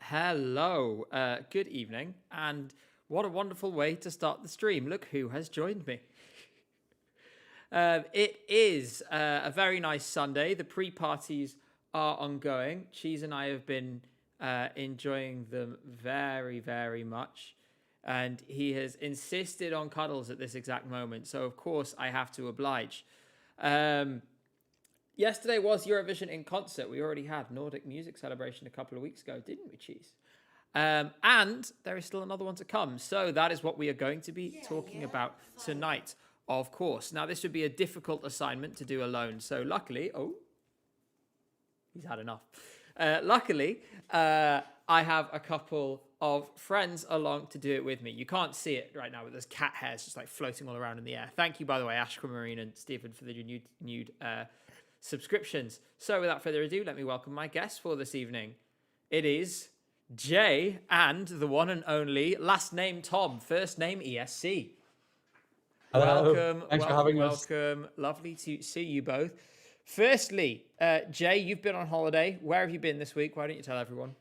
Hello, good evening, and what a wonderful way to start the stream. Look who has joined me. It is a very nice Sunday. The pre-parties are ongoing. Cheese and I have been enjoying them very, very much, and he has insisted on cuddles at this exact moment, so of course I have to oblige. Yesterday was Eurovision in concert. We already had Nordic Music Celebration a couple of weeks ago, didn't we, Cheese? And there is still another one to come. So that is what we are going to be talking about tonight, of course. Now, this would be a difficult assignment to do alone. So luckily, he's had enough. Luckily, I have a couple of friends along to do it with me. You can't see it right now, but there's cat hairs just like floating all around in the air. Thank you, by the way, Ashquamarine and Stephen, for the nude subscriptions. So without further ado, let me welcome my guests for this evening. It is Jay and the one and only, last name Tom, first name ESC. Hello. Welcome. Thanks for having us. Welcome. Lovely to see you both. Firstly, Jay, you've been on holiday. Where have you been this week? Why don't you tell everyone?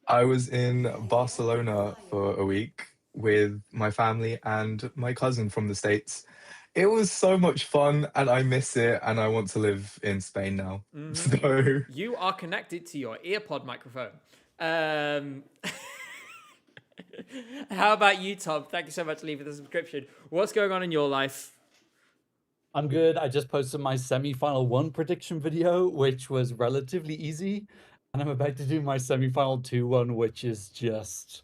I was in Barcelona for a week with my family and my cousin from the States. It was so much fun and I miss it and I want to live in Spain now. So You are connected to your earpod microphone. How about you, Tom? Thank you so much for leaving the subscription. What's going on in your life? I'm good. I just posted my semi-final 1 prediction video, which was relatively easy. And I'm about to do my semi-final 2 one, which is just,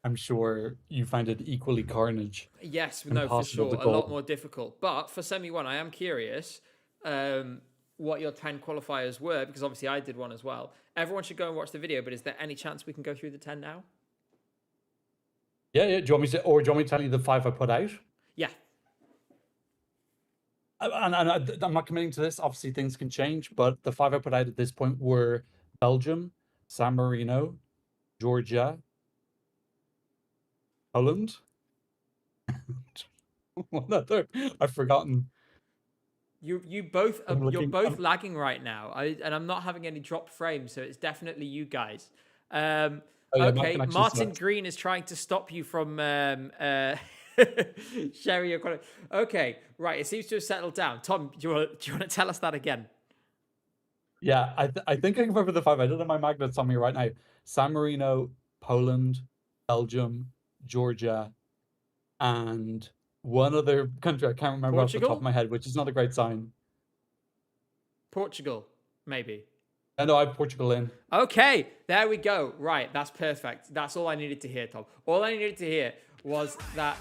I'm sure you find it equally carnage. Yes, no, for sure. A lot more difficult. But for semi-1, I am curious what your 10 qualifiers were, because obviously I did one as well. Everyone should go and watch the video, but is there any chance we can go through the 10 now? Yeah. Do you want me to tell you the 5 I put out? Yeah. And I'm not committing to this. Obviously, things can change, but the 5 I put out at this point were Belgium, San Marino, Georgia, Poland. One other, I've forgotten. You both you're both lagging right now. And I'm not having any drop frames, so it's definitely you guys. Okay, Martin Green is trying to stop you from sharing your content. Okay, right. It seems to have settled down. Tom, do you want to tell us that again? Yeah, I think I can remember the 5. I don't have my magnets on me right now. San Marino, Poland, Belgium, Georgia, and one other country I can't remember off the top of my head, which is not a great sign. Portugal, maybe. I know I have Portugal in. Okay, there we go. Right, that's perfect. That's all I needed to hear, Tom. All I needed to hear was that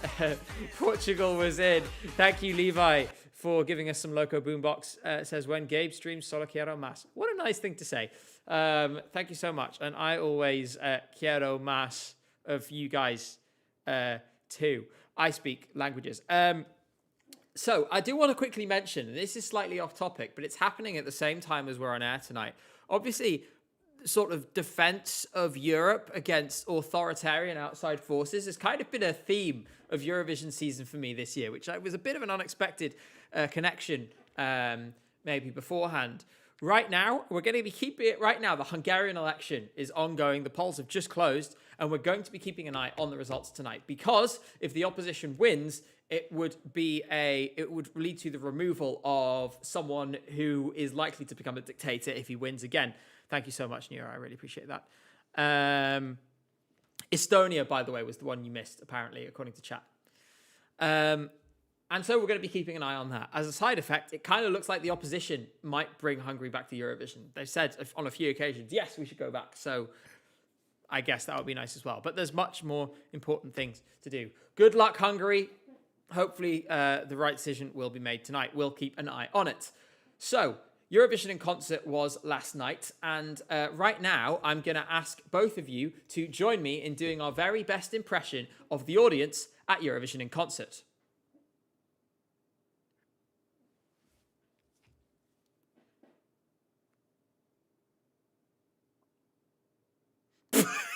Portugal was in. Thank you, Levi, for giving us some Loco Boombox. It says, when Gabe streams, solo quiero más. What a nice thing to say. Thank you so much. And I always quiero más of you guys too. I speak languages. So I do want to quickly mention, and this is slightly off topic, but it's happening at the same time as we're on air tonight. Obviously, sort of defense of Europe against authoritarian outside forces has kind of been a theme of Eurovision season for me this year, which was a bit of an unexpected connection maybe beforehand. Right now, we're going to be keeping it right now. The Hungarian election is ongoing. The polls have just closed, and we're going to be keeping an eye on the results tonight, because if the opposition wins, it would lead to the removal of someone who is likely to become a dictator if he wins again. Thank you so much, Nira. I really appreciate that. Estonia, by the way, was the one you missed, apparently, according to chat. And so we're going to be keeping an eye on that. As a side effect, it kind of looks like the opposition might bring Hungary back to Eurovision. They've said on a few occasions, yes, we should go back. So I guess that would be nice as well. But there's much more important things to do. Good luck, Hungary. Hopefully the right decision will be made tonight. We'll keep an eye on it. So Eurovision in concert was last night. And right now, I'm going to ask both of you to join me in doing our very best impression of the audience at Eurovision in concert.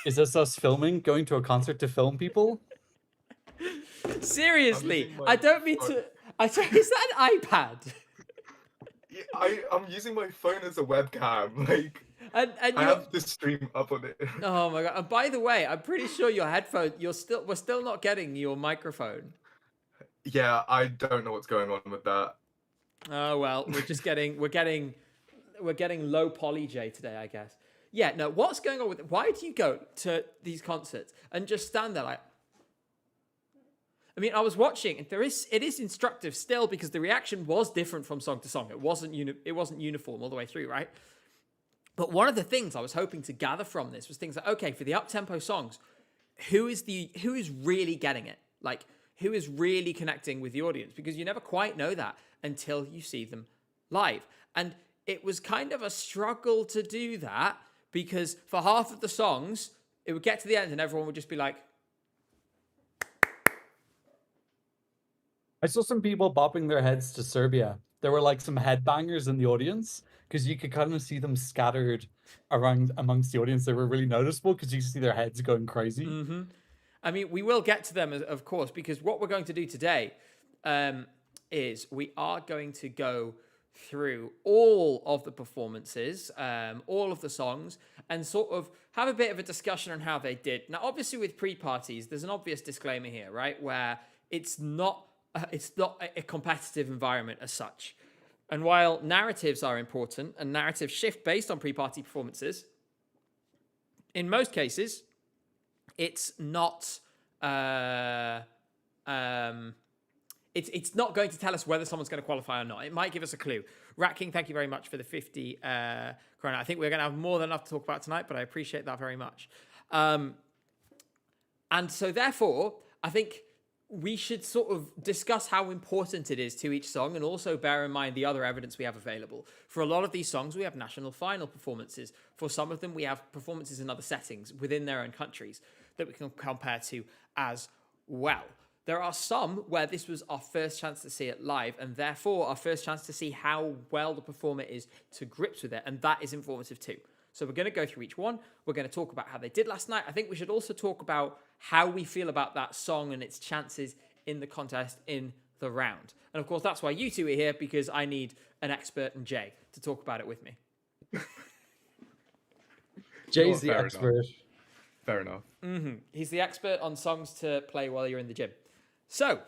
Is this us filming, going to a concert to film people? Seriously, I don't mean to. Is that an iPad? Yeah, I'm using my phone as a webcam. Like, And I have the stream up on it. Oh my god! And by the way, I'm pretty sure your headphone. We're still not getting your microphone. Yeah, I don't know what's going on with that. Oh well, we're getting low poly J today, I guess. Yeah, no. What's going on with it? Why do you go to these concerts and just stand there like? I mean, I was watching, and it is instructive still, because the reaction was different from song to song. It wasn't uniform all the way through, right? But one of the things I was hoping to gather from this was things like, okay, for the up-tempo songs, who is really getting it? Like, who is really connecting with the audience? Because you never quite know that until you see them live. And it was kind of a struggle to do that, because for half of the songs, it would get to the end and everyone would just be like, I saw some people bopping their heads to Serbia. There were like some headbangers in the audience, because you could kind of see them scattered around amongst the audience. They were really noticeable because you see their heads going crazy. Mm-hmm. I mean, we will get to them, of course, because what we're going to do today is we are going to go through all of the performances, all of the songs, and sort of have a bit of a discussion on how they did. Now, obviously, with pre-parties, there's an obvious disclaimer here, right? Where it's not a competitive environment as such. And while narratives are important and narratives shift based on pre-party performances, in most cases, it's not it's not going to tell us whether someone's going to qualify or not. It might give us a clue. Rat King, thank you very much for the 50 krona. I think we're going to have more than enough to talk about tonight, but I appreciate that very much. And so therefore, I think we should sort of discuss how important it is to each song, and also bear in mind the other evidence we have available. For a lot of these songs, we have national final performances. For some of them, we have performances in other settings within their own countries that we can compare to as well. There are some where this was our first chance to see it live, and therefore our first chance to see how well the performer is to grips with it, and that is informative too. So we're going to go through each one. We're going to talk about how they did last night. I think we should also talk about how we feel about that song and its chances in the contest in the round. And of course, that's why you two are here, because I need an expert and Jay to talk about it with me. Jay's the Fair expert. enough. Fair enough. Mm-hmm. He's the expert on songs to play while you're in the gym. So,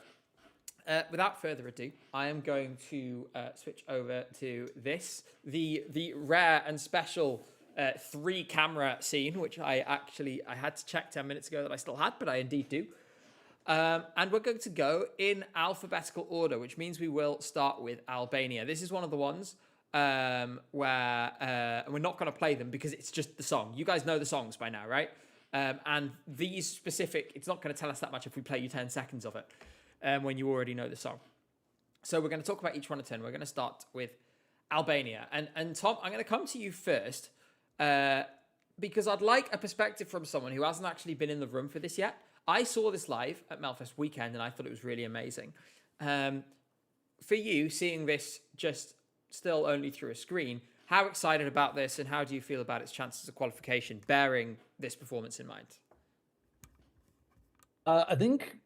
without further ado, I am going to switch over to this, the rare and special 3-camera scene, which I had to check 10 minutes ago that I still had, but I indeed do. And we're going to go in alphabetical order, which means we will start with Albania. This is one of the ones where and we're not going to play them because it's just the song. You guys know the songs by now, right? And these specific, it's not going to tell us that much if we play you 10 seconds of it when you already know the song. So we're going to talk about each one in turn. We're going to start with Albania. And Tom, I'm going to come to you first because I'd like a perspective from someone who hasn't actually been in the room for this yet. I saw this live at Melfest weekend and I thought it was really amazing. For you, seeing this just still only through a screen, how excited about this and how do you feel about its chances of qualification, bearing this performance in mind? I think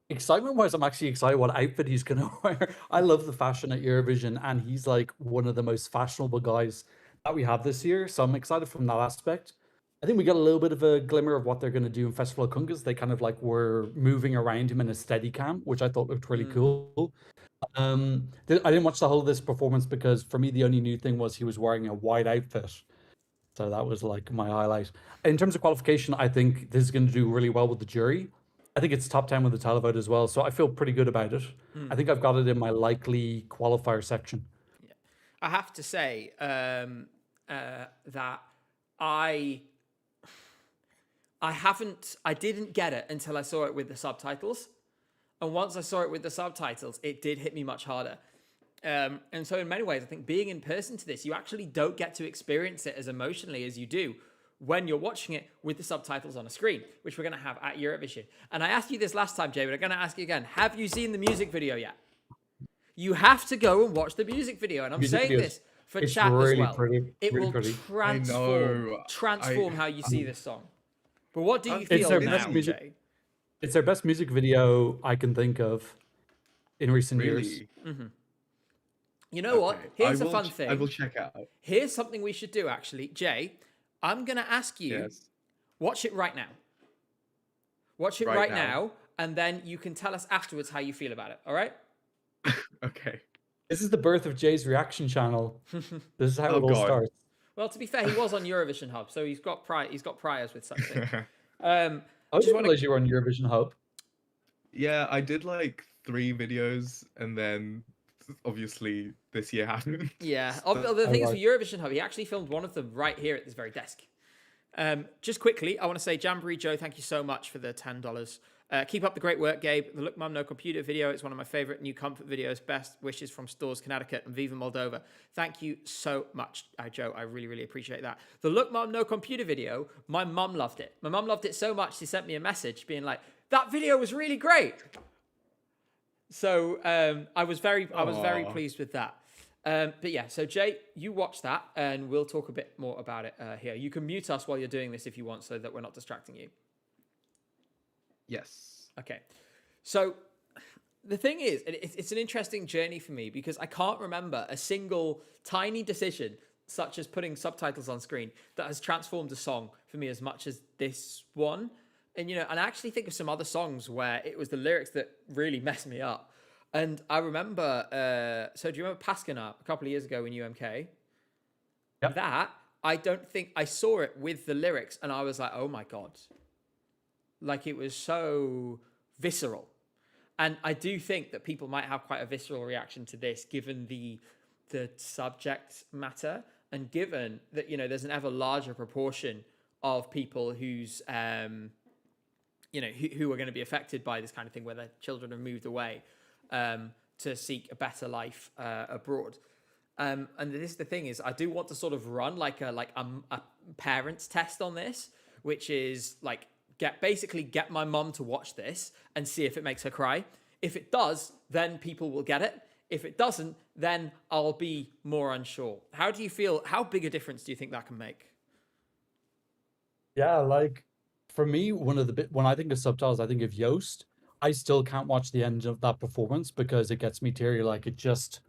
excitement-wise, I'm actually excited what outfit he's going to wear. I love the fashion at Eurovision, and he's like one of the most fashionable guys that we have this year. So I'm excited from that aspect. I think we got a little bit of a glimmer of what they're going to do in Festival of Kungas. They kind of like were moving around him in a steady cam, which I thought looked really cool. I didn't watch the whole of this performance because for me, the only new thing was he was wearing a white outfit. So that was like my highlight. In terms of qualification, I think this is going to do really well with the jury. I think it's top 10 with the televote as well. So I feel pretty good about it. I think I've got it in my likely qualifier section. Yeah. I have to say that I didn't get it until I saw it with the subtitles. And once I saw it with the subtitles, it did hit me much harder. And so in many ways, I think being in person to this, you actually don't get to experience it as emotionally as you do when you're watching it with the subtitles on a screen, which we're going to have at Eurovision. And I asked you this last time, Jay, but I'm going to ask you again. Have you seen the music video yet? You have to go and watch the music video. And I'm saying this for chat as well. It will transform how you see this song. But what do you feel now, Jay? It's their best music video I can think of in recent years. You know what? Here's a fun thing. I will check it out. Here's something we should do, actually. Jay, I'm going to ask you, watch it right now. Watch it right now, and then you can tell us afterwards how you feel about it, all right? Okay. This is the birth of Jay's reaction channel. This is how it all starts. Well, to be fair, he was on Eurovision Hub, so he's got priors with something. I just realized you were on Eurovision Hub. Yeah, I did like 3 videos, and then obviously this year happened. Yeah. The thing is, for Eurovision Hub, he actually filmed one of them right here at this very desk. Just quickly, I want to say, Jamboree Joe, thank you so much for the $10. Keep up the great work, Gabe. The Look Mum No Computer video is one of my favorite new comfort videos. Best wishes from Stores, Connecticut and Viva Moldova. Thank you so much, Joe. I really, really appreciate that. The Look Mum No Computer video, my mum loved it. My mum loved it so much, she sent me a message being like, that video was really great. So I was very pleased with that. But yeah, so Jay, you watch that and we'll talk a bit more about it here. You can mute us while you're doing this if you want so that we're not distracting you. Yes. Okay. So the thing is, it's an interesting journey for me because I can't remember a single tiny decision such as putting subtitles on screen that has transformed a song for me as much as this one. And, and I actually think of some other songs where it was the lyrics that really messed me up. And I remember, so do you remember Paskana a couple of years ago in UMK? Yep. That, I don't think I saw it with the lyrics and I was like, oh my God. Like it was so visceral. And I do think that people might have quite a visceral reaction to this given the subject matter and given that, there's an ever larger proportion of people who's, who are going to be affected by this kind of thing where their children are moved away to seek a better life abroad. And this the thing is, I do want to sort of run like a parents test on this, which is like get my mum to watch this and see if it makes her cry. If it does, then people will get it. If it doesn't, then I'll be more unsure. How do you feel? How big a difference do you think that can make? Yeah, like for me, when I think of subtitles, I think of Yoast. I still can't watch the end of that performance because it gets me teary. Like it just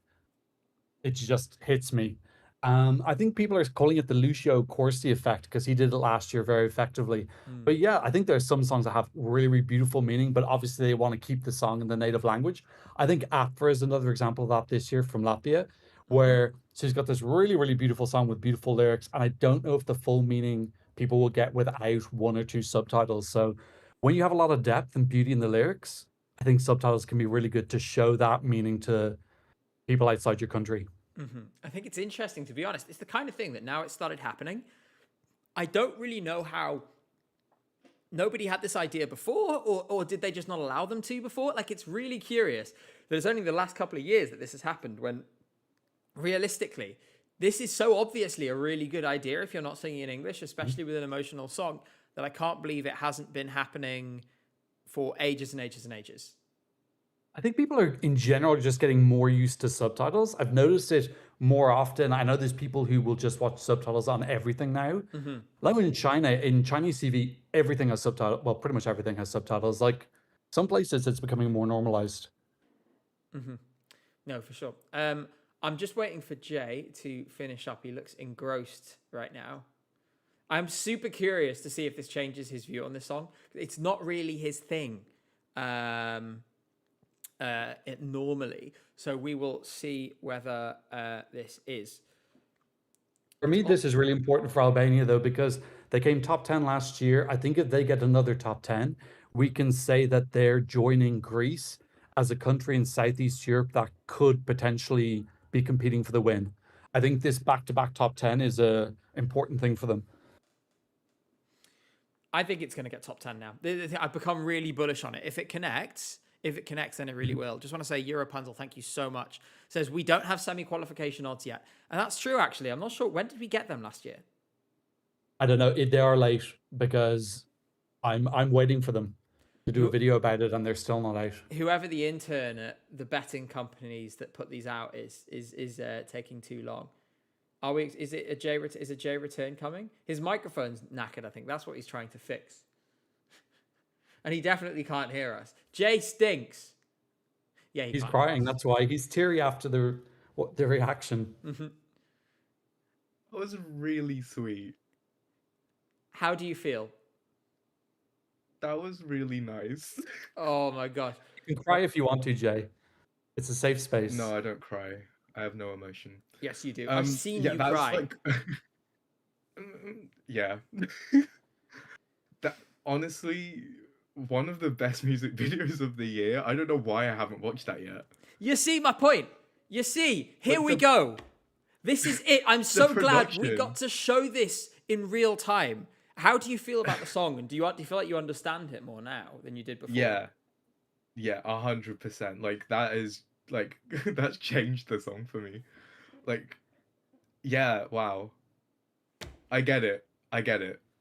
hits me. I think people are calling it the Lucio Corsi effect because he did it last year very effectively. But yeah, I think there's some songs that have really, really beautiful meaning, but obviously they want to keep the song in the native language. I think Apra is another example of that this year from Latvia, where she's got this really, really beautiful song with beautiful lyrics. And I don't know if the full meaning people will get without 1 or 2 subtitles. So when you have a lot of depth and beauty in the lyrics, I think subtitles can be really good to show that meaning to people outside your country. I think it's interesting, to be honest. It's the kind of thing that now it started happening. I don't really know how nobody had this idea before, or did they just not allow them to before? Like, it's really curious that it's only the last couple of years that this has happened, when realistically, this is so obviously a really good idea if you're not singing in English, especially with an emotional song, that I can't believe it hasn't been happening for ages and ages and ages. I think people are in general just getting more used to subtitles. I've noticed it more often. I know there's people who will just watch subtitles on everything now. Like in China, in Chinese TV, everything has subtitles. Well, pretty much everything has subtitles. Like some places, it's becoming more normalized. No, for sure. I'm just waiting for Jay to finish up. He looks engrossed right now. I'm super curious to see if this changes his view on this song. It's not really his thing. It normally, so we will see whether this is. For me, this is really important for Albania, though, because they came top 10 last year. I think if they get another top 10, we can say that they're joining Greece as a country in Southeast Europe that could potentially be competing for the win. I think this back-to-back top 10 is a important thing for them. I think it's going to get top 10 now. I've become really bullish on it. If it connects, then it really will. Just want to say, Europunzel, thank you so much. Says, we don't have semi-qualification odds yet. And that's true, actually. I'm not sure. When did we get them last year? I don't know. They are late because I'm waiting for them to do a video about it, and they're still not out. Whoever the intern at the betting companies that put these out is taking too long. Are we? Is a Jay return coming? His microphone's knackered, I think. That's what he's trying to fix. And he definitely can't hear us. Jay stinks. Yeah, he's crying. That's why he's teary after the reaction. That was really sweet. How do you feel? That was really nice. Oh my gosh. You can cry if you want to, Jay. It's a safe space. No, I don't cry. I have no emotion. Yes, you do. I've seen you cry. Like... yeah. That honestly, one of the best music videos of the year. I don't know why I haven't watched that yet. You see my point. You see, here we go. This is it. I'm so glad we got to show this in real time. How do you feel about the song? And do you feel like you understand it more now than you did before? Yeah. Yeah, 100%. Like, that is, like, that's changed the song for me. Like, yeah, wow. I get it.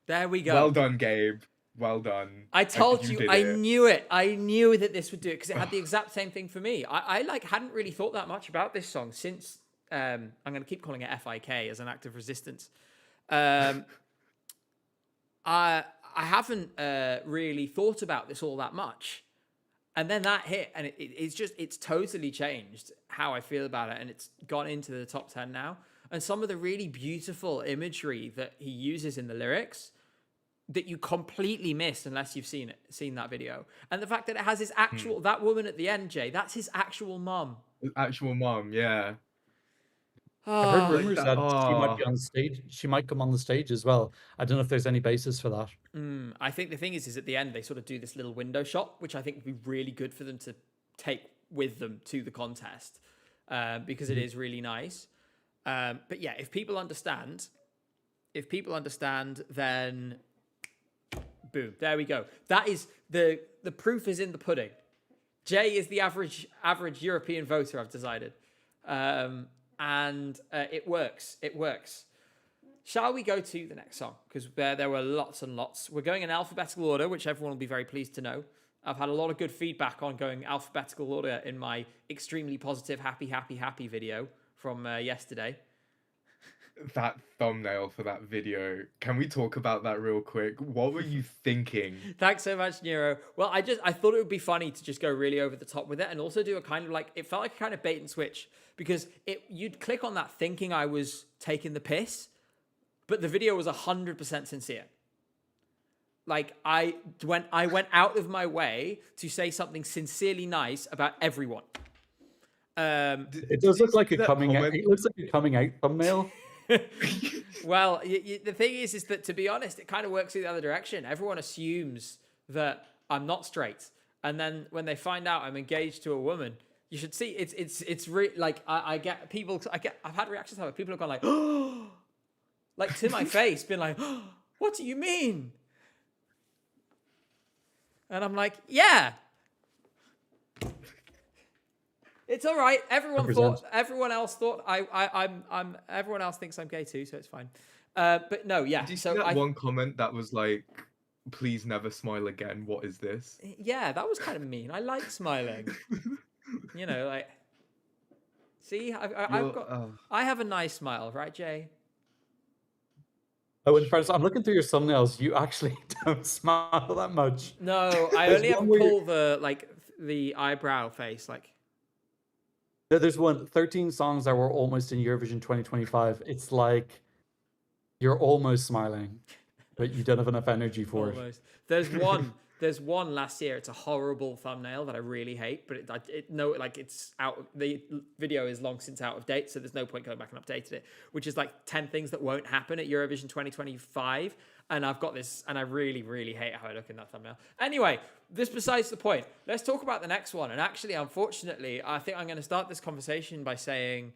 There we go. Well done, Gabe. Well done. I told you, I knew it. I knew that this would do it because it had the exact same thing for me. I like hadn't really thought that much about this song since I'm going to keep calling it FIK as an act of resistance. I haven't really thought about this all that much. And then that hit, and it's totally changed how I feel about it. And it's gone into the top 10 now. And some of the really beautiful imagery that he uses in the lyrics that you completely miss unless you've seen that video. And the fact that it has his actual, that woman at the end, Jay, that's his actual mum. His actual mum, yeah. I've heard rumors that she might be on stage. She might come on the stage as well. I don't know if there's any basis for that. I think the thing is at the end, they sort of do this little window shot, which I think would be really good for them to take with them to the contest because it is really nice. But yeah, if people understand, then boom, there we go. That is the proof is in the pudding. Jay is the average European voter, I've decided. And it works. It works. Shall we go to the next song? Because there were lots and lots. We're going in alphabetical order, which everyone will be very pleased to know. I've had a lot of good feedback on going alphabetical order in my extremely positive, happy video from yesterday. That thumbnail for that video. Can we talk about that real quick? What were you thinking? Thanks so much, Nero. Well, I thought it would be funny to just go really over the top with it and also do a kind of like, it felt like a kind of bait and switch because you'd click on that thinking I was taking the piss, but the video was 100% sincere. Like I went out of my way to say something sincerely nice about everyone. It does look like a coming out. It looks like a coming out thumbnail. Well, the thing is that, to be honest, it kind of works in the other direction. Everyone assumes that I'm not straight. And then when they find out I'm engaged to a woman, You should see. It's really like I get people. I've had reactions where people have gone like, like to my face, been like, what do you mean? And I'm like, yeah. It's all right. Everyone else thought everyone else thinks I'm gay too, so it's fine. But no, yeah. Did you see that one comment that was like, please never smile again? What is this? Yeah, that was kind of mean. I like smiling. You know, like, see, I have a nice smile, right, Jay? Oh, in fairness, I'm looking through your thumbnails. You actually don't smile that much. No, I There's only ever one where pull the eyebrow face, like. There's 13 songs that were almost in Eurovision 2025. It's like you're almost smiling, but you don't have enough energy for it. Almost. There's one last year. It's a horrible thumbnail that I really hate, but it's out. The video is long since out of date, so there's no point going back and updating it. Which is like 10 things that won't happen at Eurovision 2025, and I've got this, and I really, really hate how I look in that thumbnail. Anyway, this besides the point. Let's talk about the next one. And actually, unfortunately, I think I'm going to start this conversation by saying,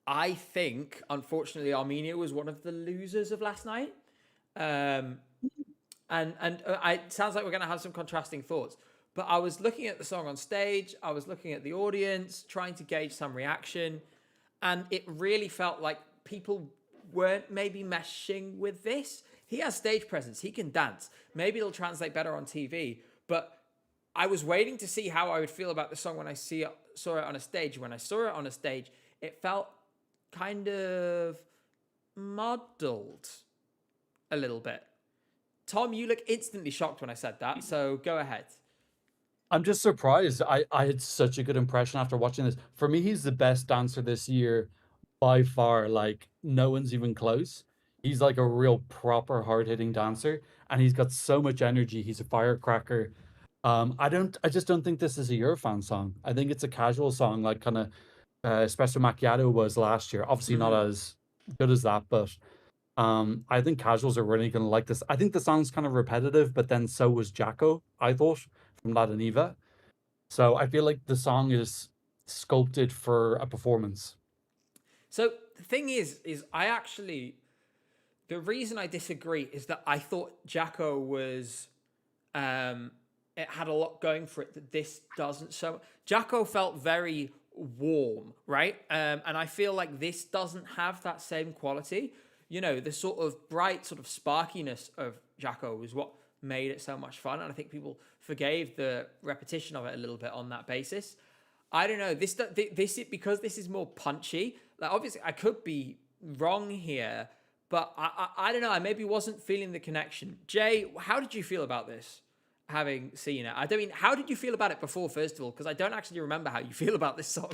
I think, unfortunately, Armenia was one of the losers of last night. It sounds like we're going to have some contrasting thoughts. But I was looking at the song on stage. I was looking at the audience, trying to gauge some reaction. And it really felt like people weren't maybe meshing with this. He has stage presence. He can dance. Maybe it'll translate better on TV. But I was waiting to see how I would feel about the song when I saw it on a stage. When I saw it on a stage, it felt kind of muddled a little bit. Tom, you look instantly shocked when I said that, so go ahead. I'm just surprised. I had such a good impression after watching this. For me, he's the best dancer this year by far. Like, no one's even close. He's like a real proper hard-hitting dancer, and he's got so much energy. He's a firecracker. I just don't think this is a Eurofan song. I think it's a casual song, like kind of Espresso Macchiato was last year. Obviously not as good as that, but I think casuals are really going to like this. I think the song's kind of repetitive, but then so was Jacko, I thought, from Ladaniva. So I feel like the song is sculpted for a performance. So the thing is I actually, the reason I disagree is that I thought Jacko was, it had a lot going for it that this doesn't. So Jacko felt very warm, right? And I feel like this doesn't have that same quality. You know, the sort of bright sort of sparkiness of Jacko was what made it so much fun. And I think people forgave the repetition of it a little bit on that basis. I don't know. This because this is more punchy. Like, obviously, I could be wrong here, but I don't know. I maybe wasn't feeling the connection. Jay, how did you feel about this, having seen it? I don't mean, how did you feel about it before, first of all? Because I don't actually remember how you feel about this song.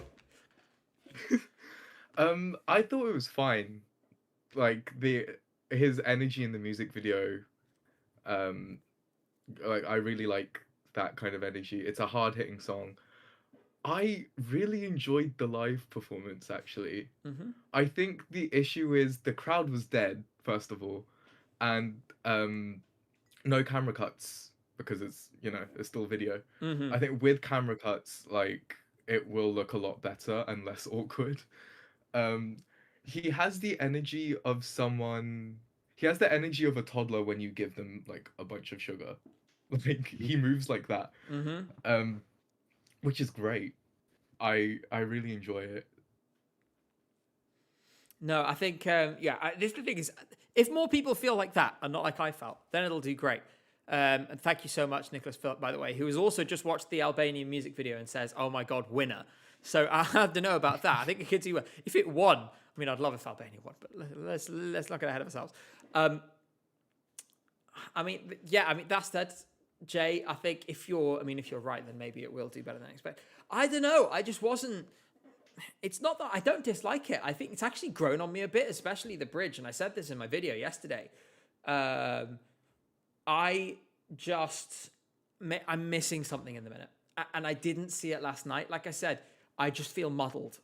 I thought it was fine. Like, his energy in the music video, like, I really like that kind of energy. It's a hard-hitting song. I really enjoyed the live performance, actually. I think the issue is the crowd was dead, first of all, and no camera cuts because it's, you know, it's still video. I think with camera cuts, like, it will look a lot better and less awkward. He has the energy of someone. He has the energy of a toddler when you give them like a bunch of sugar. Like, he moves like that. Which is great. I really enjoy it. No, I think this the thing is, if more people feel like that and not like I felt, then it'll do great. And thank you so much, Nicholas Phillip, by the way, who has also just watched the Albanian music video and says, "Oh my God, winner!" So I have to know about that. I think it could do well. If it won, I mean, I'd love if Albania won, but let's not get ahead of ourselves. I mean, that's Jay. I think if you're right, then maybe it will do better than I expect. I don't know. I just wasn't. It's not that I don't dislike it. I think it's actually grown on me a bit, especially the bridge. And I said this in my video yesterday. I'm missing something in the minute, and I didn't see it last night. Like I said, I just feel muddled.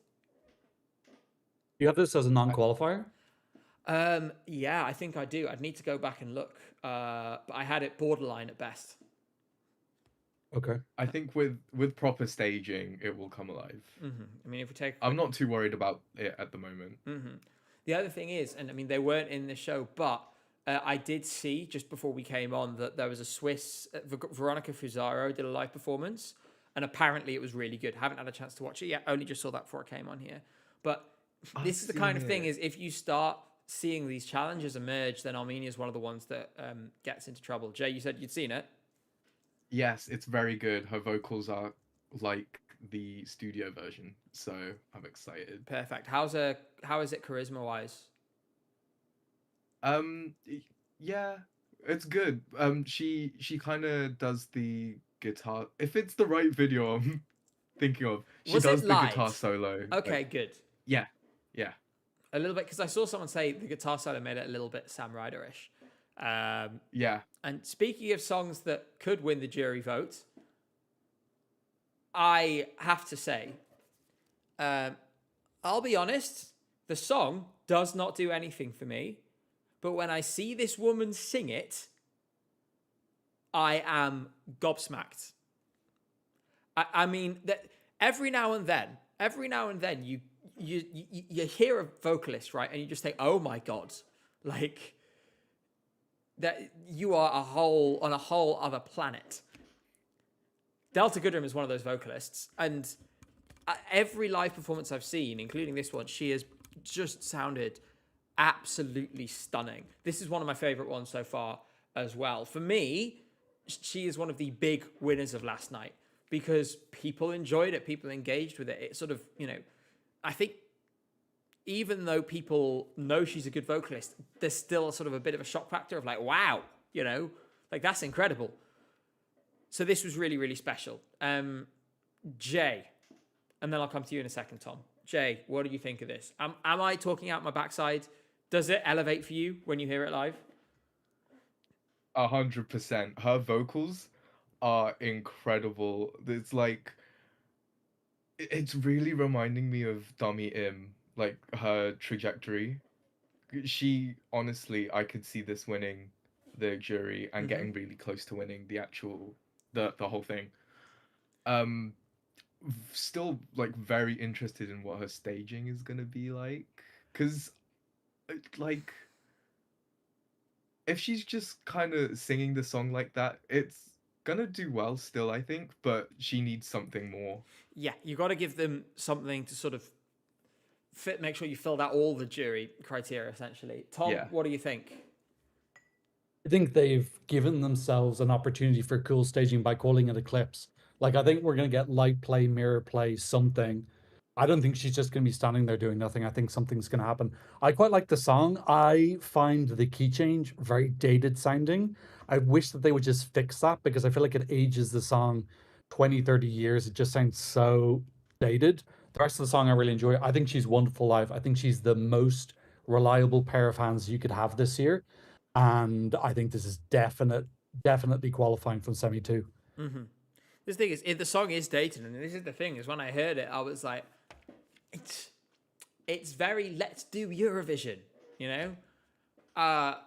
You have this as a non-qualifier? Yeah, I think I do. I'd need to go back and look. But I had it borderline at best. Okay. I think with proper staging, it will come alive. I mean, if we take, I'm not too worried about it at the moment. the other thing is, and I mean, they weren't in the show, but I did see just before we came on that there was a Swiss, Veronica Fusaro did a live performance, and apparently it was really good. Haven't had a chance to watch it yet. Only just saw that before I came on here. But this is the kind of thing is if you start seeing these challenges emerge, then Armenia is one of the ones that gets into trouble. Jay, you said you'd seen it. Yes, it's very good. Her vocals are like the studio version, so I'm excited. Perfect. How is it charisma wise? Yeah, it's good. She kind of does the guitar. If it's the right video I'm thinking of, she Was it does the guitar live? solo. Okay, good. Yeah. A little bit, because I saw someone say the guitar solo made it a little bit Sam Ryder-ish. Yeah. And speaking of songs that could win the jury vote, I have to say, I'll be honest, the song does not do anything for me. But when I see this woman sing it, I am gobsmacked. I mean, that every now and then you hear a vocalist, right, and you just think, oh my god, like that you are on a whole other planet. Delta Goodrem is one of those vocalists, and every live performance I've seen, including this one, she has just sounded absolutely stunning. This is one of my favorite ones so far as well. For me, she is one of the big winners of last night because people enjoyed it, people engaged with it. It sort of, I think even though people know she's a good vocalist, there's still sort of a bit of a shock factor of like, wow, like that's incredible. So this was really, really special. Jay, and then I'll come to you in a second, Tom. Jay, what do you think of this? Am I talking out my backside? Does it elevate for you when you hear it live? 100%. Her vocals are incredible. It's like, it's really reminding me of Dami Im, like her trajectory. She, honestly, I could see this winning the jury and getting really close to winning the whole thing. Still like very interested in what her staging is gonna be like, because like if she's just kind of singing the song like that, it's gonna do well still, I think, but she needs something more. Yeah, you got to give them something to sort of make sure you filled out all the jury criteria, essentially. Tom, what do you think? I think they've given themselves an opportunity for cool staging by calling it Eclipse. Like, I think we're going to get light play, mirror play, something. I don't think she's just going to be standing there doing nothing. I think something's going to happen. I quite like the song. I find the key change very dated sounding. I wish that they would just fix that because I feel like it ages the song 20, 30 years. It just sounds so dated. The rest of the song I really enjoy. I think she's wonderful live. I think she's the most reliable pair of hands you could have this year. And I think this is definitely qualifying from semi 2. Mm-hmm. This thing is, the song is dated, and this is the thing, is when I heard it, I was like, it's very let's do Eurovision, but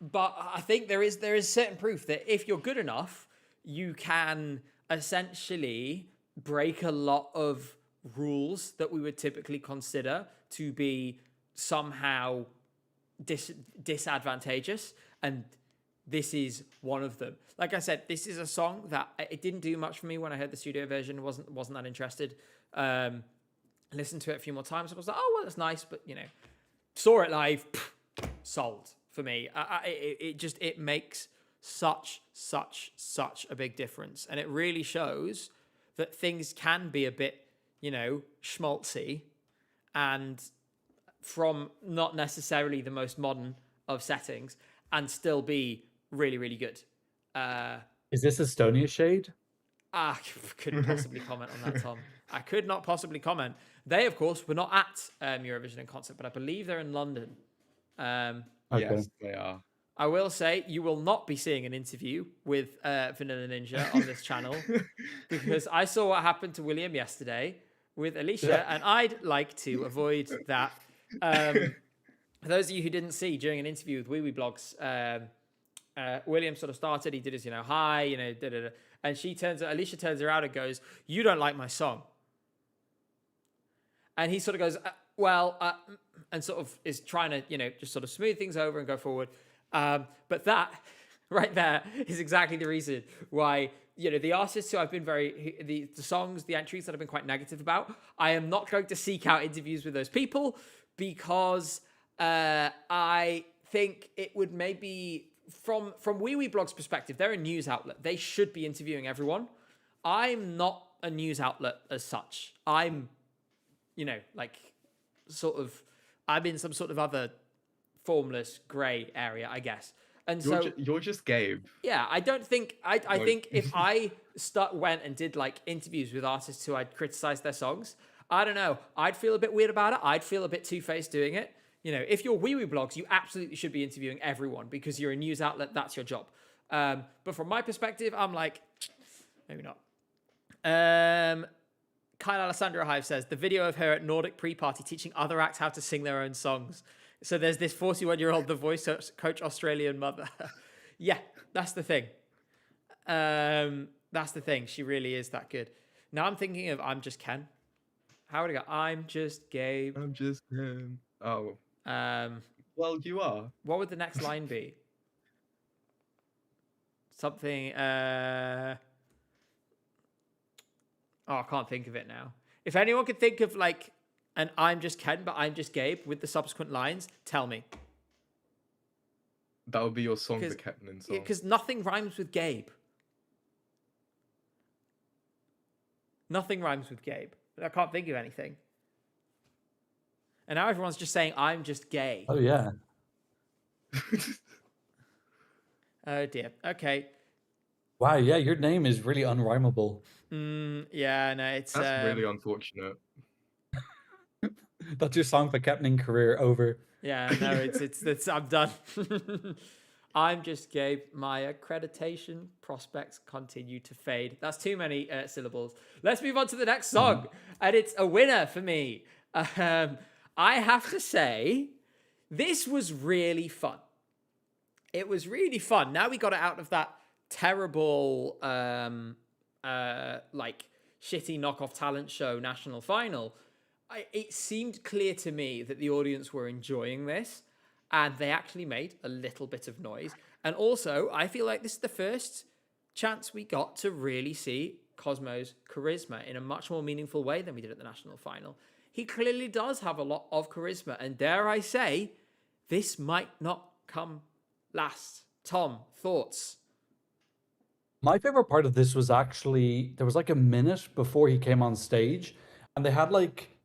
I think there is certain proof that if you're good enough, you can essentially break a lot of rules that we would typically consider to be somehow disadvantageous, and this is one of them. Like I said, this is a song that it didn't do much for me when I heard the studio version. Wasn't that interested. Listened to it a few more times. I was like, oh well, that's nice, but saw it live, sold for me. It makes such a big difference, and it really shows that things can be a bit schmaltzy, and from not necessarily the most modern of settings, and still be really, really good. Is this Estonia shade? I couldn't possibly comment on that, Tom. I could not possibly comment. They, of course, were not at Eurovision in concert, but I believe they're in London. Okay. Yes, they are. I will say you will not be seeing an interview with Vanilla Ninja on this channel, because I saw what happened to William yesterday with Alicia, and I'd like to avoid that. For those of you who didn't see, during an interview with Wee Wee Blogs, William sort of started, he did his, hi, And Alicia turns around and goes, "You don't like my song." And he sort of goes, and sort of is trying to, just sort of smooth things over and go forward. But that right there is exactly the reason why, the artists who I've been the songs, the entries that I've been quite negative about, I am not going to seek out interviews with those people because I think it would maybe, from Wee Wee Blog's perspective, they're a news outlet. They should be interviewing everyone. I'm not a news outlet as such. I'm, I'm in some sort of other formless grey area, I guess. And you're just Gabe. Yeah, I don't think I think if I went and did like interviews with artists who I'd criticized their songs, I don't know, I'd feel a bit weird about it. I'd feel a bit two-faced doing it. If you're Wee Wee Blogs, you absolutely should be interviewing everyone because you're a news outlet. That's your job. But from my perspective, I'm like, maybe not. Kyle Alessandro Hive says the video of her at Nordic pre-party teaching other acts how to sing their own songs. So there's this 41-year-old The Voice coach Australian mother. Yeah, that's the thing. That's the thing. She really is that good. Now I'm thinking of I'm Just Ken. How would it go? I'm just Gabe. I'm just Ken. Oh. Well, you are. What would the next line be? Something. Oh, I can't think of it now. If anyone could think of like an I'm Just Ken, but I'm Just Gabe with the subsequent lines, tell me. That would be your song, the Ketman song. Because nothing rhymes with Gabe. Nothing rhymes with Gabe. I can't think of anything. And now everyone's just saying, I'm just gay. Oh, yeah. Oh, dear. Okay. Wow, yeah, your name is really unrhymable. Yeah, no, it's... That's really unfortunate. That's your song for Captaining career over. Yeah, no, it's I'm done. I'm just Gabe. My accreditation prospects continue to fade. That's too many syllables. Let's move on to the next song. And it's a winner for me. I have to say, this was really fun. It was really fun. Now we got it out of that terrible, like, shitty knockoff talent show national final. It seemed clear to me that the audience were enjoying this, and they actually made a little bit of noise. And also, I feel like this is the first chance we got to really see Cosmo's charisma in a much more meaningful way than we did at the national final. He clearly does have a lot of charisma, and dare I say, this might not come last. Tom, thoughts? My favorite part of this was actually, there was like a minute before he came on stage, and they had like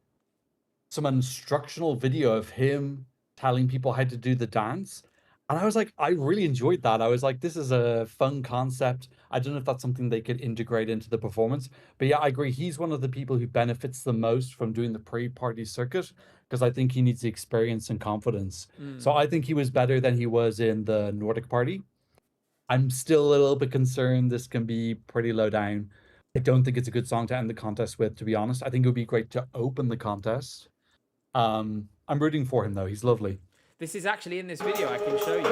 some instructional video of him telling people how to do the dance. And I was like, I really enjoyed that. I was like, this is a fun concept. I don't know if that's something they could integrate into the performance. But yeah, I agree. He's one of the people who benefits the most from doing the pre-party circuit because I think he needs the experience and confidence. So I think he was better than he was in the Nordic party. I'm still a little bit concerned this can be pretty low down. I don't think it's a good song to end the contest with, to be honest. I think it would be great to open the contest. I'm rooting for him, though. He's lovely. This is actually in this video. I can show you.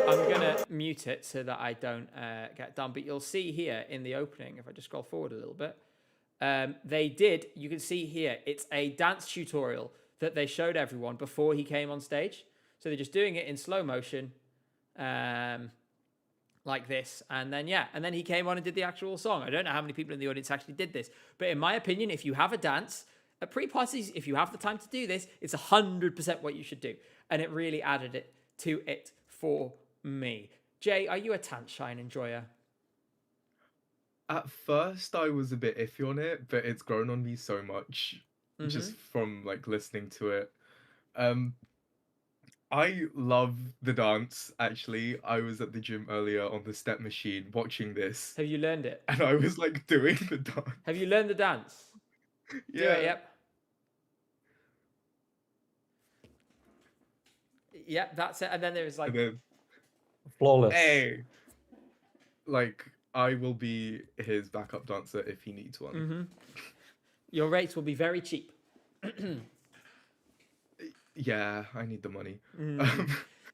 I'm going to mute it so that I don't get done. But you'll see here in the opening, if I just scroll forward a little bit, you can see here, it's a dance tutorial that they showed everyone before he came on stage. So they're just doing it in slow motion, like this. And then he came on and did the actual song. I don't know how many people in the audience actually did this. But in my opinion, if you have a dance at pre-parties, if you have the time to do this, it's 100% what you should do. And it really added it to it for me. Jay, are you a Tanzshine enjoyer? At first, I was a bit iffy on it, but it's grown on me so much just from like listening to it. I love the dance, actually. I was at the gym earlier on the step machine watching this. Have you learned it? And I was like doing the dance. Have you learned the dance? Yeah. Do it, yep. Yep, that's it. And then there was like... Flawless. Hey! Like, I will be his backup dancer if he needs one. Your rates will be very cheap. Yeah, I need the money.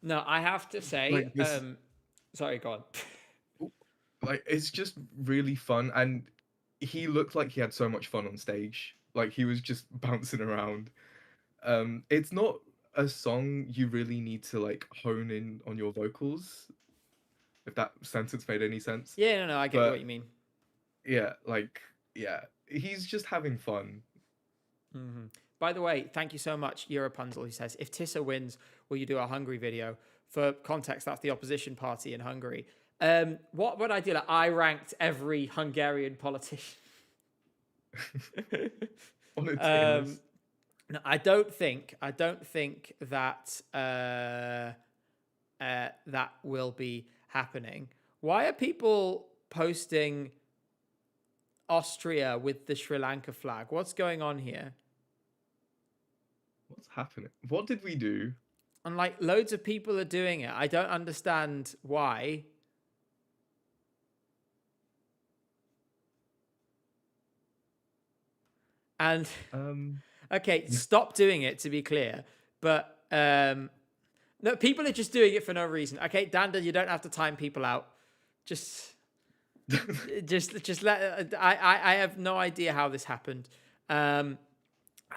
No, I have to say... Like this... sorry, go on. like it's just really fun, and he looked like he had so much fun on stage. Like he was just bouncing around. It's not a song you really need to like hone in on your vocals, if that sentence made any sense. Yeah, no, I get But what you mean. yeah, like yeah, he's just having fun. Mm-hmm. By the way, thank you so much, Europunzel, who says, if Tissa wins, will you do a Hungary video? For context, that's the opposition party in Hungary. What would I do? Like, I ranked every Hungarian politician. On a tier list. No, I don't think that that will be happening. Why are people posting Austria with the Sri Lanka flag? What's going on here? What's happening? What did we do? And like loads of people are doing it. I don't understand why. And okay, stop doing it, to be clear. But no, people are just doing it for no reason. Okay, Danda, you don't have to time people out. Just let. I have no idea how this happened.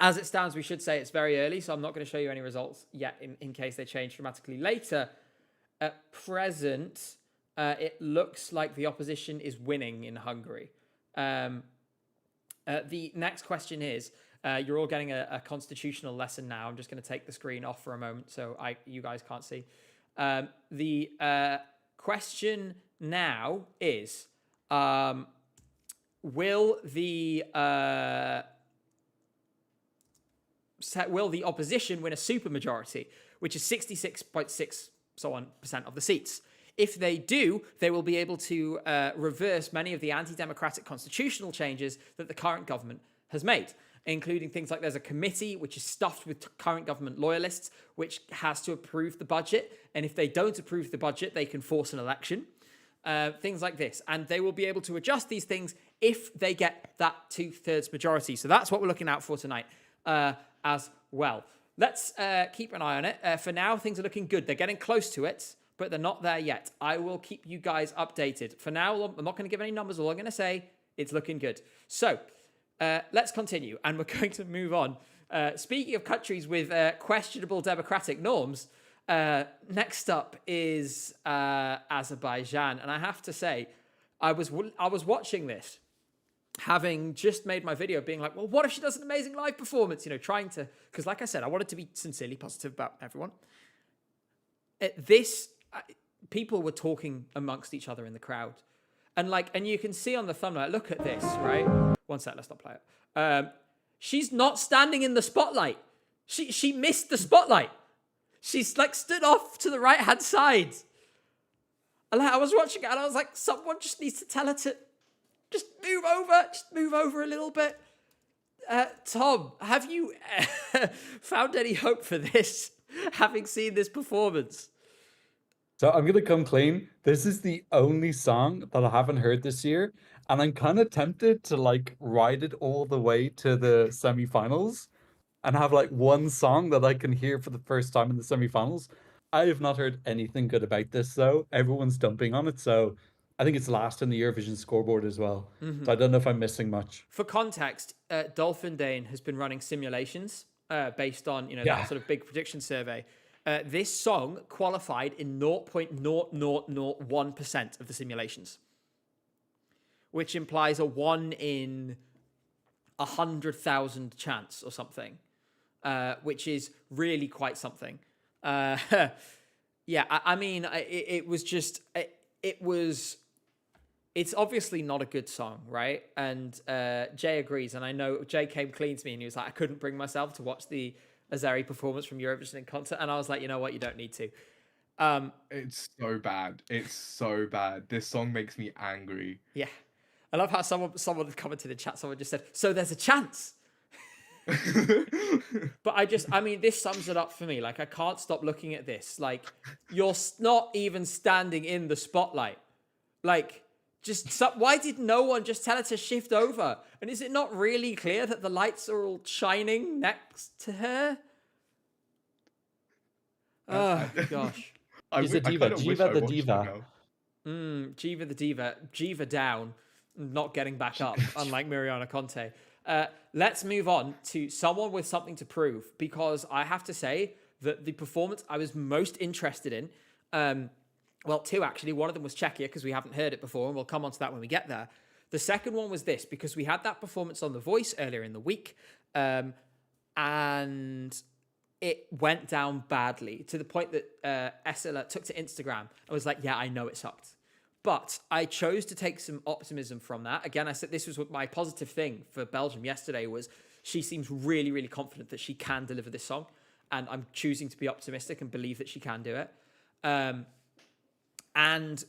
As it stands, we should say it's very early, so I'm not going to show you any results yet in case they change dramatically later. At present, it looks like the opposition is winning in Hungary. The next question is, you're all getting a constitutional lesson now. I'm just going to take the screen off for a moment so you guys can't see. The question now is, will the opposition win a supermajority, which is 66.6 so on % of the seats? If they do, they will be able to reverse many of the anti-democratic constitutional changes that the current government has made, including things like there's a committee which is stuffed with current government loyalists, which has to approve the budget. And if they don't approve the budget, they can force an election. Things like this. And they will be able to adjust these things if they get that 2/3 majority. So that's what we're looking out for tonight as well. Let's keep an eye on it. For now, things are looking good. They're getting close to it, but they're not there yet. I will keep you guys updated. For now, I'm not going to give any numbers. All I'm going to say, it's looking good. So let's continue, and we're going to move on. Speaking of countries with questionable democratic norms, next up is Azerbaijan. And I have to say, I was watching this, having just made my video being like, well, what if she does an amazing live performance? You know, trying to, because like I said, I wanted to be sincerely positive about everyone. People were talking amongst each other in the crowd. And you can see on the thumbnail, look at this, right? One sec, let's not play it. She's not standing in the spotlight. She missed the spotlight. She's like stood off to the right-hand side. And I was watching it and I was like, someone just needs to tell her to just move over a little bit. Tom, have you found any hope for this, having seen this performance? So I'm going to come clean. This is the only song that I haven't heard this year. And I'm kind of tempted to like ride it all the way to the semifinals and have like one song that I can hear for the first time in the semifinals. I have not heard anything good about this though. Everyone's dumping on it. So I think it's last in the Eurovision scoreboard as well. Mm-hmm. So I don't know if I'm missing much. For context, Dolphin Dane has been running simulations based on that sort of big prediction survey. This song qualified in 0.0001% of the simulations, which implies a 1 in 100,000 chance or something, which is really quite something. It's obviously not a good song, right? And Jay agrees. And I know Jay came clean to me and he was like, I couldn't bring myself to watch the Azeri performance from Eurovision in concert. And I was like, you know what? You don't need to. It's so bad. It's so bad. This song makes me angry. Yeah. I love how someone commented in chat. Someone just said, so there's a chance. But this sums it up for me. Like, I can't stop looking at this. Like, you're not even standing in the spotlight. Like, why did no one just tell her to shift over? And is it not really clear that the lights are all shining next to her? Oh, gosh. She's a diva. Diva the diva. Jiva the Diva, Jiva down, not getting back up, unlike Mariana Conte. Let's move on to someone with something to prove, because I have to say that the performance I was most interested in, well, two actually. One of them was Czechia, because we haven't heard it before, and we'll come on to that when we get there. The second one was this, because we had that performance on The Voice earlier in the week, and it went down badly to the point that Essela took to Instagram and was like, yeah, I know it sucked. But I chose to take some optimism from that. Again, I said this was my positive thing for Belgium yesterday was she seems really, really confident that she can deliver this song. And I'm choosing to be optimistic and believe that she can do it. And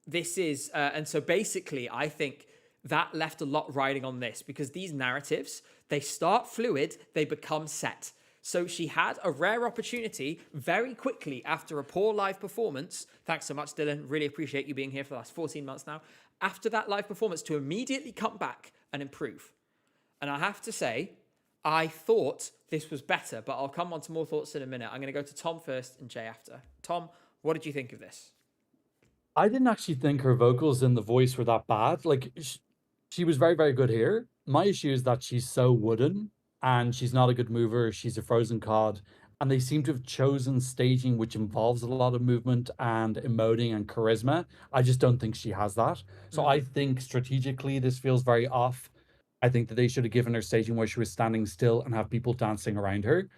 this is, and so basically, I think that left a lot riding on this, because these narratives, they start fluid, they become set. So she had a rare opportunity very quickly after a poor live performance. Thanks so much, Dylan. Really appreciate you being here for the last 14 months now. After that live performance, to immediately come back and improve. And I have to say, I thought this was better, but I'll come on to more thoughts in a minute. I'm going to go to Tom first and Jay after. Tom, what did you think of this? I didn't actually think her vocals in The Voice were that bad. Like, she was very, very good here. My issue is that she's so wooden and she's not a good mover. She's a frozen cod. And they seem to have chosen staging which involves a lot of movement and emoting and charisma. I just don't think she has that. So I think strategically this feels very off. I think that they should have given her staging where she was standing still and have people dancing around her.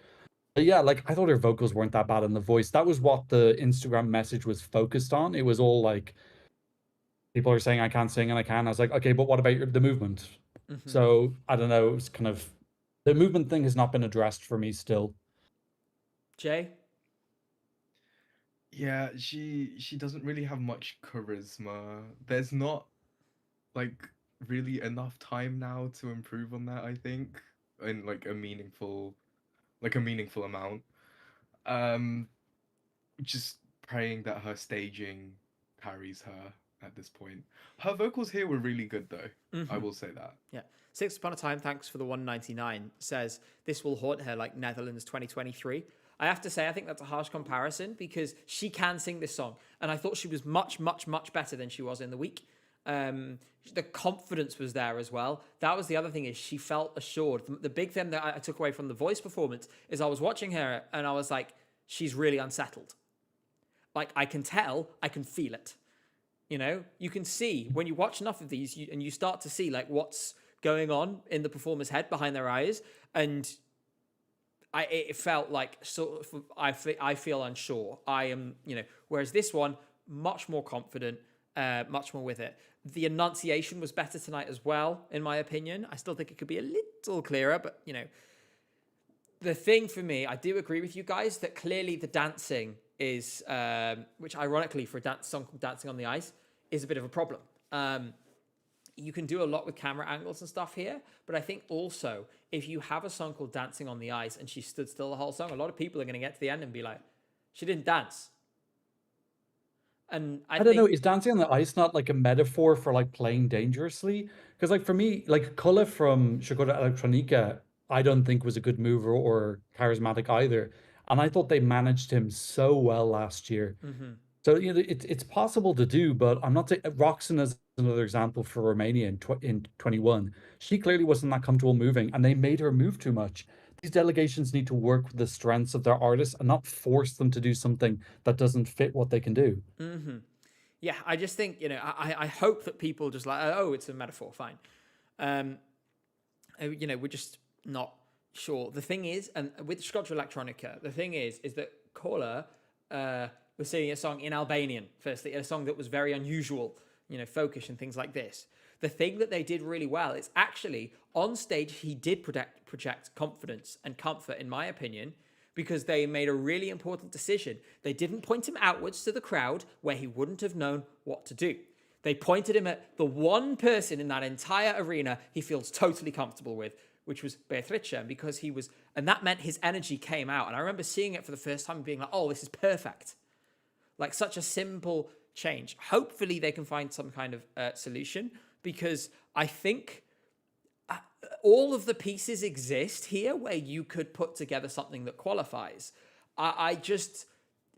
But yeah, like I thought her vocals weren't that bad in The Voice. That was what the Instagram message was focused on. It was all like, people are saying I can't sing and I can. I was like, okay, but what about the movement? So I don't know. It was kind of, the movement thing has not been addressed for me still. Jay? Yeah, she doesn't really have much charisma. There's not like really enough time now to improve on that, I think, in like a meaningful amount. Just praying that her staging carries her at this point. Her vocals here were really good though. I will say that. Yeah. Six Upon a Time, thanks for the 199, says this will haunt her like Netherlands 2023. I have to say, I think that's a harsh comparison because she can sing this song. And I thought she was much, much, much better than she was in the week. The confidence was there as well. That was the other thing, is she felt assured. The big thing that I took away from the Voice performance is I was watching her and I was like, she's really unsettled. Like, I can tell, I can feel it. You know, you can see when you watch enough of these and you start to see like what's going on in the performer's head behind their eyes. And it felt like sort of, I feel unsure. I am, you know, whereas this one, much more confident, much more with it. The enunciation was better tonight as well, in my opinion. I still think it could be a little clearer, but, you know, the thing for me, I do agree with you guys that clearly the dancing is, which ironically for a song called Dancing on the Ice, is a bit of a problem. You can do a lot with camera angles and stuff here, but I think also if you have a song called Dancing on the Ice and she stood still the whole song, a lot of people are going to get to the end and be like, she didn't dance. And I don't know, is dancing on the ice not like a metaphor for like playing dangerously? Because like for me, like Kulla from Škoda Elektronika, I don't think was a good mover or charismatic either. And I thought they managed him so well last year. So, you know, it's possible to do, but I'm not saying Roxanne is another example for Romania in 21. She clearly wasn't that comfortable moving and they made her move too much. These delegations need to work with the strengths of their artists and not force them to do something that doesn't fit what they can do. Yeah, I just think, you know, I hope that people just like, oh, it's a metaphor, fine. You know, we're just not sure. The thing is, and with Škoda Elektronika, the thing is that Kola was singing a song in Albanian, firstly, a song that was very unusual, you know, folkish and things like this. The thing that they did really well is actually on stage, he did project confidence and comfort, in my opinion, because they made a really important decision. They didn't point him outwards to the crowd where he wouldn't have known what to do. They pointed him at the one person in that entire arena he feels totally comfortable with, which was Beatrice, because he was, and that meant his energy came out. And I remember seeing it for the first time and being like, oh, this is perfect. Like such a simple change. Hopefully they can find some kind of solution, because I think all of the pieces exist here where you could put together something that qualifies. I just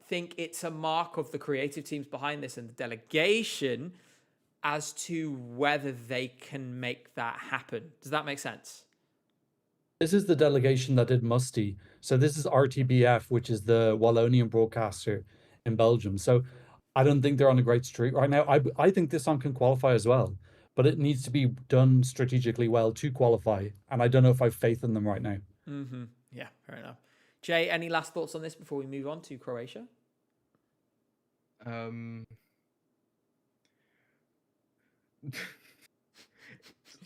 think it's a mark of the creative teams behind this and the delegation as to whether they can make that happen. Does that make sense? This is the delegation that did Musty. So this is RTBF, which is the Wallonian broadcaster in Belgium. So I don't think they're on a great streak right now. I think this song can qualify as well, but it needs to be done strategically well to qualify. And I don't know if I have faith in them right now. Mm-hmm. Yeah, fair enough. Jay, any last thoughts on this before we move on to Croatia?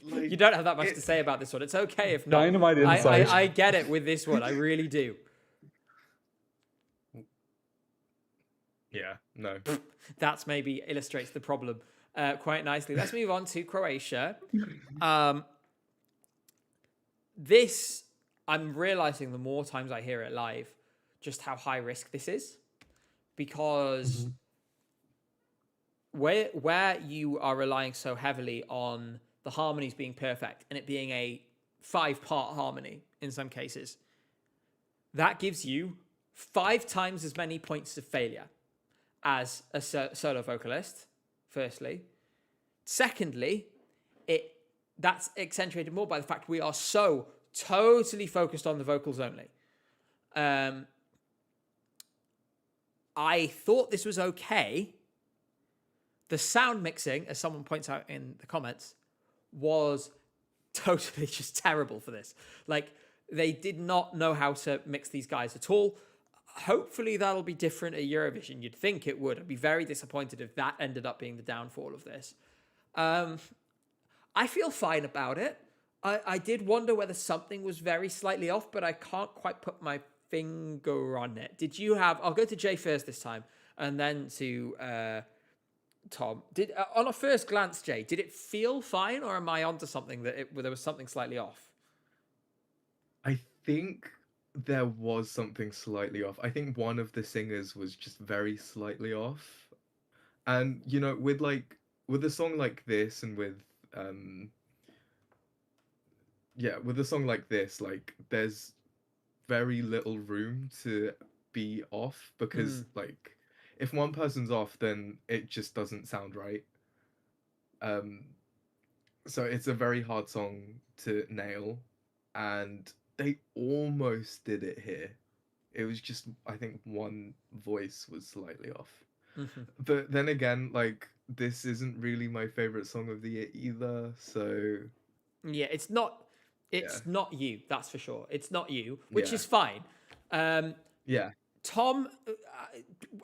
Like, You don't have that much to say about this one. It's okay if not. Dynamite insight. I get it with this one. I really do. Yeah, no. That's maybe illustrates the problem quite nicely. Let's move on to Croatia. This, I'm realizing the more times I hear it live, just how high risk this is. Because where you are relying so heavily on the harmonies being perfect and it being a 5-part harmony in some cases, that gives you 5 times as many points of failure as a solo vocalist, firstly. Secondly, that's accentuated more by the fact we are so totally focused on the vocals only. I thought this was okay. The sound mixing, as someone points out in the comments, was totally just terrible for this. Like, they did not know how to mix these guys at all. Hopefully that'll be different at Eurovision. You'd think it would. I'd be very disappointed if that ended up being the downfall of this. I feel fine about it. I did wonder whether something was very slightly off, but I can't quite put my finger on it. Did you have... I'll go to Jay first this time, and then to Tom. On a first glance, Jay, did it feel fine, or am I onto something that there was something slightly off? I think there was something slightly off. I think one of the singers was just very slightly off. And, you know, with a song like this and with a song like this, like, there's very little room to be off because, like, if one person's off, then it just doesn't sound right. So it's a very hard song to nail, and they almost did it here. It was just, I think one voice was slightly off. But then again, like, this isn't really my favorite song of the year either, so... Yeah, it's not you, that's for sure. It's not you, which is fine. Yeah. Tom,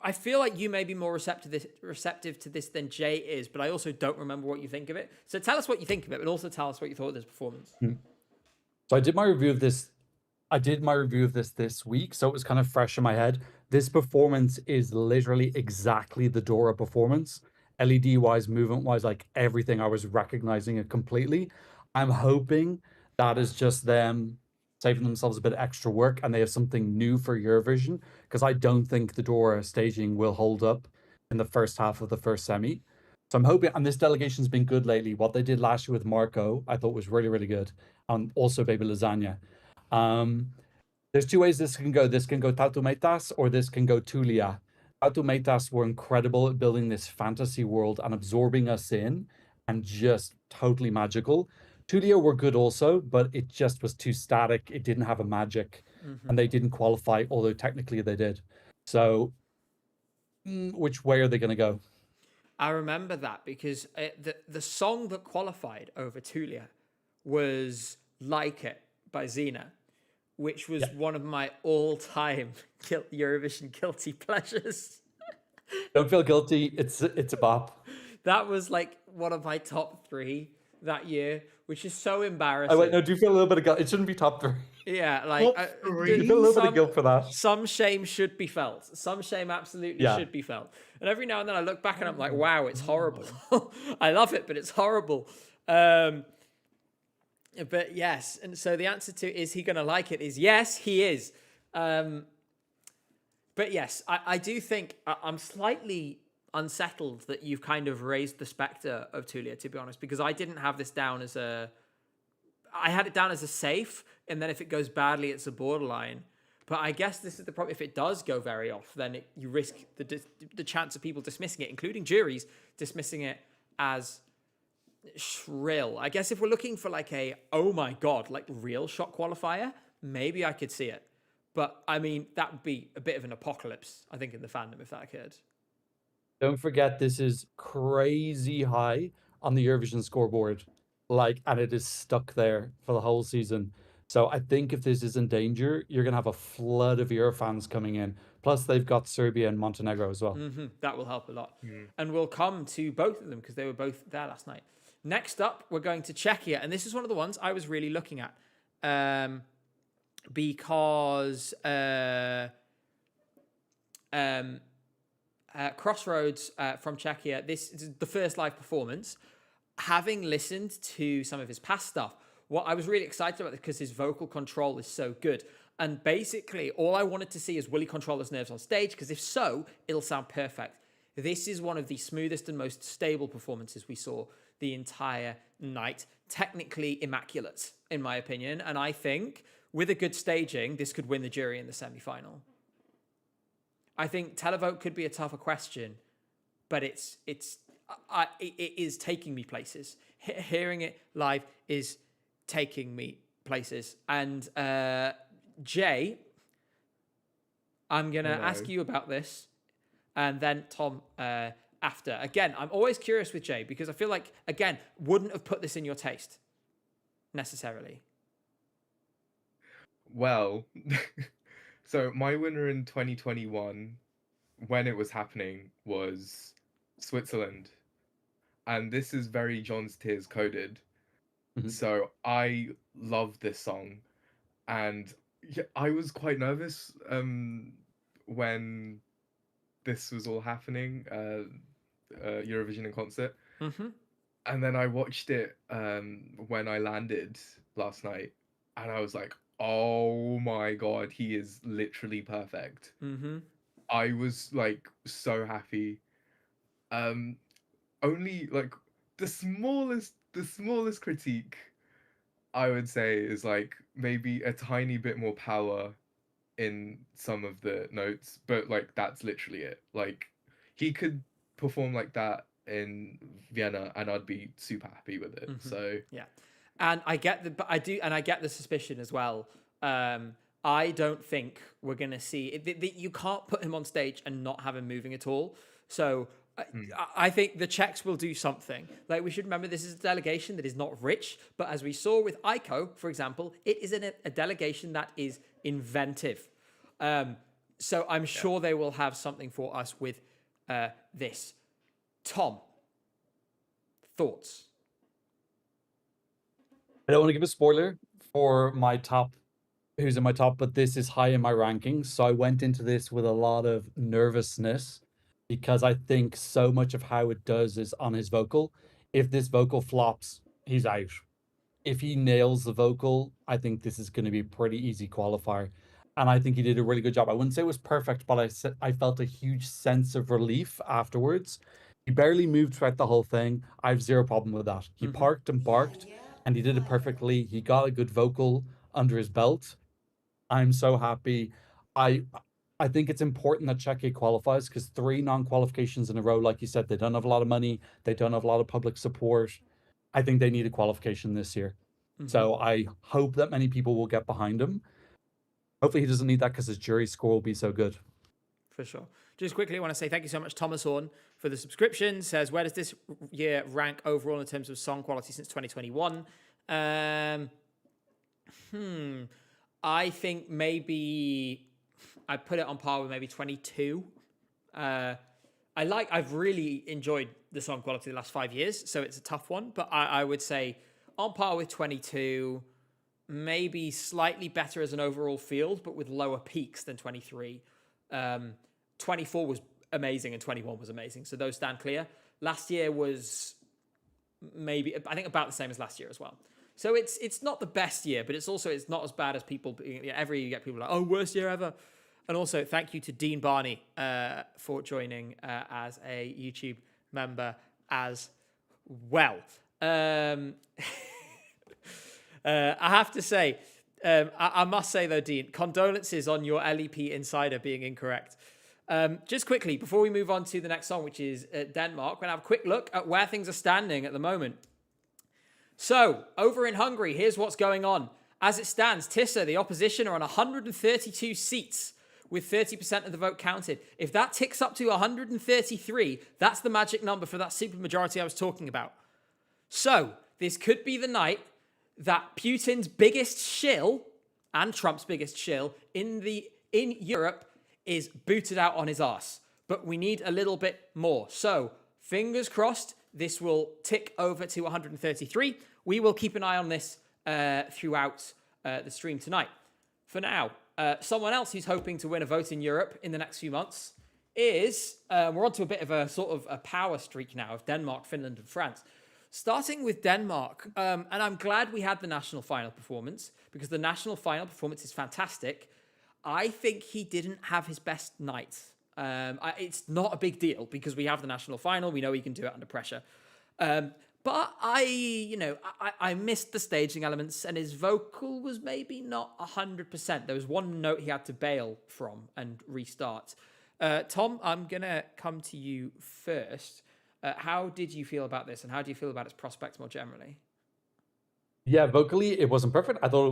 I feel like you may be more receptive to this than Jay is, but I also don't remember what you think of it. So tell us what you think of it, but also tell us what you thought of this performance. So I did my review of this. This week, so it was kind of fresh in my head. This performance is literally exactly the Dora performance. LED wise, movement wise, like everything, I was recognizing it completely. I'm hoping that is just them saving themselves a bit of extra work and they have something new for Eurovision, because I don't think the Dora staging will hold up in the first half of the first semi. So I'm hoping, and this delegation's been good lately. What they did last year with Marco, I thought was really, really good. And also Baby Lasagna. There's 2 ways this can go. This can go Tatu Metas or this can go Tulia. Tatu Metas were incredible at building this fantasy world and absorbing us in, and just totally magical. Tulia were good also, but it just was too static. It didn't have a magic, and they didn't qualify, although technically they did. So which way are they going to go? I remember that because the song that qualified over Tulia was Like It by Xena, which was one of my all-time Eurovision guilty pleasures. Don't feel guilty. It's a bop. That was like one of my top 3 that year, which is so embarrassing. Oh wait, no, do you feel a little bit of guilt? It shouldn't be top 3. Yeah, like Do you feel a little bit of guilt for that? Some shame should be felt. Some shame absolutely should be felt. And every now and then I look back and I'm like, wow, it's horrible. I love it, but it's horrible. But yes, and so the answer to is he going to like it is yes, he is. But yes, I do think I'm slightly unsettled that you've kind of raised the spectre of Tulia, to be honest, because I didn't have this down as I had it down as a safe, and then if it goes badly, it's a borderline. But I guess this is the problem. If it does go very off, then you risk the chance of people dismissing it, including juries dismissing it as shrill. I guess if we're looking for like a, oh my God, like real shock qualifier, maybe I could see it. But I mean, that would be a bit of an apocalypse, I think, in the fandom if that occurred. Don't forget, this is crazy high on the Eurovision scoreboard, and it is stuck there for the whole season. So I think if this is in danger, you're gonna have a flood of Euro fans coming in. Plus, they've got Serbia and Montenegro as well. That will help a lot. And we'll come to both of them because they were both there last night. Next up, we're going to Czechia, and this is one of the ones I was really looking at because Crossroads from Czechia, this is the first live performance. Having listened to some of his past stuff, what I was really excited about because his vocal control is so good. And basically, all I wanted to see is will he control his nerves on stage? Because if so, it'll sound perfect. This is one of the smoothest and most stable performances we saw the entire night. Technically immaculate, in my opinion. And I think with a good staging, this could win the jury in the semi-final. I think televote could be a tougher question, but it is taking me places. Hearing it live is taking me places. And Jay, I'm going to ask you about this, and then Tom after. Again, I'm always curious with Jay because I feel like, again, wouldn't have put this in your taste necessarily. Well, so my winner in 2021, when it was happening, was Switzerland. And this is very John's Tears coded. So I love this song. And yeah, I was quite nervous when this was all happening, Eurovision in concert. And then I watched it when I landed last night. And I was like, oh my God, he is literally perfect. I was like so happy. Only like the smallest critique I would say is like maybe a tiny bit more power in some of the notes, but like that's literally it. Like he could perform like that in Vienna and I'd be super happy with it. So yeah. And I get the suspicion as well. I don't think we're going to see you can't put him on stage and not have him moving at all. So I think the Czechs will do something. Like, we should remember this is a delegation that is not rich, but as we saw with Aiko, for example, it is a delegation that is inventive. So I'm sure they will have something for us with this. Tom, thoughts? I don't want to give a spoiler for my top, who's in my top, but this is high in my rankings. So I went into this with a lot of nervousness because I think so much of how it does is on his vocal. If this vocal flops, he's out. If he nails the vocal, I think this is going to be a pretty easy qualifier. And I think he did a really good job. I wouldn't say it was perfect, but I felt a huge sense of relief afterwards. He barely moved throughout the whole thing. I have zero problem with that. He parked and barked, and he did it perfectly. He got a good vocal under his belt. I'm so happy. I think it's important that Czechia qualifies because 3 non-qualifications in a row, like you said, they don't have a lot of money. They don't have a lot of public support. I think they need a qualification this year. So I hope that many people will get behind him. Hopefully he doesn't need that because his jury score will be so good. For sure. Just quickly, I want to say thank you so much, Thomas Horn, for the subscription. Says, where does this year rank overall in terms of song quality since 2021? I think maybe I'd put it on par with maybe 22. I've really enjoyed the song quality the last 5 years, so it's a tough one, but I would say on par with 22, maybe slightly better as an overall field, but with lower peaks than 23. 24 was amazing and 21 was amazing, so those stand clear. Last year was maybe, I think, about the same as last year as well. So it's not the best year, but it's not as bad as people. Every year you get people like, oh, worst year ever. And also thank you to Dean Barney for joining as a YouTube member as well. I have to say, I must say, though, Dean, condolences on your LEP Insider being incorrect. Just quickly, before we move on to the next song, which is Denmark, we're going to have a quick look at where things are standing at the moment. So, over in Hungary, here's what's going on. As it stands, Tissa, the opposition, are on 132 seats with 30% of the vote counted. If that ticks up to 133, that's the magic number for that supermajority I was talking about. So, this could be the night that Putin's biggest shill and Trump's biggest shill in Europe is booted out on his arse. But we need a little bit more. So, fingers crossed, this will tick over to 133. We will keep an eye on this throughout the stream tonight. For now, someone else who's hoping to win a vote in Europe in the next few months is, we're on to a bit of a sort of a power streak now of Denmark, Finland, and France. Starting with Denmark, and I'm glad we had the national final performance because the national final performance is fantastic. I think he didn't have his best night. It's not a big deal because we have the national final. We know he can do it under pressure. But I missed the staging elements and his vocal was maybe not 100%. There was one note he had to bail from and restart. Tom, I'm going to come to you first. How did you feel about this and how do you feel about its prospects more generally? Yeah, vocally, it wasn't perfect. I thought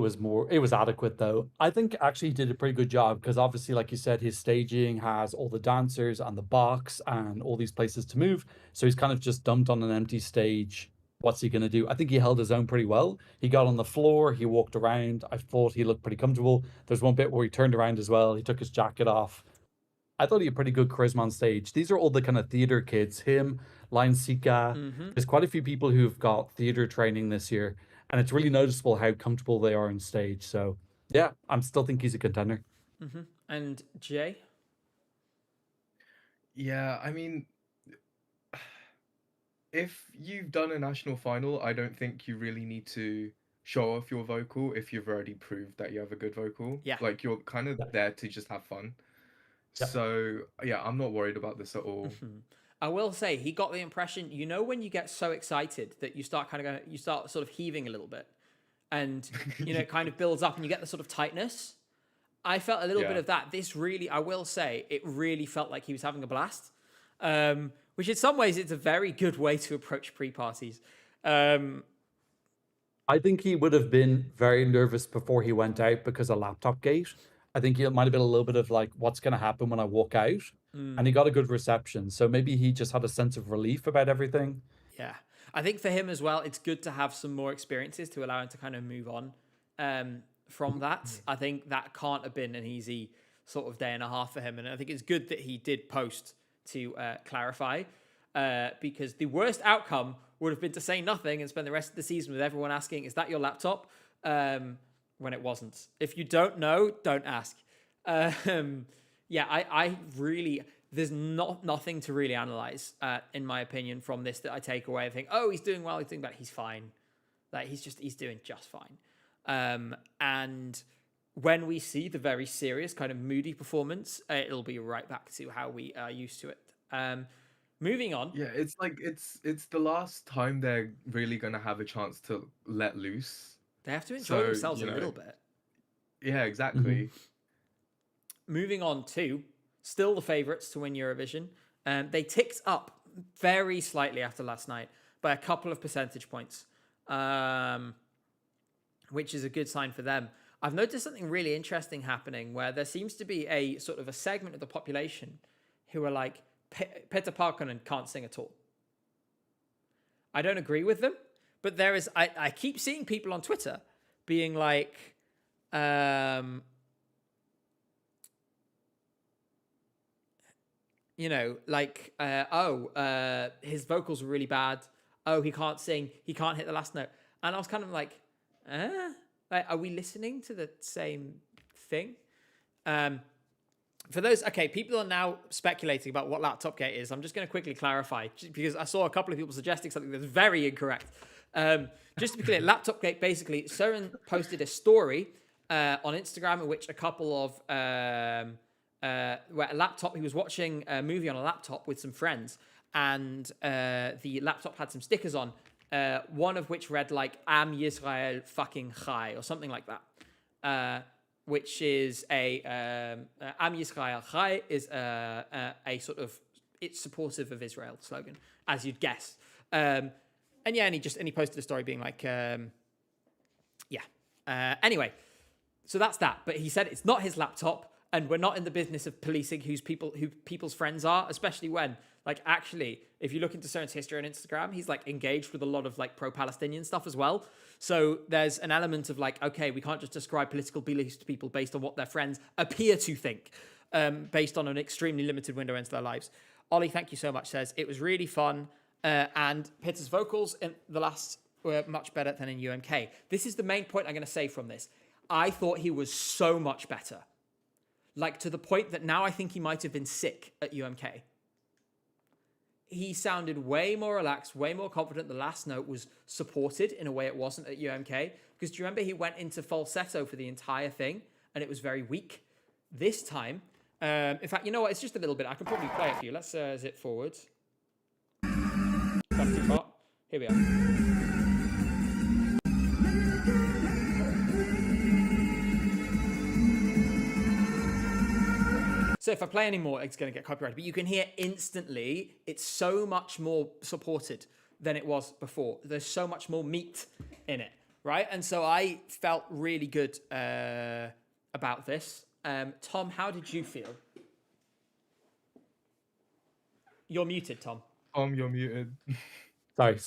it was adequate though. I think actually he did a pretty good job because obviously, like you said, his staging has all the dancers and the box and all these places to move. So he's kind of just dumped on an empty stage. What's he going to do? I think he held his own pretty well. He got on the floor, he walked around. I thought he looked pretty comfortable. There's one bit where he turned around as well. He took his jacket off. I thought he had pretty good charisma on stage. These are all the kind of theater kids. Him, Lion Sika. There's quite a few people who've got theater training this year. And it's really noticeable how comfortable they are on stage. So, yeah, I'm still think he's a contender. And Jay? Yeah, I mean, if you've done a national final, I don't think you really need to show off your vocal if you've already proved that you have a good vocal. Yeah. Like, you're kind of there to just have fun. Yeah. So, yeah, I'm not worried about this at all. I will say he got the impression, when you get so excited that you start sort of heaving a little bit and, it kind of builds up and you get the sort of tightness. I felt a little bit of that. This really, I will say, it really felt like he was having a blast, which in some ways it's a very good way to approach pre-parties. I think he would have been very nervous before he went out because of laptop gate. I think it might have been a little bit of like, what's going to happen when I walk out? And he got a good reception. So maybe he just had a sense of relief about everything. Yeah. I think for him as well, it's good to have some more experiences to allow him to kind of move on from that. I think that can't have been an easy sort of day and a half for him. And I think it's good that he did post to clarify because the worst outcome would have been to say nothing and spend the rest of the season with everyone asking, is that your laptop? When it wasn't. If you don't know, don't ask. I really, there's nothing to really analyze, in my opinion, from this that I take away and think, oh, he's doing well, he's doing bad, he's fine. Like, he's doing just fine. And when we see the very serious kind of moody performance, it'll be right back to how we are used to it. Moving on. Yeah, it's like, it's the last time they're really going to have a chance to let loose. They have to enjoy themselves a little bit. Yeah, exactly. Moving on to still the favourites to win Eurovision. They ticked up very slightly after last night by a couple of percentage points, which is a good sign for them. I've noticed something really interesting happening where there seems to be a sort of a segment of the population who are like, Peter Parkkonen can't sing at all. I don't agree with them. But there is, I keep seeing people on Twitter being like, his vocals were really bad. Oh, he can't sing. He can't hit the last note. And I was kind of like, are we listening to the same thing? For those, people are now speculating about what Laptop Gate is. I'm just going to quickly clarify because I saw a couple of people suggesting something that's very incorrect. Just to be clear, Laptop Gate, basically, Søren posted a story on Instagram in which a couple of, where a laptop, he was watching a movie on a laptop with some friends, and the laptop had some stickers on, one of which read like, Am Yisrael fucking Chai, or something like that. which is a Am Yisrael Chai, is a sort of, it's supportive of Israel slogan, as you'd guess. And he posted a story being like, anyway, so that's that. But he said it's not his laptop, and we're not in the business of policing who people's friends are, especially when, like, actually, if you look into Cern's history on Instagram, he's like engaged with a lot of like pro-Palestinian stuff as well. So there's an element of like, okay, we can't just describe political beliefs to people based on what their friends appear to think, based on an extremely limited window into their lives. Ollie, thank you so much, says it was really fun, and Peter's vocals in the last were much better than in UMK. This is the main point I'm going to say from this. I thought he was so much better, like to the point that now I think he might have been sick at UMK. He sounded way more relaxed, way more confident. The last note was supported in a way it wasn't at UMK. Because do you remember he went into falsetto for the entire thing and it was very weak? This time, in fact, you know what? It's just a little bit. I can probably play it for you. Let's zip forward. That's too far. Here we are. So if I play any more, it's going to get copyrighted. But you can hear instantly, it's so much more supported than it was before. There's so much more meat in it, right? And so I felt really good about this. Tom, how did you feel? You're muted, Tom. Tom, you're muted. Sorry.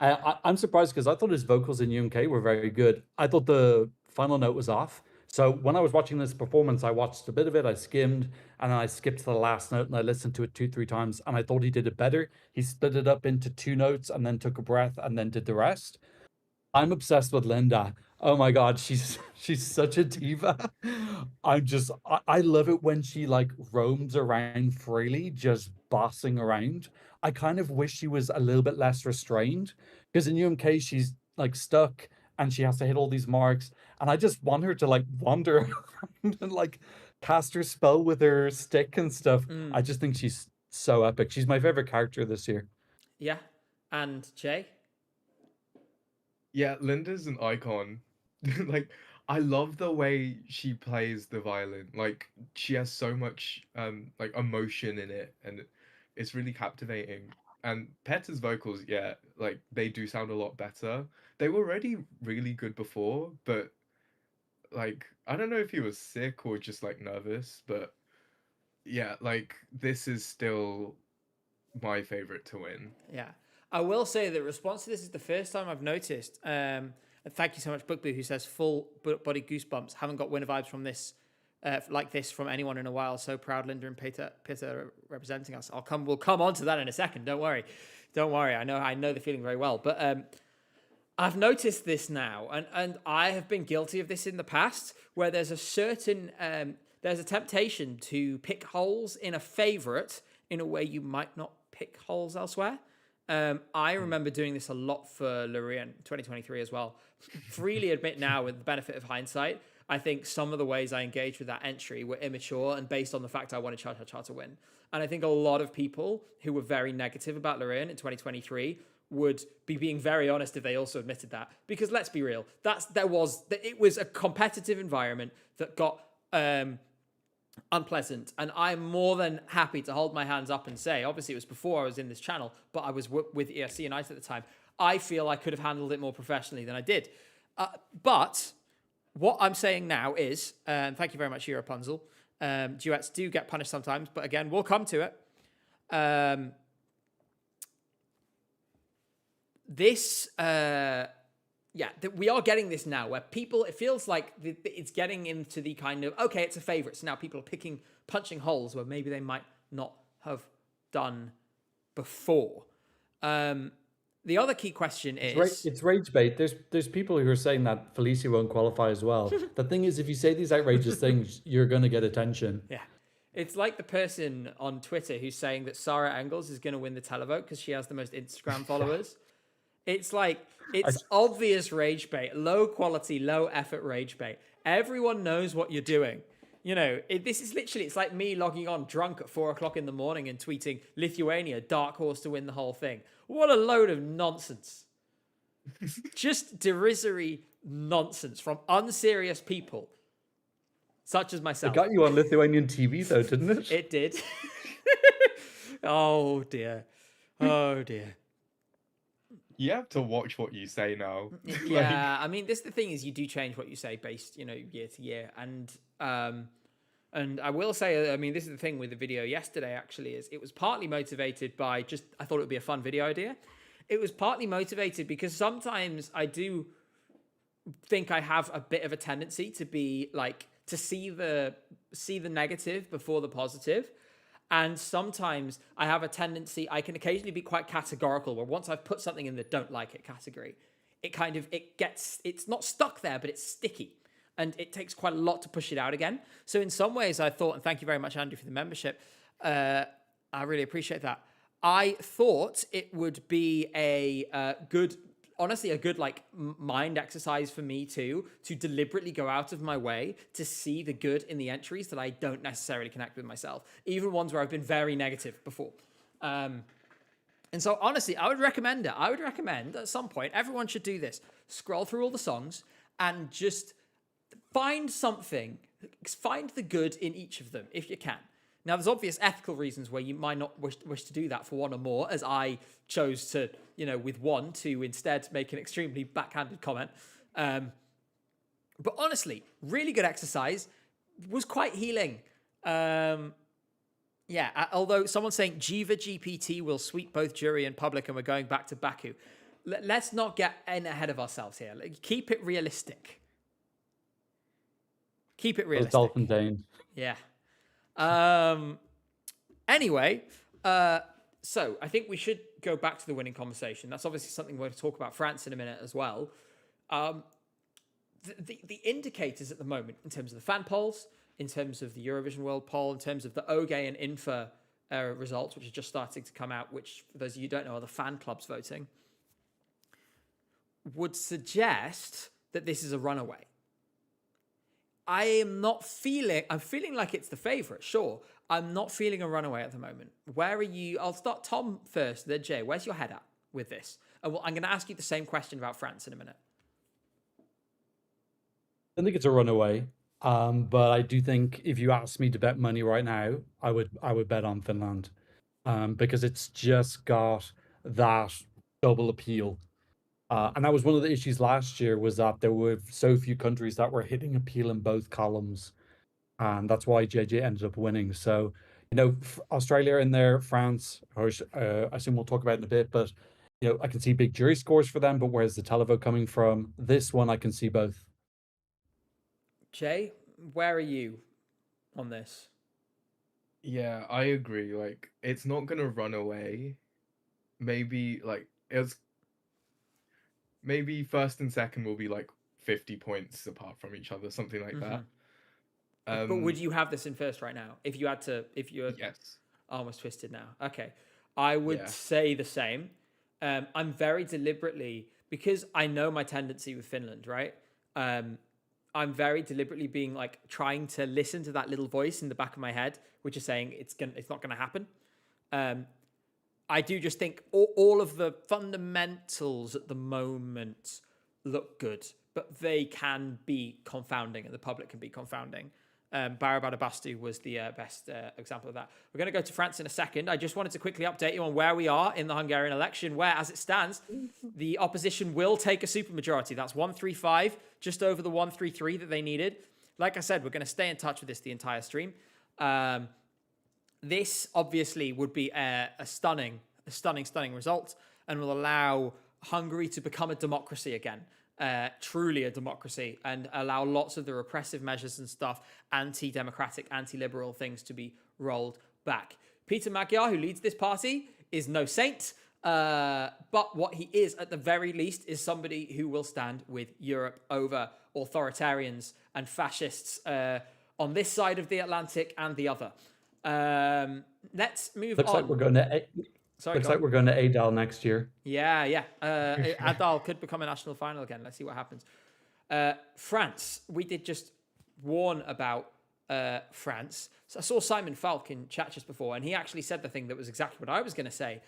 I'm surprised because I thought his vocals in UMK were very good. I thought the final note was off. So when I was watching this performance, I watched a bit of it, I skimmed, and then I skipped to the last note and I listened to it 2-3 times, and I thought he did it better. He split it up into 2 notes and then took a breath and then did the rest. I'm obsessed with Linda. Oh my God, she's such a diva. I love it when she like roams around freely, just bossing around. I kind of wish she was a little bit less restrained, because in UMK she's like stuck and she has to hit all these marks, and I just want her to like wander around and like cast her spell with her stick and stuff. I just think she's so epic. She's my favorite character this year. Yeah. And Jay? Yeah, Linda's an icon. Like, I love the way she plays the violin. Like, she has so much like emotion in it, and it's really captivating. And Petra's vocals, yeah, like they do sound a lot better. They were already really good before, but like I don't know if he was sick or just like nervous, but yeah, like this is still my favorite to win. Yeah. I will say the response to this is the first time I've noticed. And thank you so much, Bookboo, who says full body goosebumps. Haven't got winner vibes from this, like this from anyone in a while. So proud, Linda and Peter representing us. We'll come on to that in a second. Don't worry. I know the feeling very well. But I've noticed this now, and I have been guilty of this in the past, where there's a certain there's a temptation to pick holes in a favorite in a way you might not pick holes elsewhere. I remember doing this a lot for Lorient 2023 as well. Freely admit now, with the benefit of hindsight, I think some of the ways I engaged with that entry were immature and based on the fact I wanted Cha Cha Cha to win. And I think a lot of people who were very negative about Lorient in 2023 would be being very honest if they also admitted that. Because let's be real, it was a competitive environment that got unpleasant, and I'm more than happy to hold my hands up and say, obviously it was before I was in this channel, but I was with ESC United at the time. I feel I could have handled it more professionally than I did. But what I'm saying now is, thank you very much, Rapunzel. Duets do get punished sometimes, but again, we'll come to it. We are getting this now where people, it feels like it's getting into the kind of, okay, it's a favorite. So now people are punching holes where maybe they might not have done before. The other key question is... It's rage bait. There's people who are saying that Felicia won't qualify as well. The thing is, if you say these outrageous things, you're going to get attention. Yeah. It's like the person on Twitter who's saying that Sarah Engels is going to win the televote because she has the most Instagram followers. It's like, it's obvious rage bait, low quality, low effort rage bait. Everyone knows what you're doing. You know, this is literally, it's like me logging on drunk at 4:00 in the morning and tweeting Lithuania, dark horse to win the whole thing. What a load of nonsense. Just derisory nonsense from unserious people, such as It myself. got you on Lithuanian TV, though, didn't it? It did. Oh dear. Oh dear. You have to watch what you say now. Yeah, I mean, the thing is, you do change what you say based, year to year, and I will say, I mean, this is the thing with the video yesterday. Actually, is it was partly motivated by just I thought it would be a fun video idea. It was partly motivated because sometimes I do think I have a bit of a tendency to be like to see the negative before the positive. And sometimes I have a tendency, I can occasionally be quite categorical, where once I've put something in the don't like it category, it's not stuck there, but it's sticky. And it takes quite a lot to push it out again. So in some ways I thought, and thank you very much, Andrew, for the membership. I really appreciate that. I thought it would be a good like mind exercise for me too, to deliberately go out of my way to see the good in the entries that I don't necessarily connect with myself, even ones where I've been very negative before. And so honestly, I would recommend it. I would recommend at some point, everyone should do this. Scroll through all the songs and just find the good in each of them if you can. Now, there's obvious ethical reasons where you might not wish to do that for one or more, as I chose to, with one, to instead make an extremely backhanded comment. But honestly, really good exercise, was quite healing. Although someone's saying Jiva GPT will sweep both jury and public and we're going back to Baku. Let's not get in ahead of ourselves here. Keep it realistic. Keep it realistic. Dolphin Dane. Yeah. Anyway, so I think we should go back to the winning conversation. That's obviously something we're going to talk about France in a minute as well. The indicators at the moment, in terms of the fan polls, in terms of the Eurovision World Poll, in terms of the OGE and Infa results, which are just starting to come out, which, for those of you who don't know, are the fan clubs voting, would suggest that this is a runaway. I'm feeling like it's the favourite, sure. I'm not feeling a runaway at the moment. Where are you? I'll start Tom first, then Jay. Where's your head at with this? And I'm going to ask you the same question about France in a minute. I think it's a runaway, but I do think if you ask me to bet money right now, I would bet on Finland, because it's just got that double appeal. And that was one of the issues last year, was that there were so few countries that were hitting appeal in both columns. And that's why JJ ended up winning. So, Australia in there, France, I assume we'll talk about in a bit, but, I can see big jury scores for them, but where's the televote coming from? This one, I can see both. Jay, where are you on this? Yeah, I agree. Like, it's not going to run away. Maybe, maybe first and second will be 50 points apart from each other, something like that. But would you have this in first right now? If you're Yes. almost twisted now. Okay. I would say the same. I'm very deliberately, because I know my tendency with Finland, right? I'm very deliberately being trying to listen to that little voice in the back of my head, which is saying it's not gonna happen. I do just think all of the fundamentals at the moment look good, but they can be confounding, and the public can be confounding. Barababastu was the best example of that. We're going to go to France in a second. I just wanted to quickly update you on where we are in the Hungarian election, where, as it stands, the opposition will take a supermajority. That's 135, just over the 133 that they needed. Like I said, we're going to stay in touch with this the entire stream. This obviously would be a stunning result, and will allow Hungary to become a democracy again. Truly a democracy, and allow lots of the repressive measures and stuff, anti-democratic, anti-liberal things to be rolled back. Peter Magyar, who leads this party, is no saint, but what he is, at the very least, is somebody who will stand with Europe over authoritarians and fascists on this side of the Atlantic and the other. Let's move on. Looks like we're going to ADAL next year. Yeah. Adal could become a national final again. Let's see what happens. France. We did just warn about France. So I saw Simon Falk in chat just before, and he actually said the thing that was exactly what I was going to say,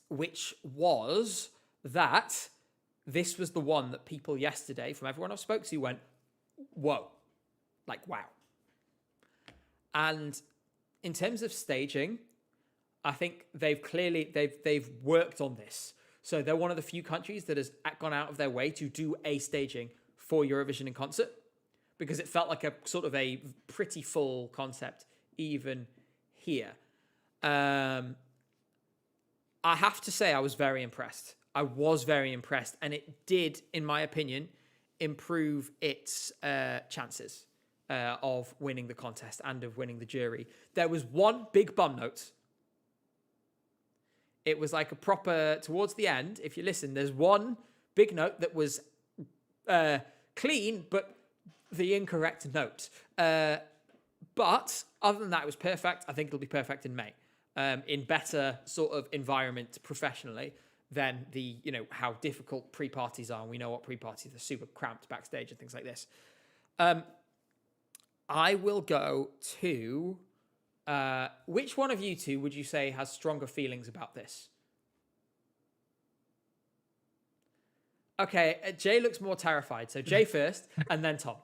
which was that this was the one that people yesterday, from everyone I've spoke to, went, whoa, like, wow. And in terms of staging, I think they've worked on this. So they're one of the few countries that has gone out of their way to do a staging for Eurovision in concert, because it felt like a sort of a pretty full concept even here. I have to say I was very impressed. And it did, in my opinion, improve its chances of winning the contest and of winning the jury. There was one big bum note. It was like a proper, towards the end, if you listen, there's one big note that was clean, but the incorrect note. But other than that, it was perfect. I think it'll be perfect in May, in better sort of environment professionally than the, how difficult pre-parties are. And we know what pre-parties are, super cramped backstage and things like this. I will go to, which one of you two would you say has stronger feelings about this? Okay, Jay looks more terrified. So Jay first, and then Tom.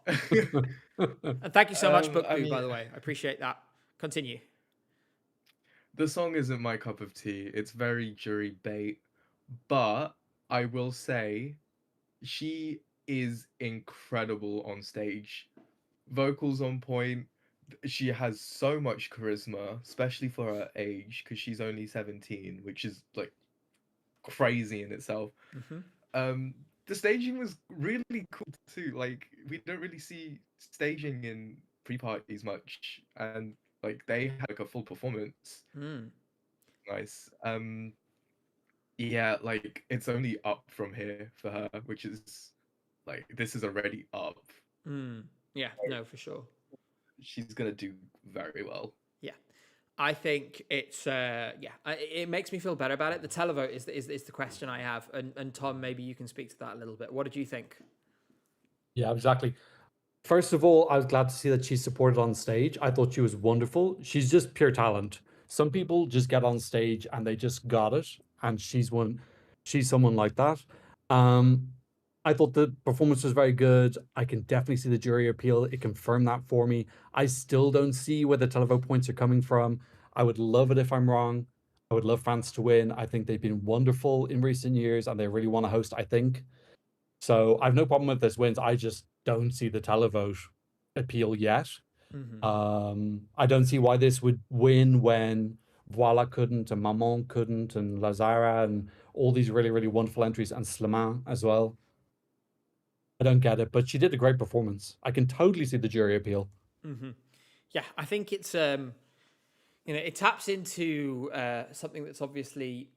And thank you so much, BookBoo, by the way. I appreciate that. Continue. The song isn't my cup of tea. It's very jury bait. But I will say she is incredible on stage. Vocals on point. She has so much charisma, especially for her age, because she's only 17, which is like crazy in itself. The staging was really cool too. Like, we don't really see staging in pre-parties much, and like they had like a full performance. Nice. Yeah, like it's only up from here for her, which is like, this is already up. Yeah, no, for sure. She's gonna do very well. Yeah, I think it's it makes me feel better about it. The televote is the question I have, and Tom, maybe you can speak to that a little bit. What did you think? Yeah, exactly. First of all, I was glad to see that she's supported on stage. I thought she was wonderful. She's just pure talent. Some people just get on stage and they just got it, and she's someone like that. I thought the performance was very good. I can definitely see the jury appeal. It confirmed that for me. I still don't see where the televote points are coming from. I would love it if I'm wrong. I would love France to win. I think they've been wonderful in recent years and they really want to host, I think. So I have no problem with this wins. I just don't see the televote appeal yet. I don't see why this would win when Voila couldn't, and Maman couldn't, and Lazara, and all these really, really wonderful entries, and Sleman as well. I don't get it, but she did a great performance. I can totally see the jury appeal. Yeah, I think it's it taps into something that's obviously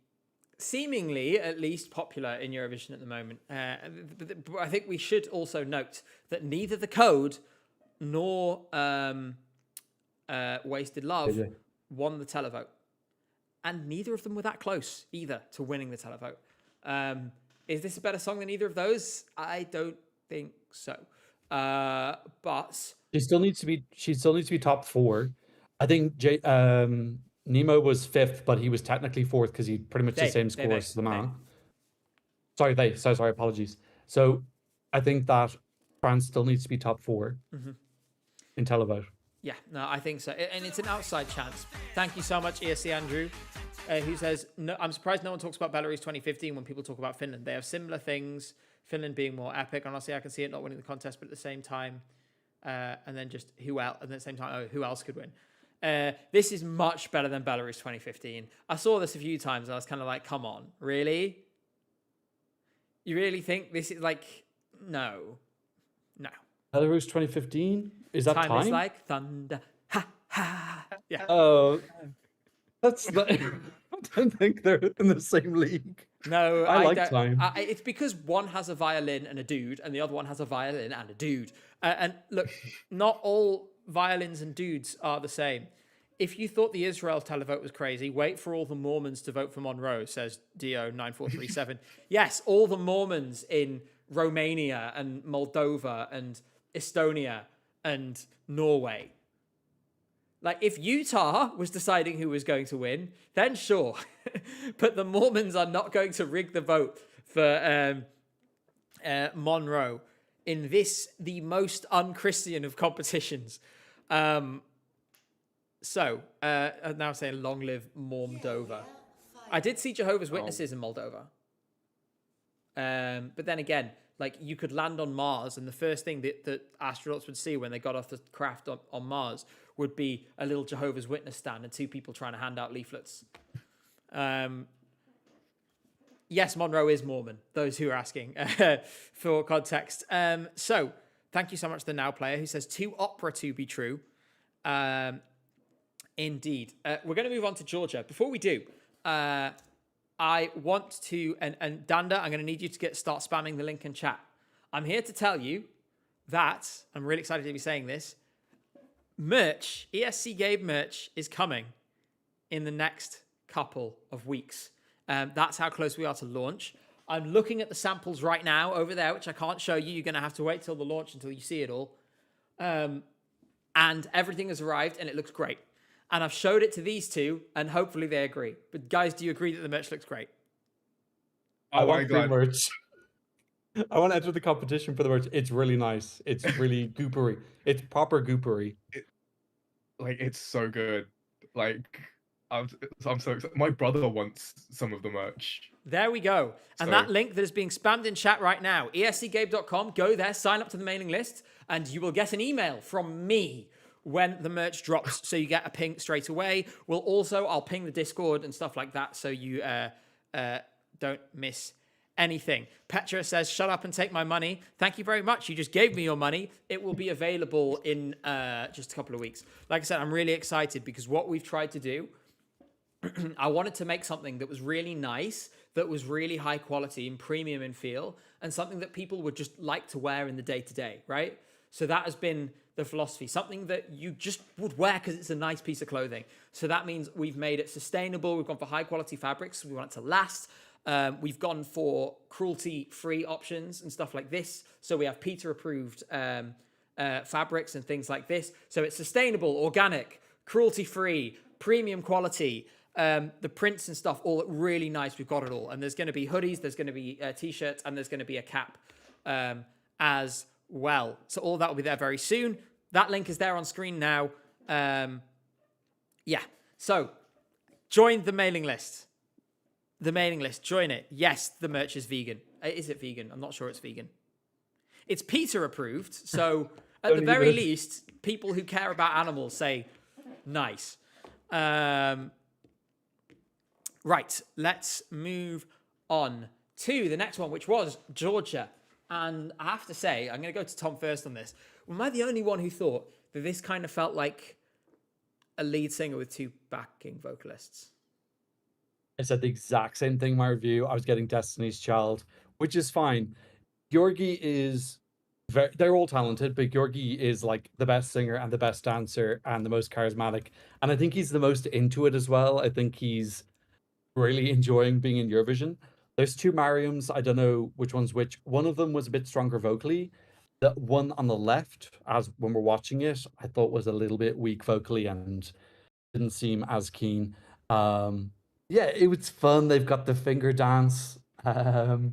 seemingly at least popular in Eurovision at the moment. But I think we should also note that neither The Code nor Wasted Love won the televote, and neither of them were that close either to winning the televote. Is this a better song than either of those? I don't think so. But She still needs to be top 4. I think Nemo was 5th, but he was technically 4th because he pretty much the same score as Sleman. Sorry, apologies. So I think that France still needs to be top 4 in televote. Yeah, no, I think so. And it's an outside chance. Thank you so much, ESC Andrew, who says, no, I'm surprised no one talks about Belarus 2015 when people talk about Finland. They have similar things, Finland being more epic. Honestly, I can see it not winning the contest, but at the same time, and then just who else? And at the same time, who else could win? This is much better than Belarus 2015. I saw this a few times and I was kind of like, come on, really? You really think this is like, no. Belarus 2015? Is that time? Is like thunder. Ha, ha. Yeah. Oh, that's not, I don't think they're in the same league. No, I like time. It's because one has a violin and a dude, and the other one has a violin and a dude. And look, not all violins and dudes are the same. If you thought the Israel televote was crazy, wait for all the Mormons to vote for Monroe, says Dio9437. Yes, all the Mormons in Romania and Moldova and Estonia and Norway. Like, if Utah was deciding who was going to win, then sure. But the Mormons are not going to rig the vote for Monroe in this, the most unchristian of competitions. I'm now saying long live Moldova. I did see Jehovah's Witnesses in Moldova. But then again, like, you could land on Mars, and the first thing that astronauts would see when they got off the craft on Mars would be a little Jehovah's Witness stand and two people trying to hand out leaflets. Yes, Monroe is Mormon, those who are asking for context. So thank you so much to the Now Player, who says, to opera to be true. Indeed. We're going to move on to Georgia. Before we do, I want to, and Danda, I'm going to need you to start spamming the link in chat. I'm here to tell you that, I'm really excited to be saying this, merch, ESC Gabe merch is coming in the next couple of weeks. That's how close we are to launch. I'm looking at the samples right now over there, which I can't show you. You're going to have to wait till the launch until you see it all. And everything has arrived and it looks great. And I've showed it to these two, and hopefully they agree. But guys, do you agree that the merch looks great? I want free merch. I want to enter the competition for the merch. It's really nice. It's really goopery. It's proper goopery. It's so good. I'm so excited. My brother wants some of the merch. There we go. And that link that is being spammed in chat right now, escgabe.com, go there, sign up to the mailing list, and you will get an email from me when the merch drops, so you get a ping straight away. I'll ping the Discord and stuff like that, so you don't miss anything. Petra says, shut up and take my money. Thank you very much. You just gave me your money. It will be available in just a couple of weeks. Like I said, I'm really excited because what we've tried to do, I wanted to make something that was really nice, that was really high quality and premium in feel, and something that people would just like to wear in the day-to-day, right? So that has been the philosophy, something that you just would wear because it's a nice piece of clothing. So that means we've made it sustainable. We've gone for high quality fabrics. We want it to last. We've gone for cruelty-free options and stuff like this. So we have PETA approved fabrics and things like this. So it's sustainable, organic, cruelty-free, premium quality. The prints and stuff, all really nice. We've got it all. And there's going to be hoodies, there's going to be t-shirts, and there's going to be a cap as well. So all that will be there very soon. That link is there on screen now. So join the mailing list. Join it. Yes, the merch is vegan. Is it vegan? I'm not sure it's vegan. It's PETA approved. So at the very least, people who care about animals say nice. Right, let's move on to the next one, which was Georgia. And I have to say, I'm going to go to Tom first on this. Am I the only one who thought that this kind of felt like a lead singer with two backing vocalists? I said the exact same thing in my review. I was getting Destiny's Child, which is fine. Georgi is they're all talented, but Georgi is like the best singer and the best dancer and the most charismatic. And I think he's the most into it as well. I think he's really enjoying being in Eurovision. There's two Mariams. I don't know which one's which. One of them was a bit stronger vocally. The one on the left, as when we're watching it, I thought was a little bit weak vocally and didn't seem as keen. It was fun. They've got the finger dance. The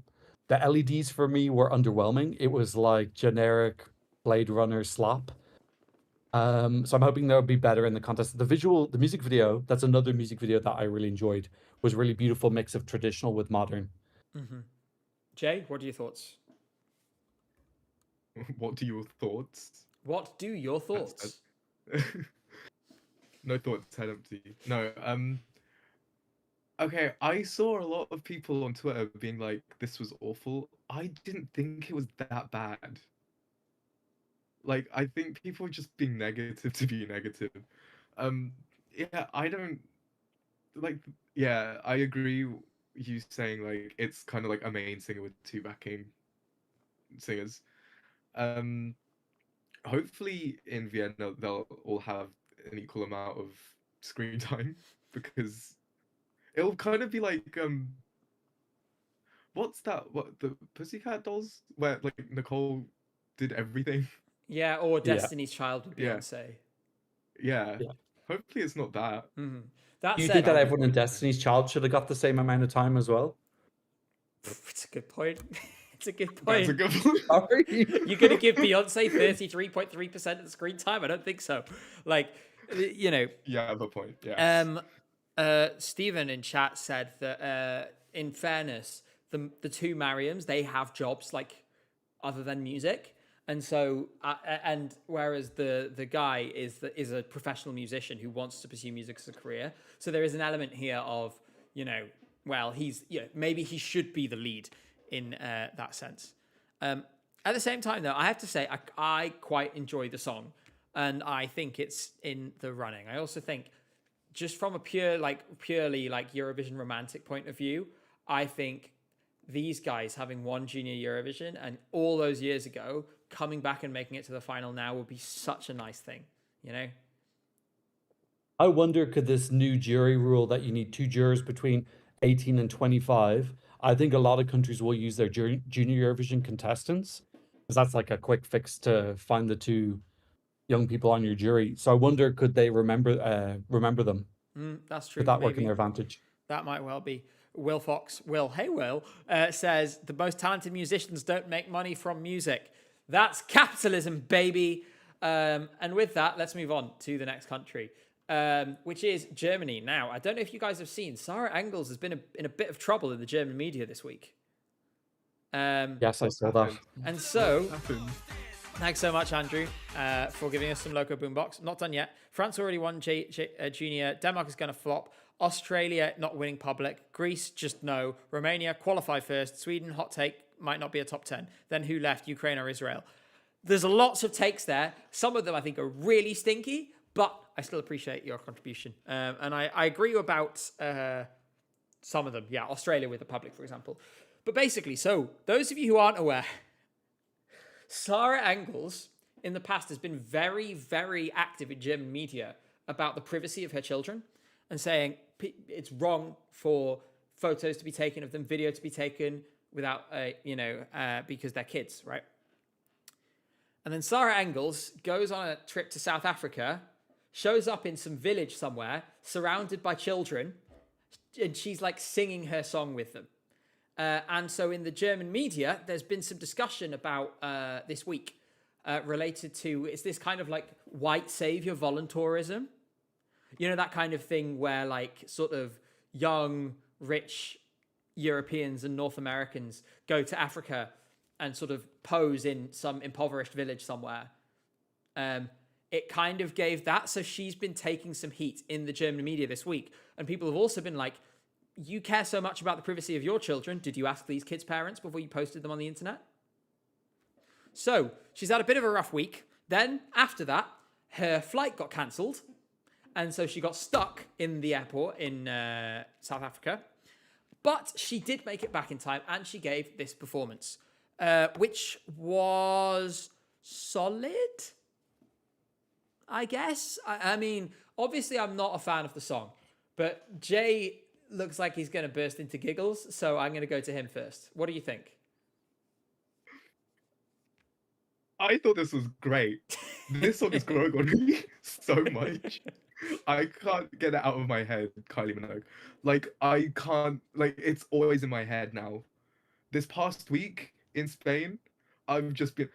LEDs for me were underwhelming. It was like generic Blade Runner slop. So I'm hoping they'll be better in the contest. The music video, that's another music video that I really enjoyed, was a really beautiful mix of traditional with modern. Mm-hmm. Jay, what are your thoughts? What do your thoughts? What do your thoughts? No thoughts, head empty. No, okay, I saw a lot of people on Twitter being like, this was awful. I didn't think it was that bad. Like, I think people are just being negative to be negative. I agree you saying, like, it's kind of like a main singer with two backing singers. Hopefully in Vienna they'll all have an equal amount of screen time, because it'll kind of be like what's that? What, the Pussycat Dolls, where like Nicole did everything? Yeah, or Destiny's Child with Yeah. Beyonce. Yeah. Hopefully it's not that. Mm-hmm. That Do you said, think that everyone in Destiny's Child should have got the same amount of time as well? it's a good point. It's a good That's point. a good point. Sorry. You're going to give Beyonce 33.3% of the screen time? I don't think so. Like, you know, You have a point. Yes. Stephen in chat said that in fairness, the two Mariams, they have jobs like other than music. And so, and whereas the guy is a professional musician who wants to pursue music as a career. So there is an element here of, well, maybe he should be the lead in that sense. At the same time, though, I have to say I quite enjoy the song, and I think it's in the running. I also think, just from a purely like Eurovision romantic point of view, I think these guys having won Junior Eurovision and all those years ago coming back and making it to the final now would be such a nice thing, I wonder, could this new jury rule that you need 2 jurors between 18 and 25, I think a lot of countries will use their Junior Eurovision contestants, because that's like a quick fix to find the 2 young people on your jury. So I wonder, could they remember them? That's true. Could that work in Maybe. their advantage? That might well be. Will Fox, hey Will, says the most talented musicians don't make money from music. That's capitalism, baby. And with that, let's move on to the next country, which is Germany. Now, I don't know if you guys have seen, Sarah Engels has been in a bit of trouble in the German media this week. Yes, I saw that. And so, thanks so much, Andrew, for giving us some Loco Boombox. Not done yet. France already won Junior. Denmark is going to flop. Australia not winning public. Greece, just no. Romania, qualify first. Sweden, hot take, might not be a top 10. Then who left? Ukraine or Israel? There's lots of takes there. Some of them I think are really stinky, but I still appreciate your contribution. And I agree about some of them. Yeah, Australia with the public, for example. But basically, so those of you who aren't aware, Sarah Engels in the past has been very, very active in German media about the privacy of her children and saying it's wrong for photos to be taken of them, video to be taken without, because they're kids, right? And then Sarah Engels goes on a trip to South Africa, shows up in some village somewhere, surrounded by children, and she's like singing her song with them. And so in the German media, there's been some discussion about this week related to, it's this kind of like white savior volunteerism. That kind of thing where like sort of young, rich Europeans and North Americans go to Africa and sort of pose in some impoverished village somewhere. It kind of gave that. So she's been taking some heat in the German media this week. And people have also been like, you care so much about the privacy of your children. Did you ask these kids' parents before you posted them on the internet? So she's had a bit of a rough week. Then after that, her flight got cancelled. And so she got stuck in the airport in South Africa. But she did make it back in time, and she gave this performance, which was solid, I guess. I mean, obviously, I'm not a fan of the song, but Jay looks like he's going to burst into giggles, so I'm going to go to him first. What do you think? I thought this was great. This song is growing on me so much. I can't get it out of my head, Kylie Minogue. Like, I can't, like, it's always in my head now. This past week in Spain, I've just been,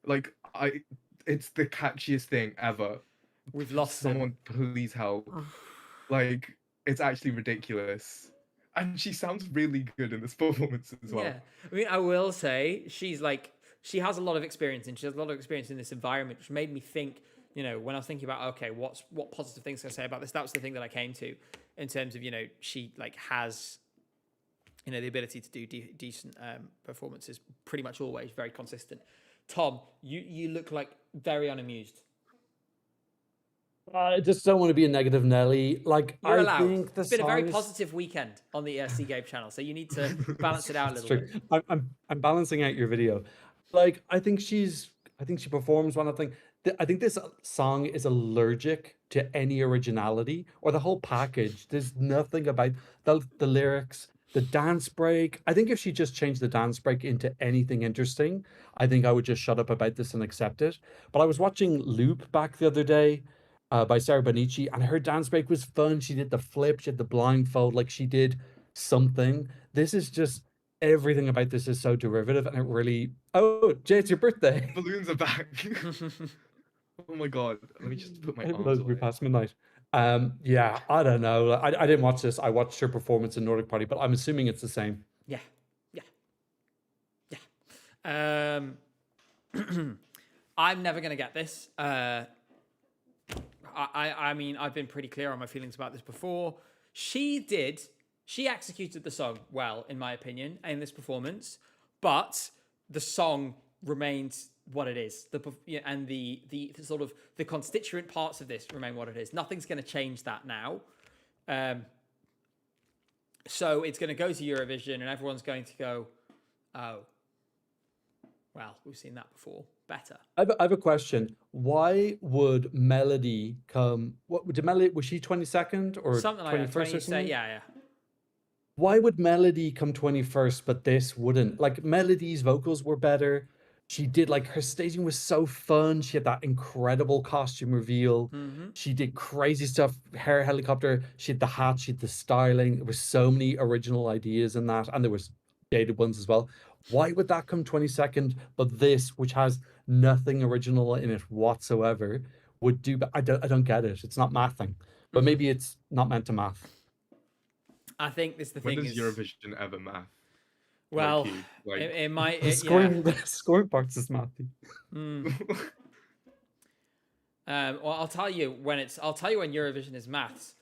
like, it's the catchiest thing ever. We've lost Someone please help. Like, it's actually ridiculous. And she sounds really good in this performance as well. Yeah. I mean, I will say she has a lot of experience, and she has a lot of experience in this environment, which made me think, when I was thinking about, okay, what positive things can I say about this? That was the thing that I came to in terms of, she like has, the ability to do decent performances, pretty much always very consistent. Tom, you look like very unamused. I just don't want to be a negative Nelly. Like, You're allowed. think It's been a very positive weekend on the ESC Gabe channel, so you need to balance it out a little bit. I'm balancing out your video. Like, I think she performs well. I think this song is allergic to any originality or the whole package. There's nothing about the lyrics, the dance break. I think if she just changed the dance break into anything interesting, I think I would just shut up about this and accept it. But I was watching Loop back the other day, by Sarah Bonici, and her dance break was fun. She did the flip, she had the blindfold, like she did something. This is just everything about this is so derivative, and it really. Oh, Jay, it's your birthday. Balloons are back. Oh my god. Let me just put my Even though arms it'll be away. past midnight. Yeah, I don't know. I didn't watch this. I watched her performance in Nordic Party, but I'm assuming it's the same. Yeah. Yeah. I'm never going to get this. I mean, I've been pretty clear on my feelings about this before. She executed the song well, in my opinion, in this performance, but the song remained what it is. And the sort of the constituent parts of this remain what it is. Nothing's going to change that now. So it's going to go to Eurovision, and everyone's going to go, oh, well, we've seen that before. Better. I have a question. Why would Melody come? Was she 22nd or Something like 21st that. or something? Yeah. Why would Melody come 21st, but this wouldn't? Like, Melody's vocals were better. She did, like, her staging was so fun. She had that incredible costume reveal. She did crazy stuff, hair helicopter. She had the hat, she had the styling. There were so many original ideas in that, and there was dated ones as well. Why would that come 22nd, but this, which has nothing original in it whatsoever, would do? I don't get it. It's not mathing, but maybe it's not meant to math. I think this the When thing does is. Eurovision ever math? Well, Low-key, like- it might. The scoring parts is mathy. Well, I'll tell you when Eurovision is maths.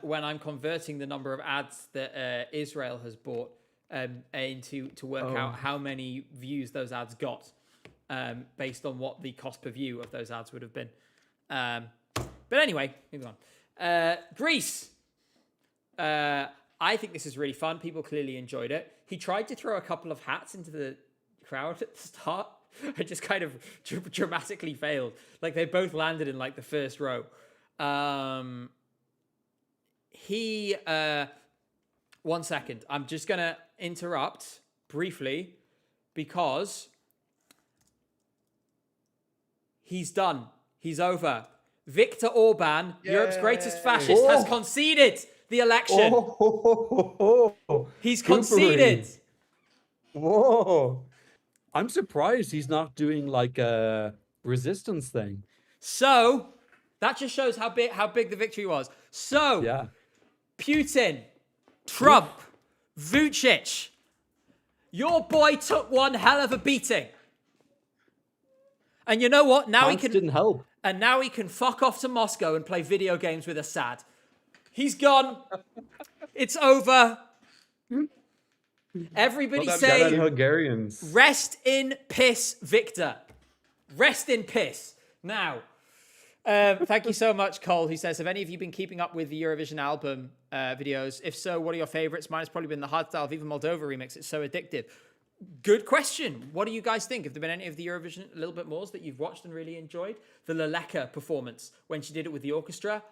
When I'm converting the number of ads that Israel has bought to work out how many views those ads got, based on what the cost per view of those ads would have been. But anyway, moving on. Greece. I think this is really fun. People clearly enjoyed it. He tried to throw a couple of hats into the crowd at the start. It just kind of dramatically failed. Like, they both landed in like the first row. One second. I'm just going to interrupt briefly because he's done. He's over. Viktor Orban, Europe's greatest fascist, has conceded the election. He's conceded. Whoa. I'm surprised he's not doing like a resistance thing. So that just shows how big the victory was. So Yeah. Putin, Trump, Vucic, your boy took one hell of a beating. And you know what? Now France didn't help. And now he can fuck off to Moscow and play video games with Assad. He's gone. It's over. Everybody say, Hungarians. rest in piss, Victor. Rest in piss. Now, thank you so much, Cole, who says, have any of you been keeping up with the Eurovision album videos? If so, what are your favorites? Mine has probably been the Hardstyle Viva Moldova remix. It's so addictive. Good question. What do you guys think? Have there been any of the Eurovision a little bit more that you've watched and really enjoyed? The Leleka performance, when she did it with the orchestra,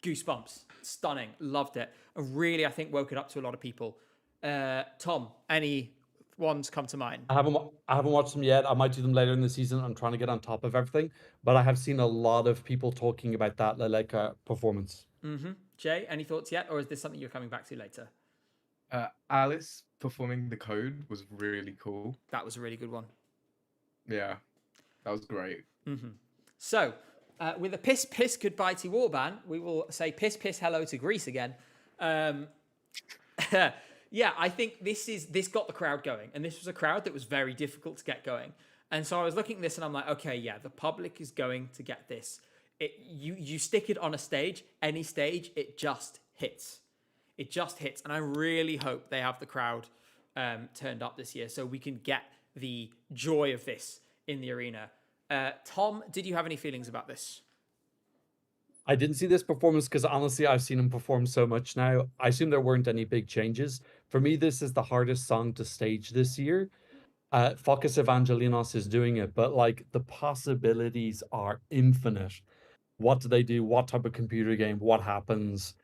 goosebumps. Stunning. Loved it. And really, I think, woke it up to a lot of people. Tom, any ones come to mind? I haven't watched them yet. I might do them later in the season. I'm trying to get on top of everything. But I have seen a lot of people talking about that Leleka performance. Jay, any thoughts yet? Or is this something you're coming back to later? Alice performing the code was really cool. That was a really good one. Yeah, that was great. So, with a piss goodbye to Orban, we will say piss hello to Greece again. Yeah, I think this got the crowd going, and this was a crowd that was very difficult to get going. And so I was looking at this, and I'm like, okay, yeah, the public is going to get this. You stick it on a stage, any stage, it just hits. It just hits, and I really hope they have the crowd turned up this year so we can get the joy of this in the arena. Tom, did you have any feelings about this? I didn't see this performance because honestly, I've seen him perform so much now. I assume there weren't any big changes. For me, this is the hardest song to stage this year. Focus Evangelinos is doing it, but like the possibilities are infinite. What do they do? What type of computer game? What happens?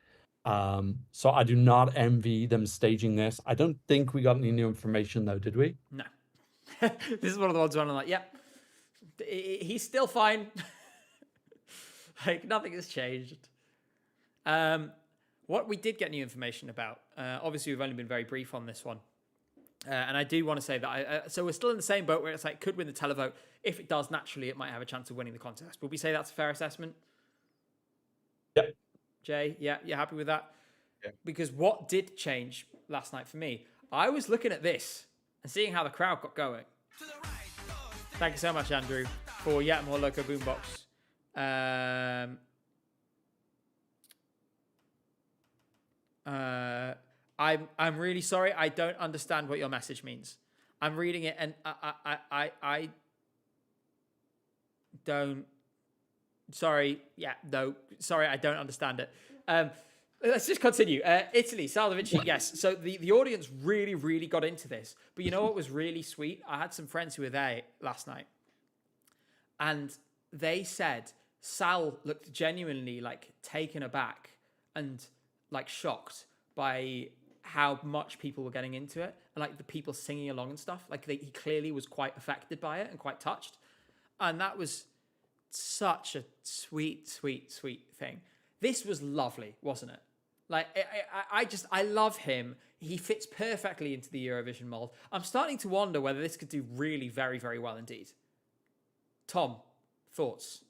So I do not envy them staging this. I don't think we got any new information though, did we? No. This is one of the ones where I'm like, yep, he's still fine. Like, nothing has changed. What we did get new information about, obviously we've only been very brief on this one, and I do want to say that, so we're still in the same boat where it's like, could win the televote. If it does, naturally, it might have a chance of winning the contest. Would we say that's a fair assessment? Yep. Jay, yeah, you're happy with that? Yeah. Because what did change last night for me, I was looking at this and seeing how the crowd got going. Thank you so much, Andrew, for yet more Loco Boombox. I'm really sorry. I don't understand what your message means. I'm reading it and I don't. Sorry. Yeah. No. Sorry. I don't understand it. Let's just continue. Italy, Sal da Vinci. Yes. So the audience really, really got into this. But you know what was really sweet? I had some friends who were there last night, and they said Sal looked genuinely like taken aback and like shocked by how much people were getting into it, and like the people singing along and stuff. Like he clearly was quite affected by it and quite touched, and that was such a sweet, sweet, sweet thing. This was lovely, wasn't it? Like I love him. He fits perfectly into the Eurovision mold. I'm starting to wonder whether this could do really very, very well indeed. Tom, thoughts?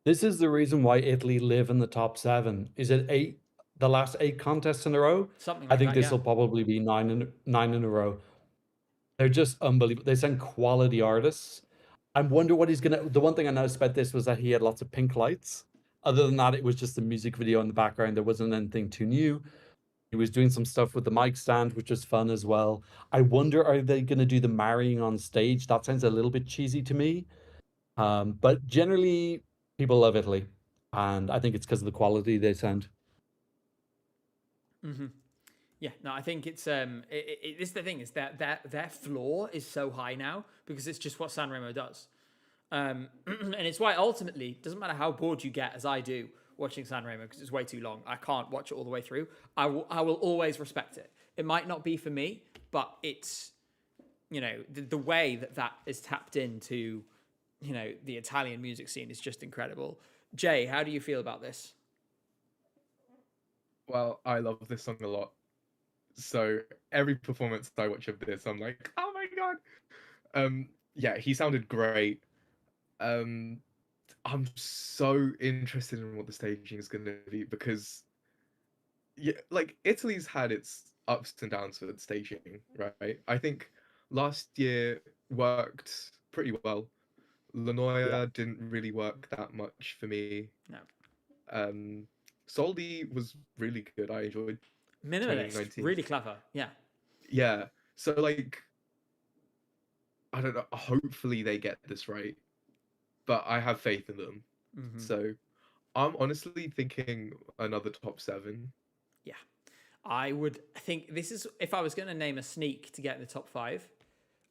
This is the reason why Italy live in the top 7. Is it the last 8 contests in a row? Something I like think that, this yeah. will probably be 9 in a row. They're just unbelievable. They send quality artists. I wonder what he's gonna. The one thing I noticed about this was that he had lots of pink lights. Other than that, it was just a music video in the background. There wasn't anything too new. He was doing some stuff with the mic stand, which was fun as well. I wonder, are they going to do the marrying on stage? That sounds a little bit cheesy to me. But generally, people love Italy, and I think it's because of the quality they send. Mm-hmm. Yeah, no, I think it's this the thing is that their floor is so high now because it's just what Sanremo does, and it's why ultimately it doesn't matter how bored you get, as I do watching Sanremo, because it's way too long. I can't watch it all the way through. I will always respect it. It might not be for me, but it's, you know, the way that is tapped into, you know, the Italian music scene is just incredible. Jay, how do you feel about this? Well, I love this song a lot. So every performance I watch of this, I'm like, oh my god. Yeah, he sounded great. I'm so interested in what the staging is going to be because, yeah, like Italy's had its ups and downs with staging, right? I think last year worked pretty well. Lanoia didn't really work that much for me. No. Soldi was really good. I enjoyed Minimalist, 2019. really clever. Yeah. Yeah. So like, I don't know. Hopefully they get this right, but I have faith in them. Mm-hmm. So I'm honestly thinking another top 7. Yeah. I would think this is, if I was going to name a sneak to get in the top 5,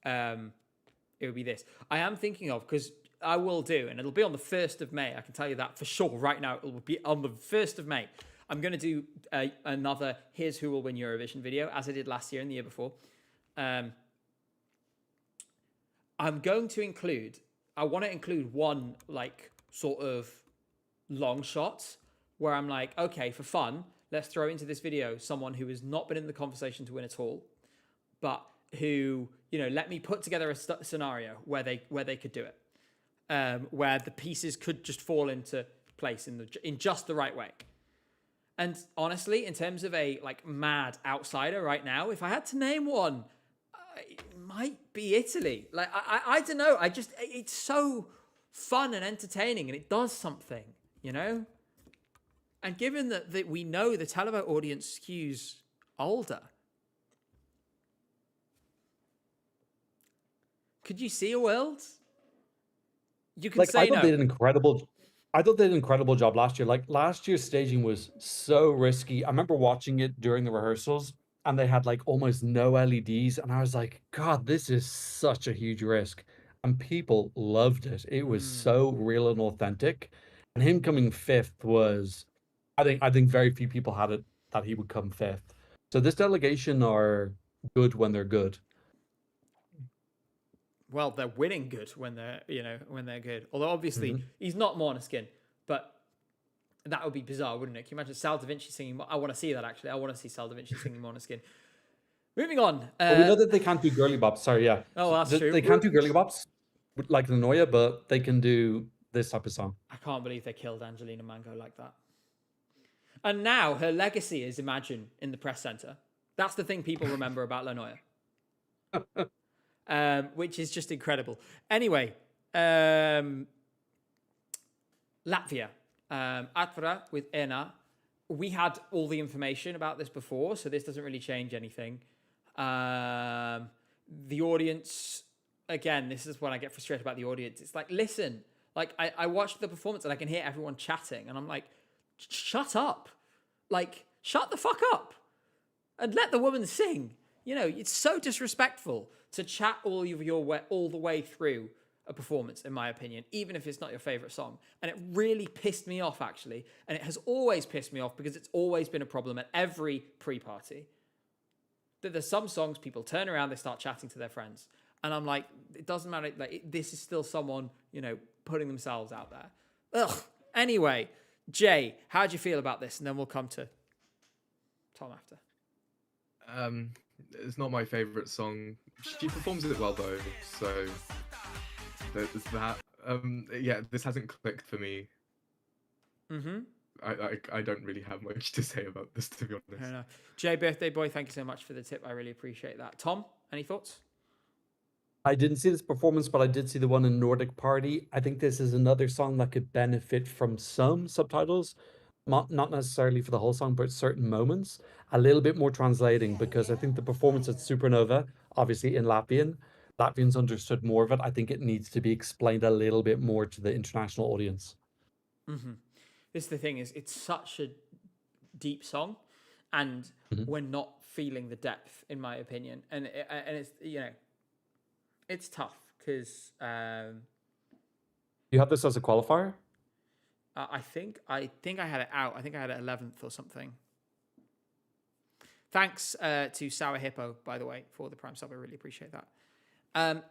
it would be this. I am thinking of, because I will do, and it'll be on the 1st of May. I can tell you that for sure right now. It will be on the 1st of May. I'm going to do another Here's Who Will Win Eurovision video, as I did last year and the year before. I'm going to include, I want to include one, like, sort of long shot where I'm like, okay, for fun, let's throw into this video someone who has not been in the conversation to win at all, but who, you know, let me put together a scenario where they could do it, where the pieces could just fall into place in just the right way. And honestly, in terms of a like mad outsider right now, if I had to name one, it might be Italy. Like I don't know. It's so fun and entertaining, and it does something, you know. And given that we know the televote audience skews older, could you see a world? You can say no. They did incredible. I thought they did an incredible job last year. Like last year's staging was so risky. I remember watching it during the rehearsals, and they had like almost no LEDs, and I was like, God, this is such a huge risk. And people loved it. It was so real and authentic. And him coming 5th was, I think very few people had it that he would come 5th. So this delegation are good when they're good. Well, they're winning good when they're good. Although obviously he's not Måneskin, but That would be bizarre, wouldn't it? Can you imagine Sal Da Vinci singing? I want to see that, actually. I want to see Sal Da Vinci singing Måneskin. Moving on. Well, we know that they can't do girly bops. Sorry, yeah. Oh, that's true. They can't do girly bops like Lanoya, but they can do this type of song. I can't believe they killed Angelina Mango like that. And now her legacy is Imagine in the press center. That's the thing people remember about Lanoya. Which is just incredible. Anyway, Latvia. Atvara with Ena. We had all the information about this before, so this doesn't really change anything. The audience, again, this is when I get frustrated about the audience. It's like, listen, like I watched the performance and I can hear everyone chatting and I'm like, shut up. Like, shut the fuck up and let the woman sing. You know, it's so disrespectful to chat all the way through a performance, in my opinion, even if it's not your favorite song. And it really pissed me off, actually. And it has always pissed me off because it's always been a problem at every pre-party. That there's some songs people turn around, they start chatting to their friends. And I'm like, it doesn't matter. Like, this is still someone, you know, putting themselves out there. Ugh. Anyway, Jay, how do you feel about this? And then we'll come to Tom after. It's not my favorite song. She performs it well though, so there's that. Yeah, this hasn't clicked for me. Mm-hmm. I don't really have much to say about this, to be honest. Fair enough. Jay, birthday boy, thank you so much for the tip. I really appreciate that. Tom, any thoughts? I didn't see this performance, but I did see the one in Nordic Party. I think this is another song that could benefit from some subtitles, not necessarily for the whole song, but certain moments. A little bit more translating, because I think the performance at Supernova, obviously in Latvians understood more of it. I think it needs to be explained a little bit more to the international audience. Mm-hmm. This is the thing, is it's such a deep song, and we're not feeling the depth, in my opinion. And it's, you know, it's tough because You have this as a qualifier? I think I had it out. I think I had it 11th or something. Thanks to Sour Hippo, by the way, for the Prime sub. I really appreciate that.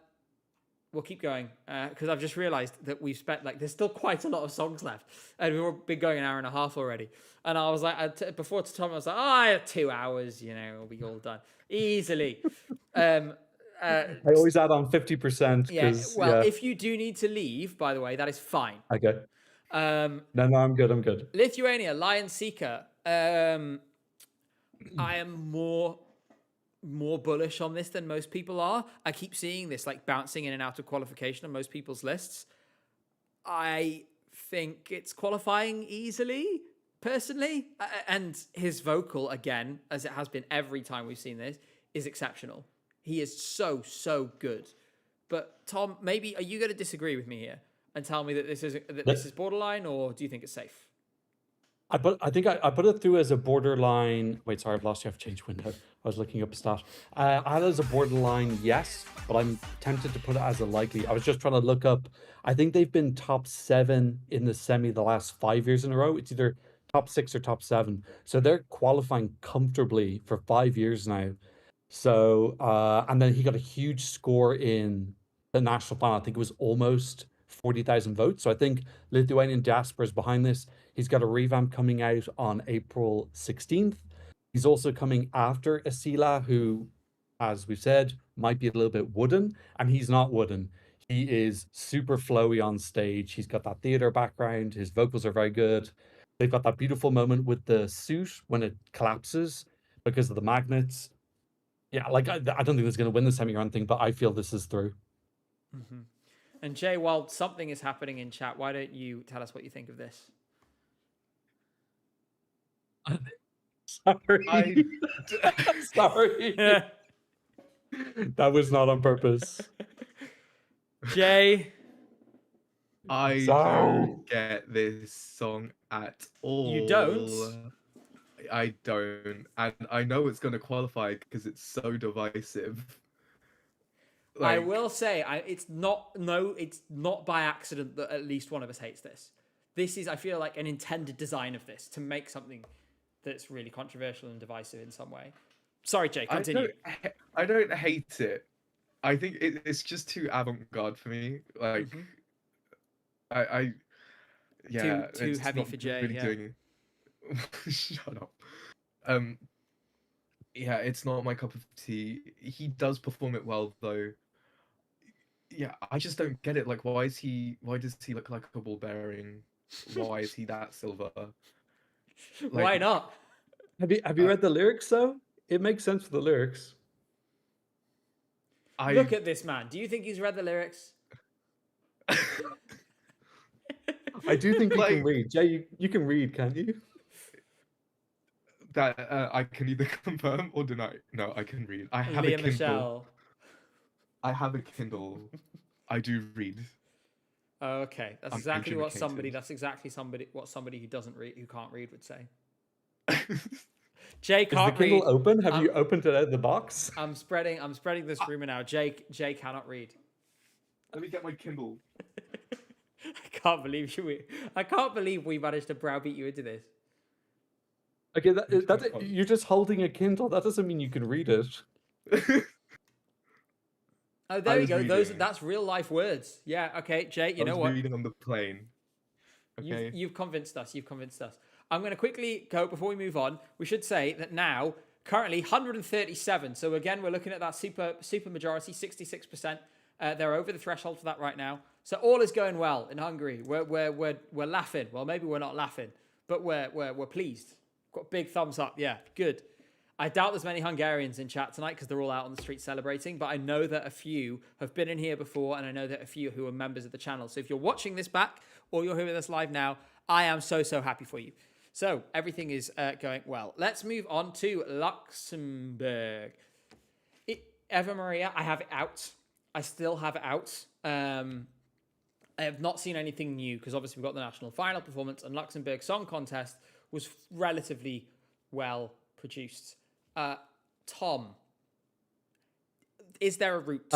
We'll keep going because I've just realised that we've spent, like, there's still quite a lot of songs left, and we've been going an hour and a half already. And I was like, before to Tom, I was like, I have 2 hours, you know, we'll be all done easily. I always add on 50%. Yeah, well, if you do need to leave, by the way, that is fine. Okay. No, I'm good. Lithuania, Lion Seeker. I am more bullish on this than most people are. I keep seeing this, like, bouncing in and out of qualification on most people's lists. I think it's qualifying easily, personally. And his vocal, again, as it has been every time we've seen this, is exceptional. He is so good. But Tom, maybe are you going to disagree with me here and tell me that this is borderline, or do you think it's safe? I think I put it through as a borderline. Wait, sorry, I've lost you. I've changed window. I was looking up a stat. I had it as a borderline, yes, but I'm tempted to put it as a likely. I was just trying to look up. I think they've been top 7 in the semi the last 5 years in a row. It's either top 6 or top 7. So they're qualifying comfortably for 5 years now. So, and then he got a huge score in the national final. I think it was almost 40,000 votes. So I think Lithuanian diaspora is behind this. He's got a revamp coming out on April 16th. He's also coming after Asila, who, as we've said, might be a little bit wooden, and he's not wooden. He is super flowy on stage. He's got that theater background. His vocals are very good. They've got that beautiful moment with the suit when it collapses because of the magnets. Yeah, like, I don't think he's going to win the semi or anything, but I feel this is through. Mm-hmm. And Jay, while something is happening in chat, why don't you tell us what you think of this? Sorry. Sorry. That was not on purpose. Jay. I don't get this song at all. You don't? I don't. And I know it's going to qualify because it's so divisive. I will say, it's not by accident that at least one of us hates this. This is, I feel like, an intended design of this to make something that's really controversial and divisive in some way. Sorry, Jay, continue. I don't hate it. I think it's just too avant-garde for me. Like, Yeah, too it's heavy not for Jay. really Yeah. doing. Shut up. Um, yeah, it's not my cup of tea. He does perform it well, though. Yeah, I just don't get it. Like, why does he look like a ball bearing? Why is he that silver? Why Like, not? Have you read the lyrics though? It makes sense for the lyrics. Look I at this man. Do you think he's read the lyrics? I do think you can Like- read. Jay, you can read, can't you? that I can either confirm or deny. No, I can read. I have a Leah Kindle. Michelle. I have a Kindle. I do read. Okay, that's I'm exactly what somebody. educated. That's exactly what somebody who doesn't read, who can't read, would say. Jay Is the can't Kindle read. open? Have you I'm- opened it out of the box? I'm spreading this rumor now. Jay cannot read. Let me get my Kindle. I can't believe we managed to browbeat you into this. Okay, Which that's one's you're just holding a Kindle. That doesn't mean you can read it. Oh, there you was go. reading. That's real life words. Yeah. Okay, Jay. You I know was what? reading on the plane. Okay. You've convinced us. You've convinced us. I'm going to quickly go before we move on. We should say that now, currently 137. So again, we're looking at that super majority, 66%. They're over the threshold for that right now. So all is going well in Hungary. We're laughing. Well, maybe we're not laughing, but we're pleased. Got big thumbs up. Yeah, good. I doubt there's many Hungarians in chat tonight because they're all out on the street celebrating, but I know that a few have been in here before, and I know that a few who are members of the channel. So if you're watching this back or you're here with us live now, I am so happy for you. So everything is going well. Let's move on to Luxembourg. Eva Maria, I have it out. I still have it out. I have not seen anything new because obviously we've got the national final performance, and Luxembourg Song Contest was relatively well produced. Tom, is there a route?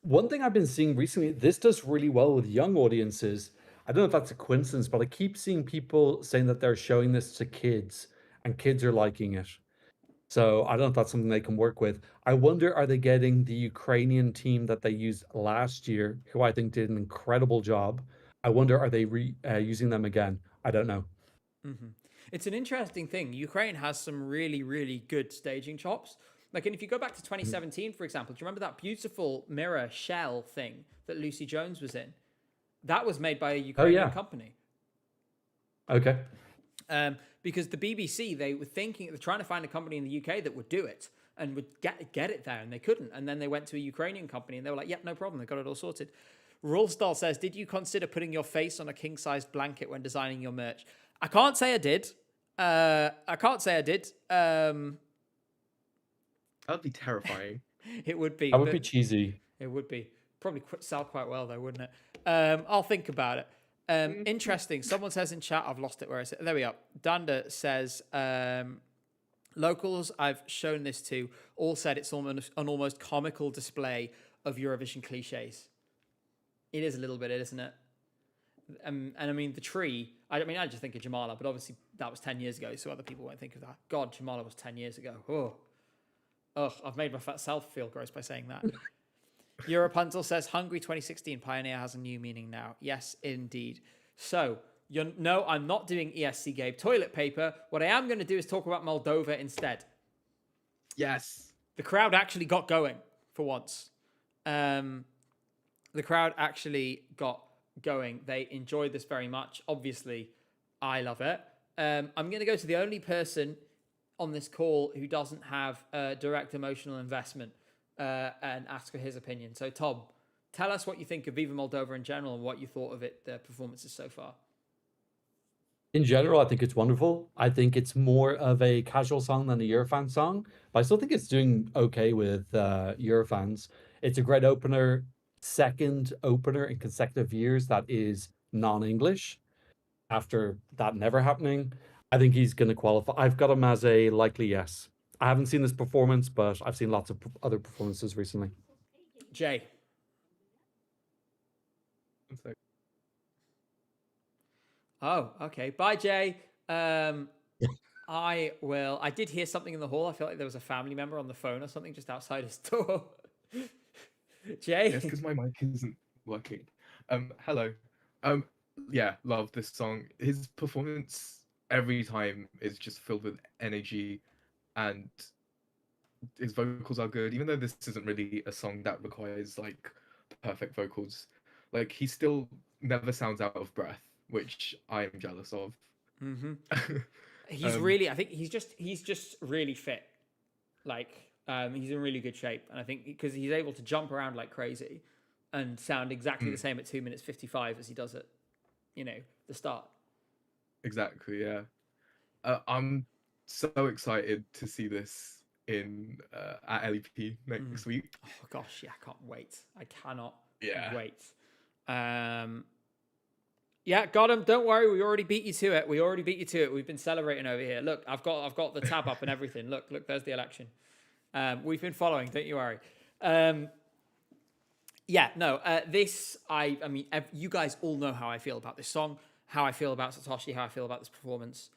One thing I've been seeing recently, this does really well with young audiences. I don't know if that's a coincidence, but I keep seeing people saying that they're showing this to kids and kids are liking it. So I don't know if that's something they can work with. I wonder, are they getting the Ukrainian team that they used last year, who I think did an incredible job? I wonder, are they using them again? I don't know. Mm-hmm. It's an interesting thing. Ukraine has some really, really good staging chops. Like, and if you go back to 2017, for example, do you remember that beautiful mirror shell thing that Lucy Jones was in? That was made by a Ukrainian company. Okay. Because the BBC, they're trying to find a company in the UK that would do it and would get it there, and they couldn't. And then they went to a Ukrainian company, and they were like, "Yep, no problem. They got it all sorted." Rolsdahl says, "Did you consider putting your face on a king-sized blanket when designing your merch?" I can't say I did. That would be terrifying. It would be. That would be cheesy. It would be. Probably sell quite well though, wouldn't it? I'll think about it. Interesting. Someone says in chat, I've lost it where I said. There we are. Danda says, locals I've shown this to all said it's almost an almost comical display of Eurovision cliches. It is a little bit, isn't it? And I mean, the tree, I just think of Jamala, but obviously that was 10 years ago, so other people won't think of that. God, Jamala was 10 years ago. Oh, I've made my fat self feel gross by saying that. Europunzel says, Hungary 2016 Pioneer has a new meaning now. Yes, indeed. So, no, I'm not doing ESC Gabe toilet paper. What I am going to do is talk about Moldova instead. Yes. The crowd actually got going for once. The crowd actually got going. They enjoyed this very much. Obviously, I love it. I'm going to go to the only person on this call who doesn't have direct emotional investment and ask for his opinion. So, Tom, tell us what you think of Viva Moldova in general and what you thought of it, the performances so far. In general, I think it's wonderful. I think it's more of a casual song than a Eurofan song, but I still think it's doing okay with Eurofans. It's a great opener, second opener in consecutive years that is non-English. After that never happening, I think he's going to qualify. I've got him as a likely yes. I haven't seen this performance, but I've seen lots of other performances recently. Jay. One sec. Oh, okay. Bye, Jay. I did hear something in the hall. I feel like there was a family member on the phone or something just outside his door. Jay? Yes, because my mic isn't working. Hello. yeah, love this song. His performance every time is just filled with energy, and his vocals are good. Even though this isn't really a song that requires like perfect vocals, like he still never sounds out of breath, which I am jealous of. Mm-hmm. He's Um, really, I think he's just really fit. Like, he's in really good shape, and I think because he's able to jump around like crazy and sound exactly the same at 2 minutes 55 as he does at, the start. exactly, yeah. I'm so excited to see this in at LEP next week. Oh gosh, yeah, I can't wait. I cannot Yeah. wait. Yeah, got him. Don't worry, we already beat you to it. We've been celebrating over here. Look, I've got the tab up and everything. Look, there's the election. We've been following. Don't you worry. This I mean, you guys all know how I feel about this song, how I feel about Satoshi, how I feel about this performance.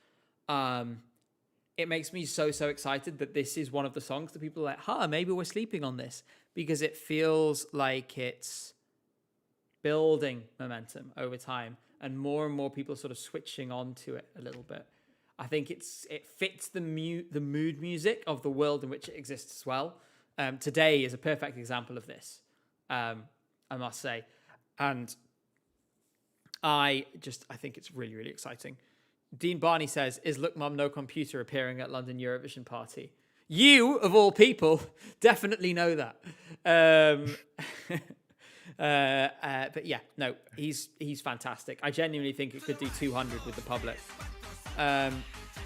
It makes me so excited that this is one of the songs that people are like, maybe we're sleeping on this, because it feels like it's building momentum over time, and more people sort of switching on to it a little bit. I think it fits the mood music of the world in which it exists as well. Today is a perfect example of this, I must say. And I think it's really, really exciting. Dean Barney says, is Look Mum No Computer appearing at London Eurovision party? You, of all people, definitely know that. But yeah, no, he's fantastic. I genuinely think it could do 200 with the public.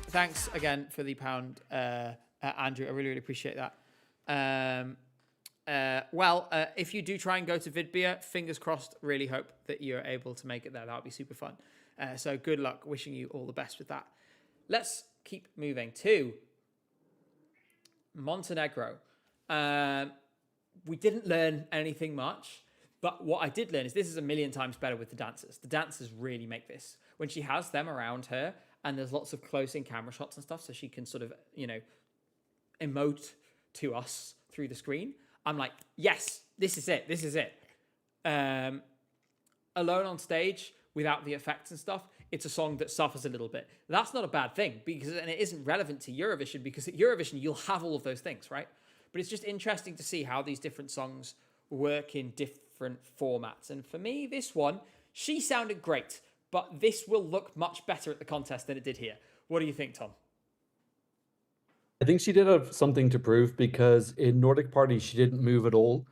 Thanks again for the pound, Andrew. I really, really appreciate that. If you do try and go to Vidbia, fingers crossed, really hope that you're able to make it there. That would be super fun. So good luck. Wishing you all the best with that. Let's keep moving to Montenegro. We didn't learn anything much, but what I did learn is this is a million times better with the dancers. The dancers really make this. When she has them around her and there's lots of close-in camera shots and stuff, so she can sort of, emote to us through the screen, I'm like, yes, this is it. Alone on stage, without the effects and stuff, it's a song that suffers a little bit. That's not a bad thing, and it isn't relevant to Eurovision, because at Eurovision, you'll have all of those things, right? But it's just interesting to see how these different songs work in different formats. And for me, this one, she sounded great, but this will look much better at the contest than it did here. What do you think, Tom? I think she did have something to prove, because in Nordic Party, she didn't move at all,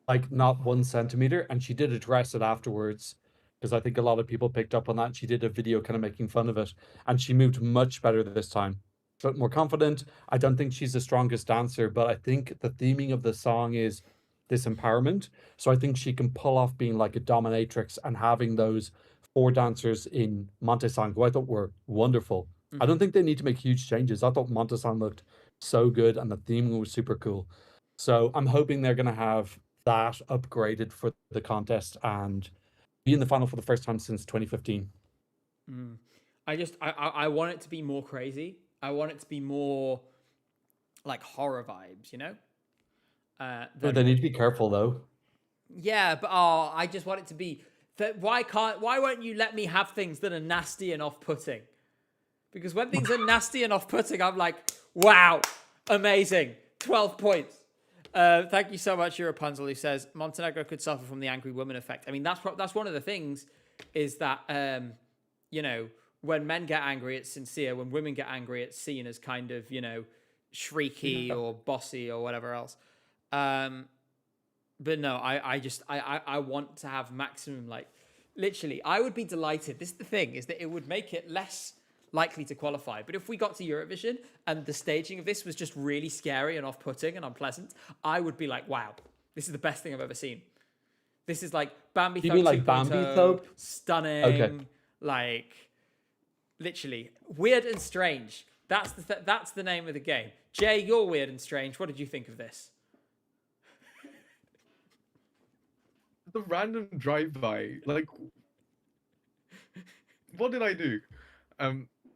like not 1 centimeter, and she did address it afterwards, because I think a lot of people picked up on that. She did a video kind of making fun of it, and she moved much better this time. Felt more confident. I don't think she's the strongest dancer, but I think the theming of the song is this empowerment. So I think she can pull off being like a dominatrix, and having those 4 dancers in Montesang, who I thought were wonderful. I don't think they need to make huge changes. I thought Montesang looked so good, and the theming was super cool. So I'm hoping they're going to have that upgraded for the contest and be in the final for the first time since 2015. I want it to be more crazy. I want it to be more like horror vibes, But they need to be careful though. Yeah, but I just want it to be that. Why won't you let me have things that are nasty and off-putting? Because when things are nasty and off-putting, I'm like, wow, amazing, 12 points. Thank you so much, Rapunzel, who says Montenegro could suffer from the angry woman effect. I mean, that's one of the things, is that when men get angry, it's sincere. When women get angry, it's seen as kind of shrieky or bossy or whatever else. But no, I want to have maximum, like, literally, I would be delighted. This is the thing, is that it would make it less likely to qualify. But if we got to Eurovision and the staging of this was just really scary and off-putting and unpleasant, I would be like, wow, this is the best thing I've ever seen. This is like Bambi You Thug mean like 2.0, Bambi Thug? stunning, Okay. like, literally, weird and strange. That's the name of the game. Jay, you're weird and strange. What did you think of this? The random drive-by, like, what did I do?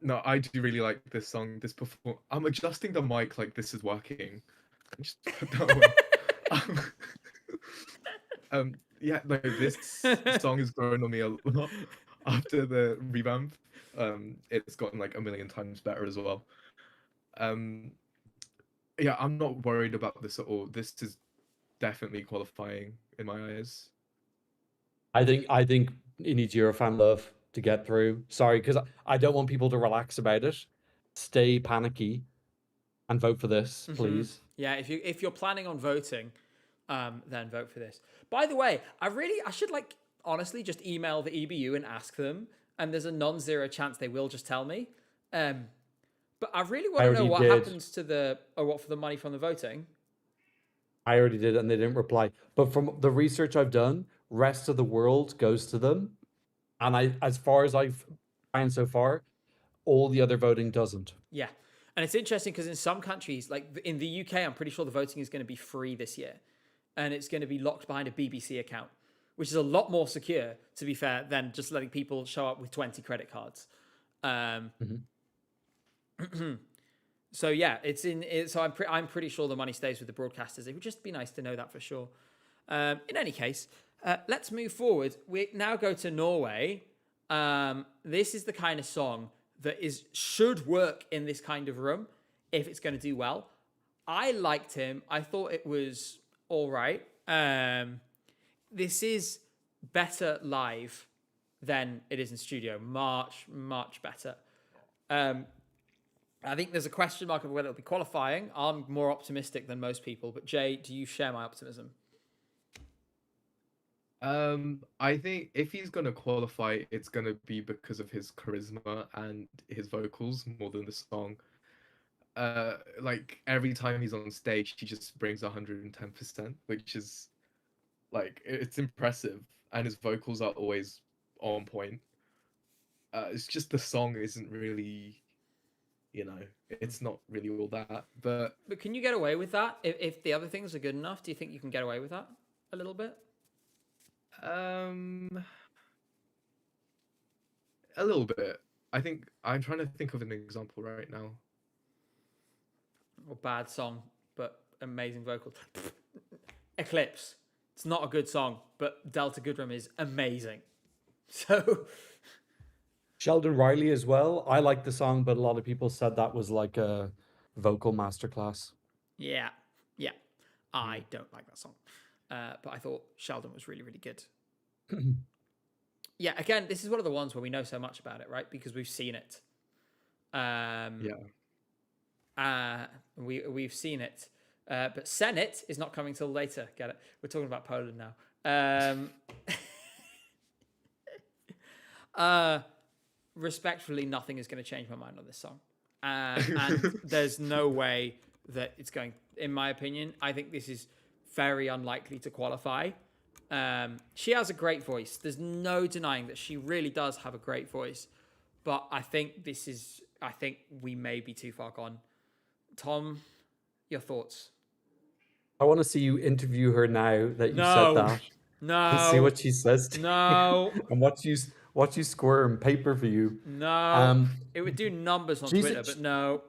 No, I do really like this song. I'm adjusting the mic like this is working. Just put that one. Yeah, no, this song has grown on me a lot. after the revamp. It's gotten like a million times better as well. Yeah, I'm not worried about this at all. This is definitely qualifying in my eyes. I think it needs Eurofan love to get through. Sorry, because I don't want people to relax about it. Stay panicky and vote for this, please. Yeah, if you're planning on voting, then vote for this. By the way, I should like honestly just email the EBU and ask them, and there's a non-zero chance they will just tell me. But I really want to know what happens to what for the money from the voting. I already did, and they didn't reply. But from the research I've done, rest of the world goes to them, and as far as I've found so far, all the other voting doesn't. Yeah, and it's interesting because in some countries, like in the UK, I'm pretty sure the voting is going to be free this year, and it's going to be locked behind a BBC account, which is a lot more secure, to be fair, than just letting people show up with 20 credit cards. So yeah, so I'm pretty sure the money stays with the broadcasters. It would just be nice to know that for sure. In any case, let's move forward. We now go to Norway. This is the kind of song that should work in this kind of room if it's going to do well. I liked him. I thought it was all right. This is better live than it is in studio. Much, much better. I think there's a question mark of whether it'll be qualifying. I'm more optimistic than most people, but Jay, do you share my optimism? I think if he's gonna qualify, it's gonna be because of his charisma and his vocals more than the song. Like every time he's on stage, he just brings 110%, which is like it's impressive, and his vocals are always on point. It's just the song isn't really, it's not really all that. But can you get away with that if the other things are good enough? Do you think you can get away with that a little bit? A little bit. I think I'm trying to think of an example right now. Or bad song, but amazing vocals. Eclipse. It's not a good song, but Delta Goodrem is amazing. So Sheldon Riley as well. I like the song, but a lot of people said that was like a vocal masterclass. Yeah. I don't like that song. But I thought Sheldon was really, really good. Yeah, again, this is one of the ones where we know so much about it, right? Because we've seen it. We've seen it. But Senate is not coming till later. Get it? We're talking about Poland now. Respectfully, nothing is going to change my mind on this song. And there's no way that it's going, in my opinion, I think this is very unlikely to qualify. She has a great voice. There's no denying that she really does have a great voice. But I think we may be too far gone. Tom, your thoughts? I want to see you interview her now that you said that. No. And see what she says to No. you. And watch you squirm pay-per-view. No. It would do numbers on Twitter, but no.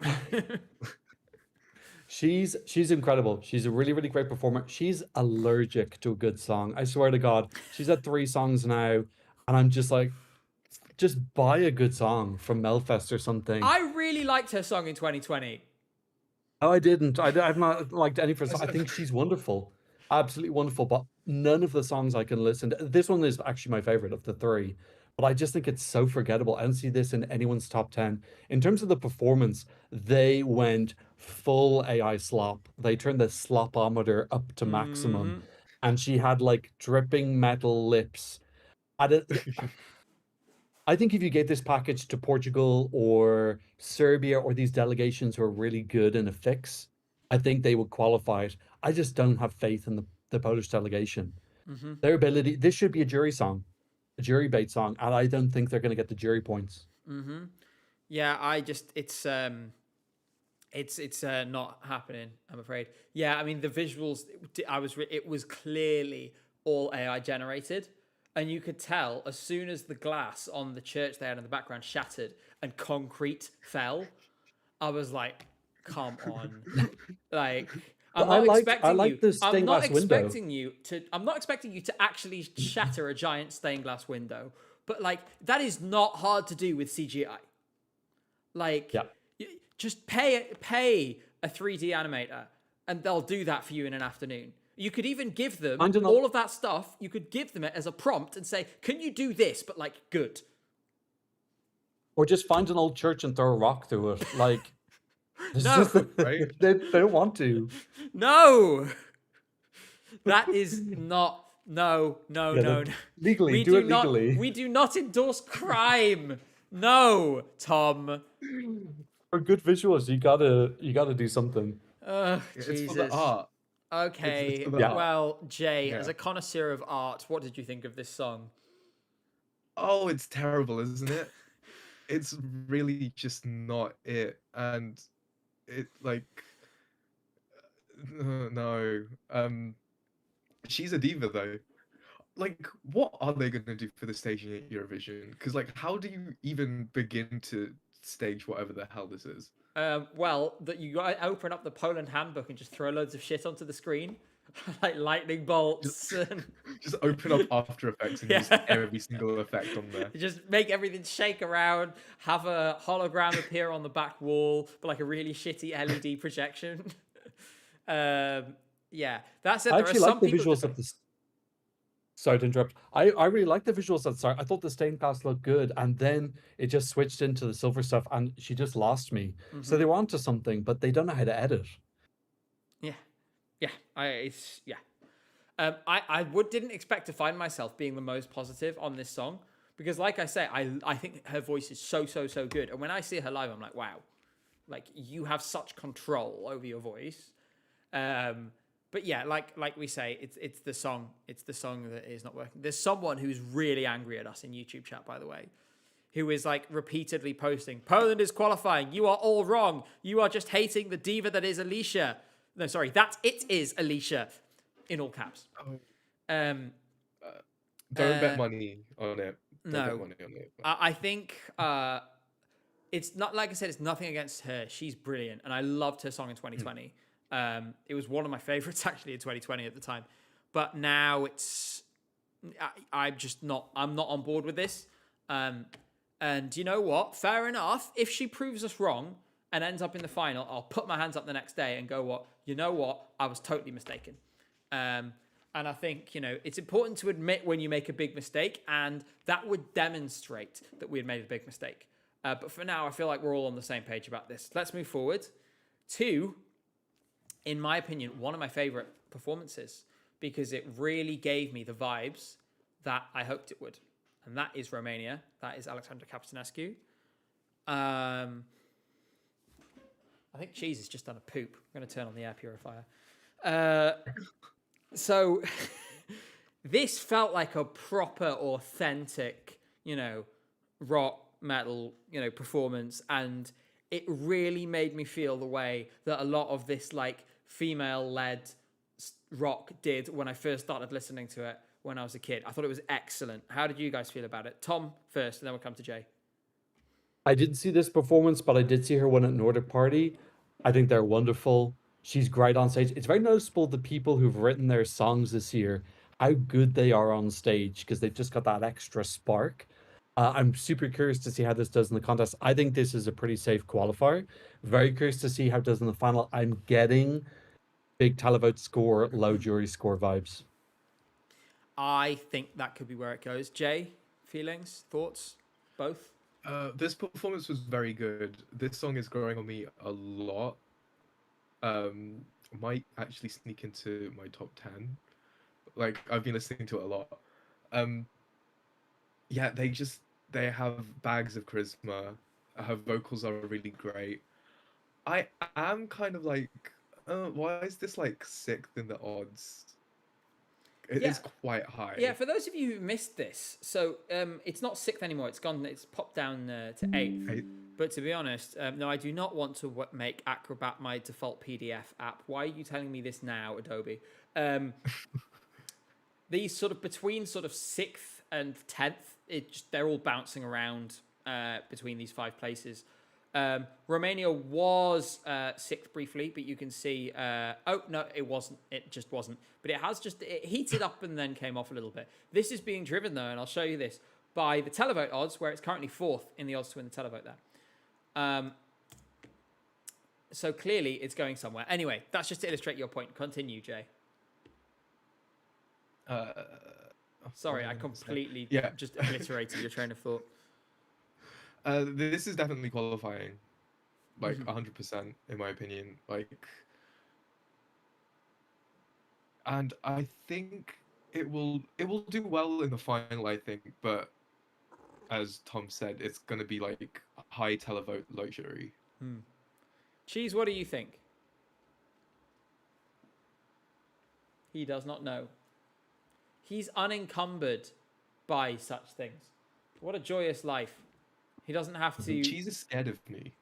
She's incredible. She's a really, really great performer. She's allergic to a good song. I swear to God. She's had 3 songs now, and I'm just like, just buy a good song from Melfest or something. I really liked her song in 2020. Oh, I didn't. I've not liked any of her songs. I think she's wonderful. Absolutely wonderful. But none of the songs I can listen to. This one is actually my favorite of the 3. But I just think it's so forgettable. I don't see this in anyone's top 10. In terms of the performance, they went full AI slop. They turned the slopometer up to maximum. And she had like dripping metal lips. I think if you gave this package to Portugal or Serbia or these delegations who are really good in a fix, I think they would qualify it. I just don't have faith in the Polish delegation. Their ability, this should be a jury song, a jury bait song, and I don't think they're going to get the jury points. Yeah, it's not happening, I'm afraid. Yeah, I mean, the visuals, it was clearly all AI generated. And you could tell as soon as the glass on the church they had in the background shattered and concrete fell, I was like, come on. Like, I'm not expecting you to actually shatter a giant stained glass window, But like that is not hard to do with CGI. Like, just pay a 3D animator, and they'll do that for you in an afternoon. You could even give them all of that stuff. You could give them it as a prompt and say, "Can you do this?" But like, good. Or just find an old church and throw a rock through it. Like, No, right? they don't want to. No, that is not. No. Legally, do it legally. We do not endorse crime. No, Tom. For good visuals, you gotta do something. Jesus. It's for the art. Okay. It's for the art. Well, Jay, Yeah. as a connoisseur of art, what did you think of this song? Oh, it's terrible, isn't it? It's really just not it, and it like no. She's a diva though. Like, what are they gonna do for the staging at Eurovision? Because like, how do you even begin to stage whatever the hell this is? Well, that you got to open up the Poland handbook and just throw loads of shit onto the screen, like lightning bolts. And... Just open up After Effects and use every single effect on there. Just make everything shake around. Have a hologram appear on the back wall, but like a really shitty LED projection. Yeah, that's it. I There actually are like some the people visuals of this. Sorry to interrupt. I really like the visuals at the start. I thought the stained glass looked good, and then it just switched into the silver stuff, and she just lost me. So they were onto something, but they don't know how to edit. I didn't expect to find myself being the most positive on this song because, like I say, I think her voice is so good, and when I see her live, I'm like, wow, like you have such control over your voice. But yeah, like we say, it's the song that is not working. There's someone who's really angry at us in YouTube chat, by the way, who is like repeatedly posting, "Poland is qualifying. You are all wrong. You are just hating the diva that is Alicia." No, sorry, it is Alicia, in all caps. Don't bet money on it. Don't No. bet money on it. I think it's not, like I said, it's nothing against her. She's brilliant, and I loved her song in 2020. It was one of my favorites actually in 2020 at the time, but now I'm not on board with this. And you know what? Fair enough. If she proves us wrong and ends up in the final, I'll put my hands up the next day and go, you know what? I was totally mistaken. And I think, it's important to admit when you make a big mistake, and that would demonstrate that we had made a big mistake. But for now, I feel like we're all on the same page about this. Let's move forward to, in my opinion, one of my favorite performances, because it really gave me the vibes that I hoped it would. And that is Romania. That is Alexandra Capitanescu. I think Cheese has just done a poop. I'm going to turn on the air purifier. So this felt like a proper, authentic, rock, metal, performance. And it really made me feel the way that a lot of this, like, female-led rock did when I first started listening to it when I was a kid. I thought it was excellent. How did you guys feel about it? Tom first, and then we'll come to Jay. I didn't see this performance, but I did see her one at Nordic Party. I think they're wonderful. She's great on stage. It's very noticeable the people who've written their songs this year, how good they are on stage, because they've just got that extra spark. I'm super curious to see how this does in the contest. I think this is a pretty safe qualifier. Very curious to see how it does in the final. I'm getting big televote score, low jury score vibes. I think that could be where it goes. Jay, feelings, thoughts, both? This performance was very good. This song is growing on me a lot. Might actually sneak into my top 10. Like, I've been listening to it a lot. Yeah, they have bags of charisma. Her vocals are really great. I am kind of like, why is this like 6th in the odds? It is quite high. Yeah, for those of you who missed this, so it's not 6th anymore. It's popped down to 8th. But to be honest, no, I do not want to make Acrobat my default PDF app. Why are you telling me this now, Adobe? These sort of between sort of 6th and 10th, they're all bouncing around between these 5 places. Romania was 6th briefly, but you can see, oh no, it wasn't, it just wasn't, but it heated up and then came off a little bit. This is being driven though, and I'll show you this, by the televote odds, where it's currently 4th in the odds to win the televote there. So clearly it's going somewhere. Anyway, that's just to illustrate your point. Continue, Jay. Sorry, I completely just obliterated your train of thought. This is definitely qualifying, like 100% in my opinion. Like, and I think it will do well in the final, I think, but as Tom said, it's going to be like high televote luxury. Cheese, what do you think? He does not know. He's unencumbered by such things. What a joyous life. He doesn't have to... Cheese is scared of me.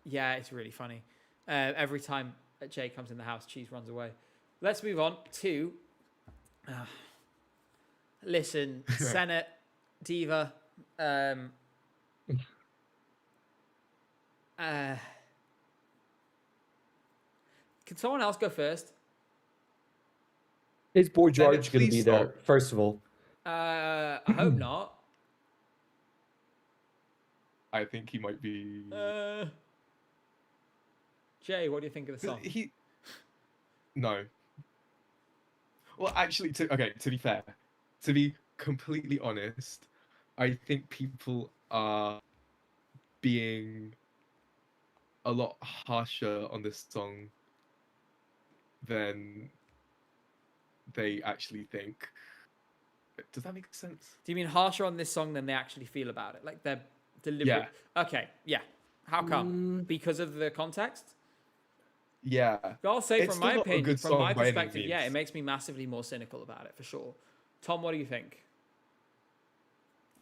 Yeah, it's really funny. Every time Jay comes in the house, Cheese runs away. Let's move on to... listen, Senate, Diva... can someone else go first? Is Boy George going to please be there, stop. first of all? I hope not. I think he might be... Jay, what do you think of the song? No. Well, actually, to be fair, to be completely honest, I think people are being a lot harsher on this song than they actually think. Does that make sense? Do you mean harsher on this song than they actually feel about it? Like they're deliberate? Yeah. Okay, yeah. How come? Because of the context? Yeah. I'll say It's from my still not a opinion, good from song my by any perspective, yeah, it means. makes me massively more cynical about it, for sure. Tom, what do you think?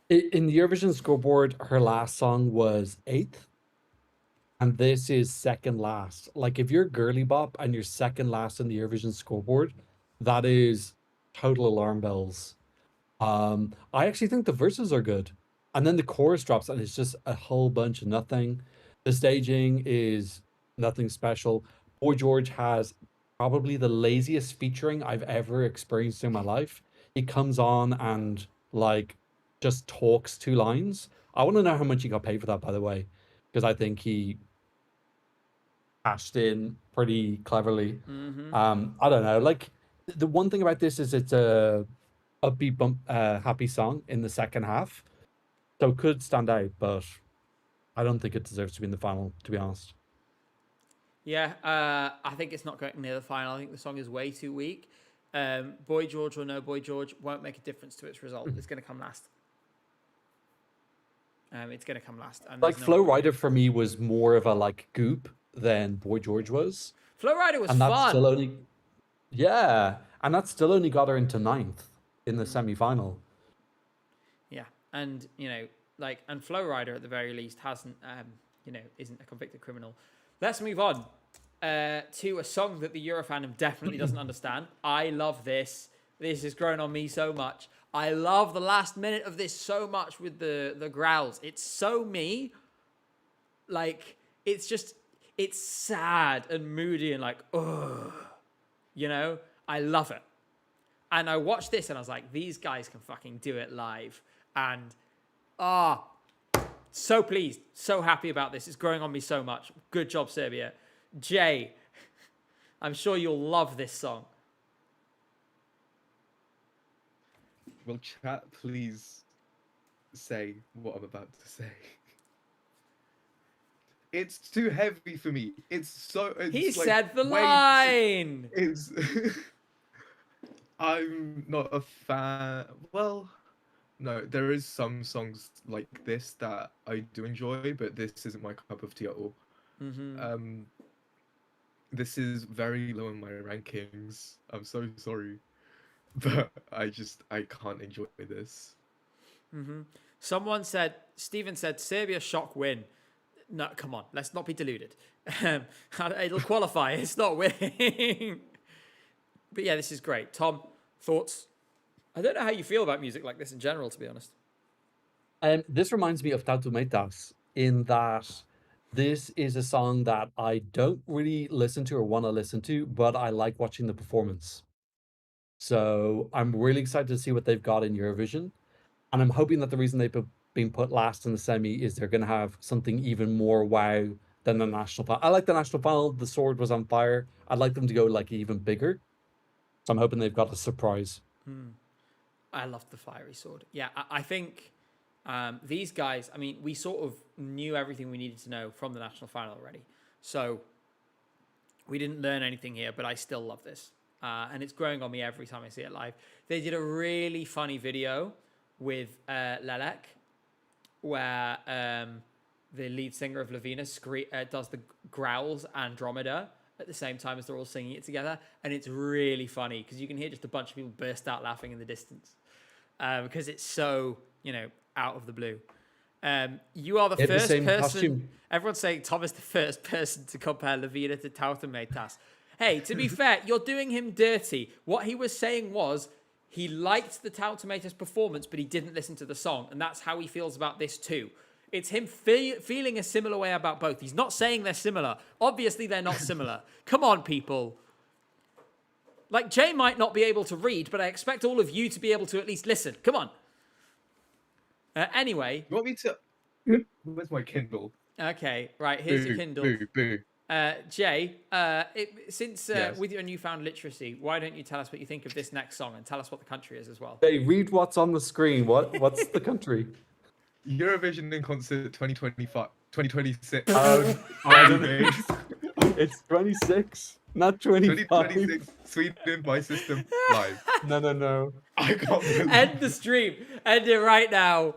In the Eurovision scoreboard, her last song was 8th. And this is second last. Like, if you're girly bop and you're second last in the Eurovision scoreboard, that is total alarm bells. I actually think the verses are good. And then the chorus drops and it's just a whole bunch of nothing. The staging is nothing special. Boy George has probably the laziest featuring I've ever experienced in my life. He comes on and, like, just talks 2 lines. I want to know how much he got paid for that, by the way, because I think he cashed in pretty cleverly. I don't know. Like, the one thing about this is it's a upbeat, happy song in the second half, so it could stand out, but I don't think it deserves to be in the final, to be honest. Yeah, I think it's not going near the final. I think the song is way too weak. Boy George or no Boy George won't make a difference to its result. It's going to come last. It's going to come last. And Like, there's Flow no... Rider for me was more of a, like, goop than Boy George was. Flow Rider was And that's fun. still only... Yeah, and that still only got her into 9th in the semi-final. Yeah, and, you know, like, and Flow Rider at the very least hasn't, you know, isn't a convicted criminal. Let's move on to a song that the Eurofandom definitely doesn't understand. I love this. This has grown on me so much. I love the last minute of this so much with the growls. It's so me. Like, it's just, it's sad and moody and like, ugh. You know, I love it. And I watched this and I was like, these guys can fucking do it live. And, so pleased, so happy about this. It's growing on me so much. Good job, Serbia. Jay, I'm sure you'll love this song. Will chat please say what I'm about to say? It's too heavy for me. It's so... He It's like said the way line. It's... I'm not a fan... Well, no, there is some songs like this that I do enjoy, but this isn't my cup of tea at all. This is very low in my rankings. I'm so sorry. But I can't enjoy this. Someone said, Stephen said, Serbia shock win. No, come on, let's not be deluded. It'll qualify, it's not winning. But yeah, this is great. Tom, thoughts? I don't know how you feel about music like this in general, to be honest. This reminds me of Tatu Metas in that this is a song that I don't really listen to or want to listen to, but I like watching the performance. So I'm really excited to see what they've got in Eurovision. And I'm hoping that the reason they've been put last in the semi is they're going to have something even more wow than the national final. I like the national final. The sword was on fire. I'd like them to go like even bigger. So I'm hoping they've got a surprise. I love the fiery sword. Yeah, I think these guys, I mean, we sort of knew everything we needed to know from the national final already. So we didn't learn anything here, but I still love this. And it's growing on me every time I see it live. They did a really funny video with Lelek, where the lead singer of Lavina does the growls Andromeda at the same time as they're all singing it together. And it's really funny because you can hear just a bunch of people burst out laughing in the distance because it's so, out of the blue. You are the first person. Costume. Everyone's saying Tom is the first person to compare Lavina to Tautometas. Hey, to be fair, you're doing him dirty. What he was saying was he liked the Tautometas performance, but he didn't listen to the song. And that's how he feels about this too. It's him feeling a similar way about both. He's not saying they're similar. Obviously, they're not similar. Come on, people. Like, Jay might not be able to read, but I expect all of you to be able to at least listen. Come on. Anyway. You want me to... Where's my Kindle? Okay, right. Here's your Kindle. Boo. Jay, since Yes. with your newfound literacy, why don't you tell us what you think of this next song and tell us what the country is as well? Hey, read what's on the screen. What's the country? Eurovision in concert 2026. It's 26, not 25. 2026, Sweden by System live. No. I can't believe End the stream. End it right now.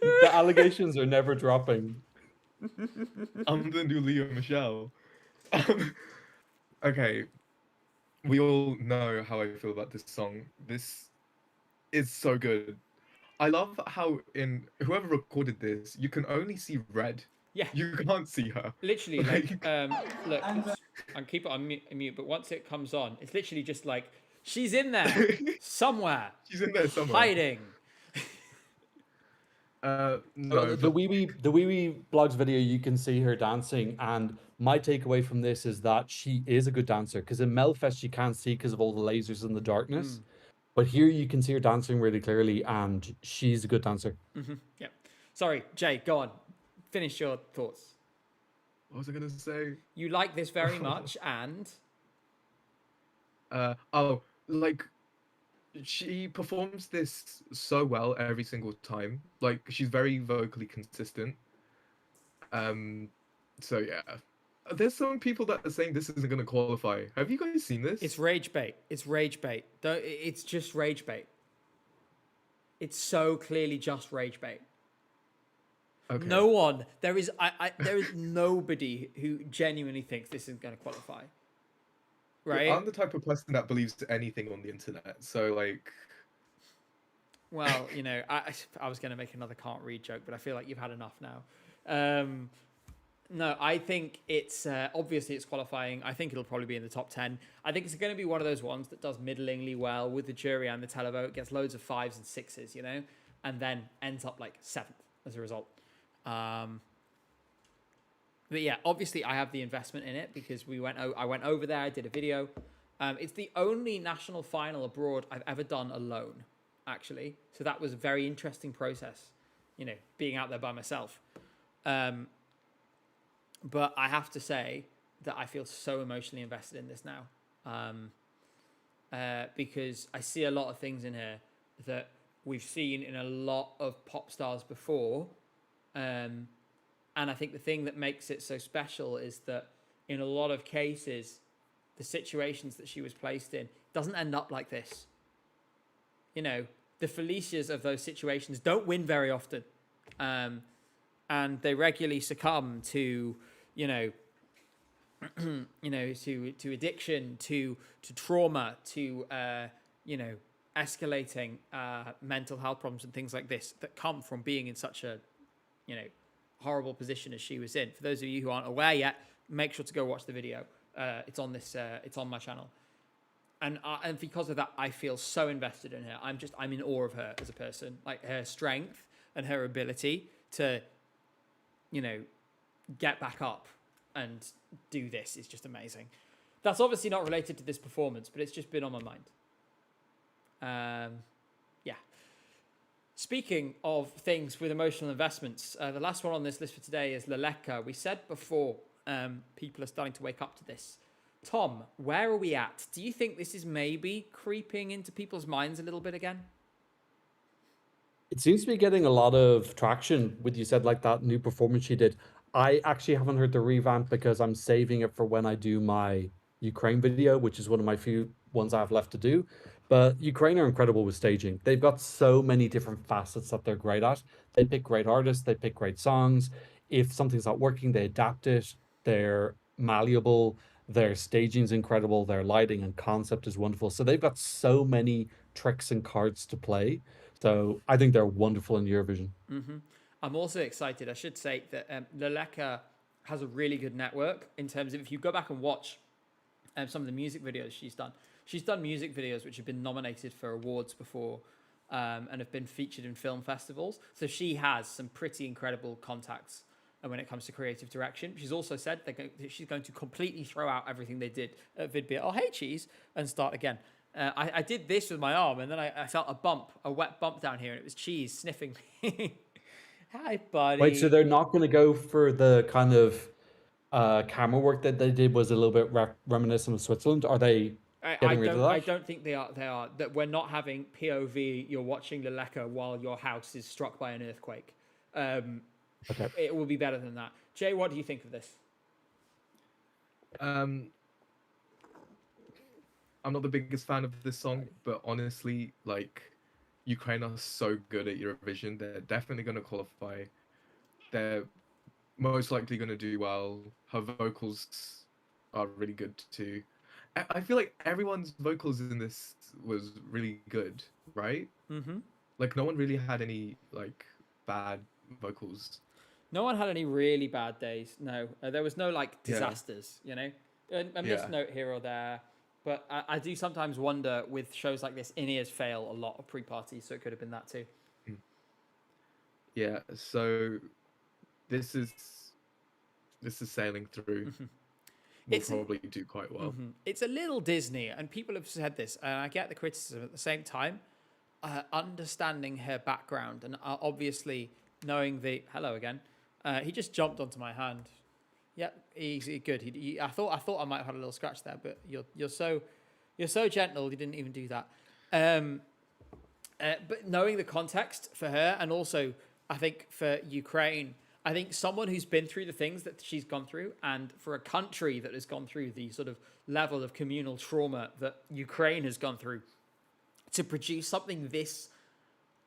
The allegations are never dropping. I'm the new Leo Michelle. Okay, we all know how I feel about this song. This is so good. I love how in whoever recorded this, you can only see red. Yeah. You can't see her. Literally, look, and keep it on mute, but once it comes on, it's literally just like, she's in there somewhere. She's in there somewhere. Hiding. No, The Wee Wee Blogs video, you can see her dancing, and my takeaway from this is that she is a good dancer, because in Melfest you can't see because of all the lasers in the darkness, but here you can see her dancing really clearly, and she's a good dancer. Yeah. Sorry, Jay, go on. Finish your thoughts. what was I gonna say? You like this very much, and Like she performs this so well every single time. Like she's very vocally consistent. So yeah. There's some people that are saying this isn't gonna qualify. Have you guys seen this? it's rage bait. It's rage bait. It's just rage bait. It's so clearly just rage bait. Okay. No one. There is nobody who genuinely thinks this is going to qualify. Right? I'm the type of person that believes anything on the internet. So like, Well, I was going to make another can't read joke, but I feel like you've had enough now. No, I think it's obviously it's qualifying. I think it'll probably be in the top 10. I think it's going to be one of those ones that does middlingly well with the jury and the televote. Gets loads of 5s and 6s, and then ends up like 7th as a result. But yeah, obviously I have the investment in it because I went over there, I did a video. It's the only national final abroad I've ever done alone, actually. So that was a very interesting process, being out there by myself. But I have to say that I feel so emotionally invested in this now. Because I see a lot of things in here that we've seen in a lot of pop stars before. And I think the thing that makes it so special is that in a lot of cases, the situations that she was placed in doesn't end up like this. The Felicias of those situations don't win very often. And they regularly succumb to, to addiction, to trauma, to, escalating mental health problems and things like this that come from being in such a, horrible position as she was in. For those of you who aren't aware yet, make sure to go watch the video. It's on it's on my channel. And because of that, I feel so invested in her. I'm in awe of her as a person, like her strength and her ability to, get back up and do this is just amazing. That's obviously not related to this performance, but it's just been on my mind. Yeah. Speaking of things with emotional investments, the last one on this list for today is Leleka. We said before people are starting to wake up to this. Tom, where are we at? Do you think this is maybe creeping into people's minds a little bit again? It seems to be getting a lot of traction with, you said, like that new performance she did. I actually haven't heard the revamp because I'm saving it for when I do my Ukraine video, which is one of my few ones I have left to do. But Ukraine are incredible with staging. They've got so many different facets that they're great at. They pick great artists, they pick great songs. If something's not working, they adapt it. They're malleable. Their staging's incredible. Their lighting and concept is wonderful. So they've got so many tricks and cards to play. So I think they're wonderful in Eurovision. Mm-hmm. I'm also excited. I should say that Leleka has a really good network in terms of, if you go back and watch some of the music videos she's done. She's done music videos which have been nominated for awards before and have been featured in film festivals. So she has some pretty incredible contacts when it comes to creative direction. She's also said that she's going to completely throw out everything they did at VidBeer. Oh, hey, cheese, and start again. I did this with my arm, and then I felt a wet bump down here, and it was cheese sniffing me. Hi, buddy. Wait, so they're not going to go for the kind of camera work that they did was a little bit reminiscent of Switzerland? Are they getting rid of that? I don't think they are. That we're not having POV. You're watching Leleka while your house is struck by an earthquake. Okay. It will be better than that. Jay, what do you think of this? I'm not the biggest fan of this song, but honestly, like, Ukraine are so good at Eurovision. They're definitely going to qualify. They're most likely going to do well. Her vocals are really good too. I feel like everyone's vocals in this was really good, right? Mm-hmm. Like, no one really had any, like, bad vocals. No one had any really bad days. No, there was no like disasters. You know, a missed note here or there. But I do sometimes wonder with shows like this, in-ears fail a lot of pre-parties, so it could have been that too. Yeah, so this is sailing through. We'll probably do quite well. Mm-hmm. It's a little Disney, and people have said this, and I get the criticism at the same time. Understanding her background and obviously knowing hello again. He just jumped onto my hand. Yeah, he's good. I thought I might have had a little scratch there, but you're so gentle. You didn't even do that. But knowing the context for her, and also I think for Ukraine, I think someone who's been through the things that she's gone through, and for a country that has gone through the sort of level of communal trauma that Ukraine has gone through, to produce something this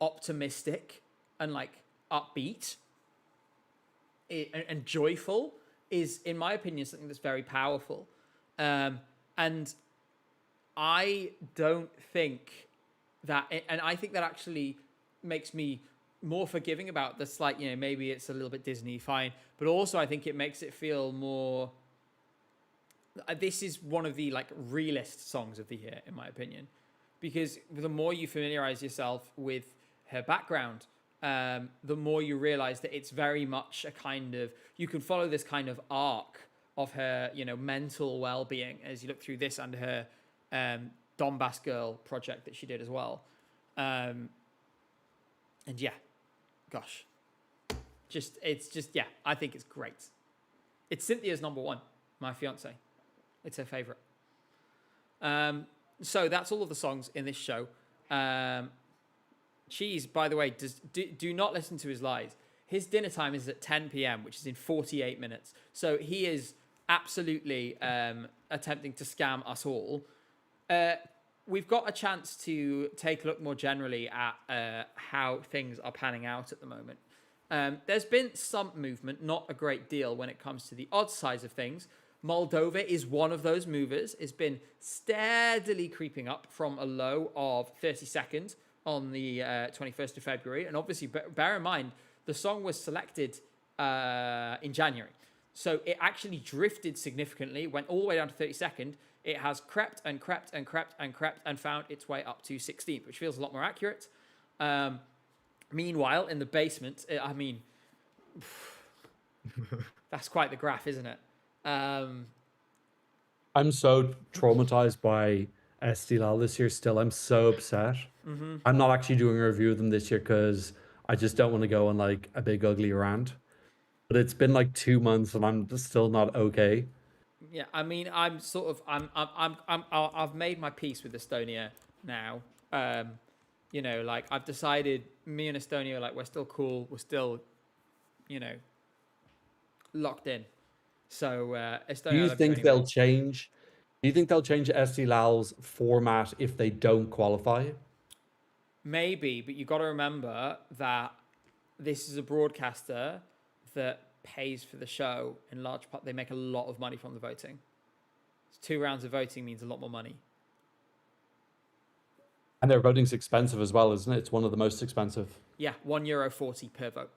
optimistic and like upbeat and joyful is, in my opinion, something that's very powerful. And I don't think that, and I think that actually makes me more forgiving about this, like, you know, maybe it's a little bit Disney, fine. But also I think it makes it feel more, this is one of the like realist songs of the year, in my opinion. Because the more you familiarize yourself with her background, the more you realize that it's very much a kind of, you can follow this kind of arc of her, you know, mental well-being as you look through this and her Donbass Girl project that she did as well. And yeah, gosh, I think it's great. It's Cynthia's number one, my fiance. It's her favorite. So that's all of the songs in this show. Cheese, by the way, do not listen to his lies. His dinner time is at 10 p.m., which is in 48 minutes. So he is absolutely attempting to scam us all. We've got a chance to take a look more generally at how things are panning out at the moment. There's been some movement, not a great deal when it comes to the odds size of things. Moldova is one of those movers. It's been steadily creeping up from a low of 32nd on the 21st of February. And obviously, bear in mind, the song was selected in January. So it actually drifted significantly, went all the way down to 32nd. It has crept and crept and crept and crept and found its way up to 16th, which feels a lot more accurate. Meanwhile, in the basement, I mean, that's quite the graph, isn't it? I'm so traumatized by Estilal this year still. I'm so upset. I'm not actually doing a review of them this year because I just don't want to go on like a big ugly rant. But it's been like 2 months and I'm just still not okay. Yeah, I mean, I've made my peace with Estonia now. You know, like I've decided, me and Estonia, like we're still cool. We're still, you know, locked in. So Estonia. Do you I love you think anyway. they'll change? Do you think they'll change Estilal's format if they don't qualify? Maybe, but you got to remember that this is a broadcaster that pays for the show in large part. They make a lot of money from the voting. 2 rounds of voting means a lot more money. And their voting's expensive as well, isn't it? It's one of the most expensive. Yeah, €1.40 per vote.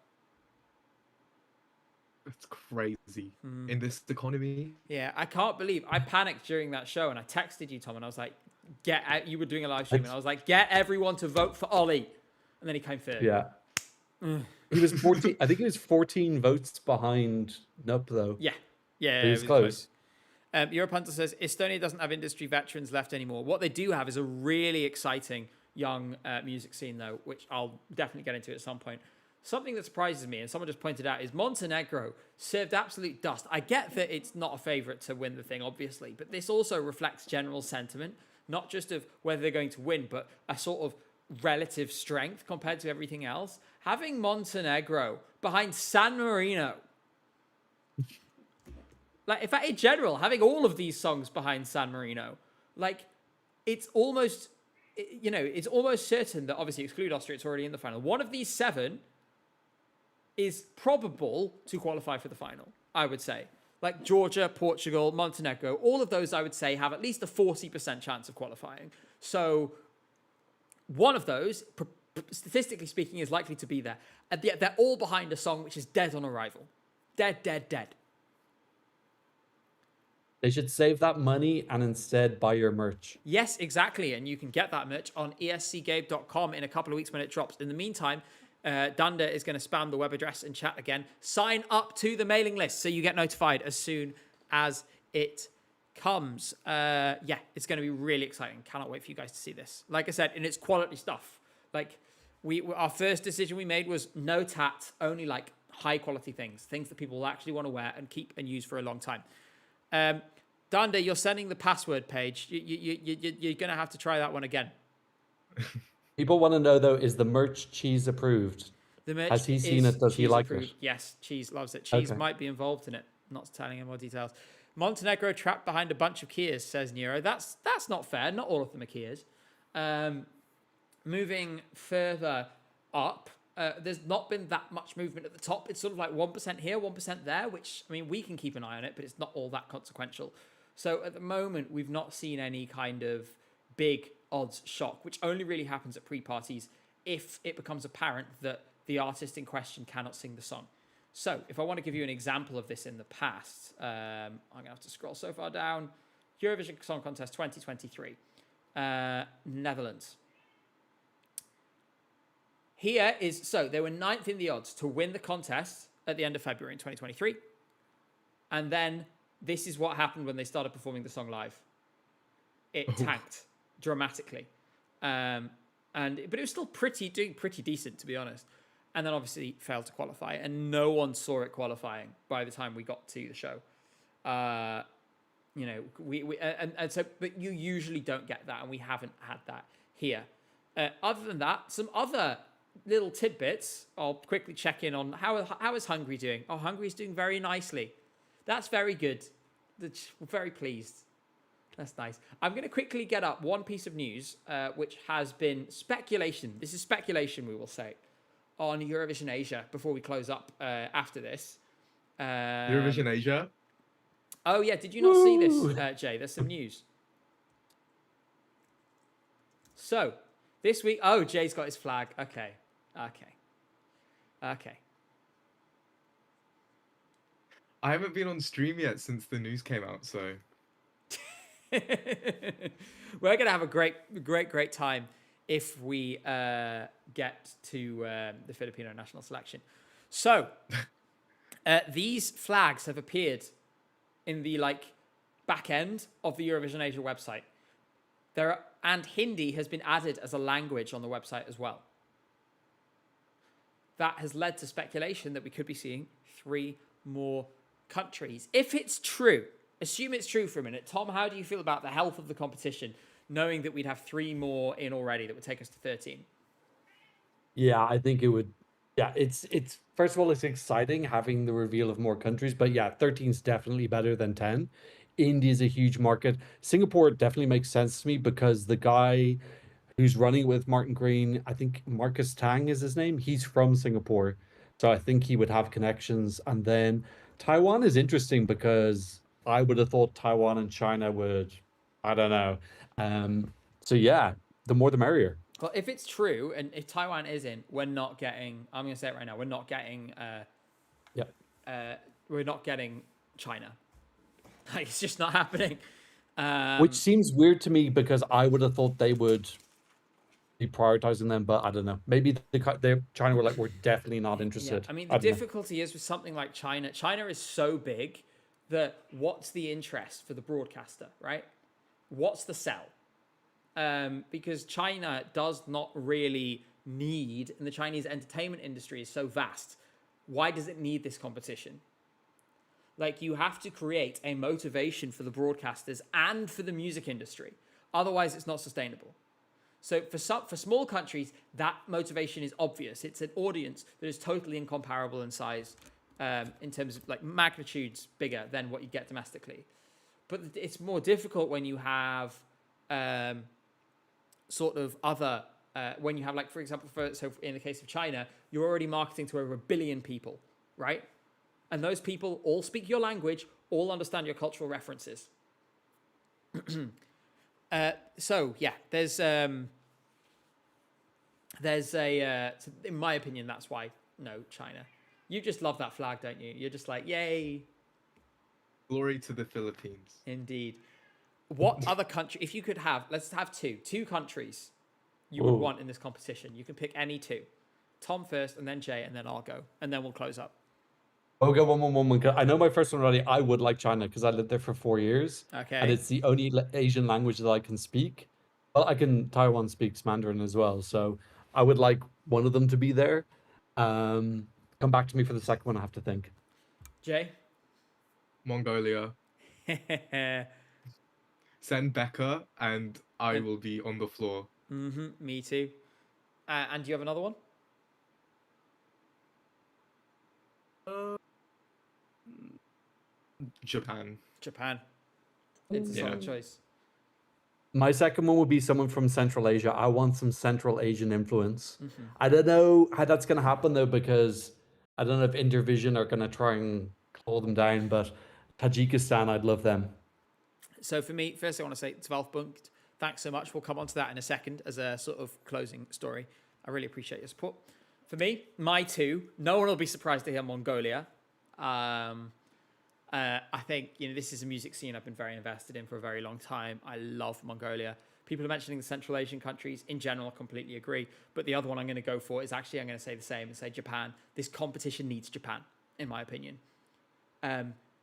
It's crazy in this economy. Yeah, I can't believe I panicked during that show and I texted you, Tom, and I was like, "Get out!" You were doing a live stream, and I was like, "Get everyone to vote for Ollie," and then he came third. Yeah. He was 14. I think he was 14 votes behind Nup, though. Yeah, He was close. Europe Hunter says Estonia doesn't have industry veterans left anymore. What they do have is a really exciting young music scene, though, which I'll definitely get into at some point. Something that surprises me, and someone just pointed out, is Montenegro served absolute dust. I get that it's not a favourite to win the thing, obviously, but this also reflects general sentiment, not just of whether they're going to win, but a sort of relative strength compared to everything else. Having Montenegro behind San Marino, like, in fact, in general, having all of these songs behind San Marino, like, it's almost, you know, it's almost certain that, obviously, exclude Austria, it's already in the final. One of these 7 is probable to qualify for the final, I would say. Like Georgia, Portugal, Montenegro, all of those, I would say, have at least a 40% chance of qualifying. So one of those, statistically speaking, is likely to be there. And yet they're all behind a song which is dead on arrival. Dead, dead, dead. They should save that money and instead buy your merch. Yes, exactly. And you can get that merch on escgabe.com in a couple of weeks when it drops. In the meantime, Dunder is going to spam the web address and chat again. Sign up to the mailing list so you get notified as soon as it comes. Yeah, it's going to be really exciting. Cannot wait for you guys to see this. Like I said, and it's quality stuff. Like our first decision we made was no tat, only like high quality things that people will actually want to wear and keep and use for a long time. Dunder, you're sending the password page. You're going to have to try that one again. People want to know, though, is the merch cheese approved? The merch Has he seen it? Does he like it? Yes, Cheese loves it. Cheese Okay. might be involved in it. Not telling him more details. Montenegro trapped behind a bunch of Kias, says Nero. That's not fair. Not all of them are Kias. Moving further up, there's not been that much movement at the top. It's sort of like 1% here, 1% there, which, I mean, we can keep an eye on it, but it's not all that consequential. So at the moment, we've not seen any kind of big odds shock, which only really happens at pre-parties if it becomes apparent that the artist in question cannot sing the song. So if I want to give you an example of this in the past, I'm going to have to scroll so far down. Eurovision Song Contest 2023, Netherlands. Here is, so they were 9th in the odds to win the contest at the end of February in 2023. And then this is what happened when they started performing the song live. It tanked dramatically. But it was still doing pretty decent, to be honest. And then obviously failed to qualify, and no one saw it qualifying by the time we got to the show. You know, but you usually don't get that, and we haven't had that here. Other than that, some other little tidbits. I'll quickly check in on how is Hungary doing. Oh, Hungary's doing very nicely. That's very good. We're very pleased. That's nice. I'm going to quickly get up one piece of news, which has been speculation. This is speculation, we will say, on Eurovision Asia before we close up after this. Eurovision Asia? Oh, yeah. Did you not see this, Jay? There's some news. So, this week... Oh, Jay's got his flag. Okay. I haven't been on stream yet since the news came out, so... We're going to have a great time if we get to the Filipino national selection. So, these flags have appeared in the back end of the Eurovision Asia website. And Hindi has been added as a language on the website as well. That has led to speculation that we could be seeing 3 more countries. If it's true, assume it's true for a minute. Tom, how do you feel about the health of the competition, knowing that we'd have 3 more in already that would take us to 13? Yeah, I think it would. Yeah, it's first of all, it's exciting having the reveal of more countries, but yeah, 13 is definitely better than 10. India is a huge market. Singapore definitely makes sense to me because the guy who's running with Martin Green, I think Marcus Tang is his name. He's from Singapore. So I think he would have connections. And then Taiwan is interesting because I would have thought Taiwan and China would, I don't know. So yeah, the more the merrier. Well, if it's true, and if Taiwan is in, we're not getting, I'm going to say it right now, we're not getting China. Like, it's just not happening. Which seems weird to me because I would have thought they would be prioritizing them, but I don't know. Maybe China were like, we're definitely not interested. Yeah, I mean, the difficulty is with something like China. China is so big that what's the interest for the broadcaster, right? What's the sell? Because China does not really need, and the Chinese entertainment industry is so vast. Why does it need this competition? Like, you have to create a motivation for the broadcasters and for the music industry. Otherwise, it's not sustainable. So for small countries, that motivation is obvious. It's an audience that is totally incomparable in size, in terms of like magnitudes bigger than what you get domestically. But it's more difficult when you have sort of other, when you have, like, for example, so in the case of China, you're already marketing to over 1 billion people, right? And those people all speak your language, all understand your cultural references. So yeah, there's in my opinion, that's why no China. You just love that flag, don't you? You're just like, yay. Glory to the Philippines. Indeed. What other country, if you could have, let's have two countries you would want in this competition. You can pick any 2. Tom first, and then Jay, and then I'll go, and then we'll close up. Okay, one. I know my first one already. I would like China because I lived there for 4 years. Okay. And it's the only Asian language that I can speak. Well, Taiwan speaks Mandarin as well. So I would like one of them to be there. Come back to me for the second one, I have to think. Jay? Mongolia. Send Becca and I will be on the floor. Me too. And do you have another one? Japan. It's a solid choice. My second one would be someone from Central Asia. I want some Central Asian influence. I don't know how that's going to happen, though, because I don't know if Intervision are going to try and claw them down, but Tajikistan, I'd love them. So for me, first I want to say 12 Punkt. Thanks so much. We'll come on to that in a second as a sort of closing story. I really appreciate your support. For me, my 2, no one will be surprised to hear Mongolia. I think, this is a music scene I've been very invested in for a very long time. I love Mongolia. People are mentioning the Central Asian countries. In general, I completely agree. But the other one I'm going to go for is actually, I'm going to say the same and say Japan. This competition needs Japan, in my opinion.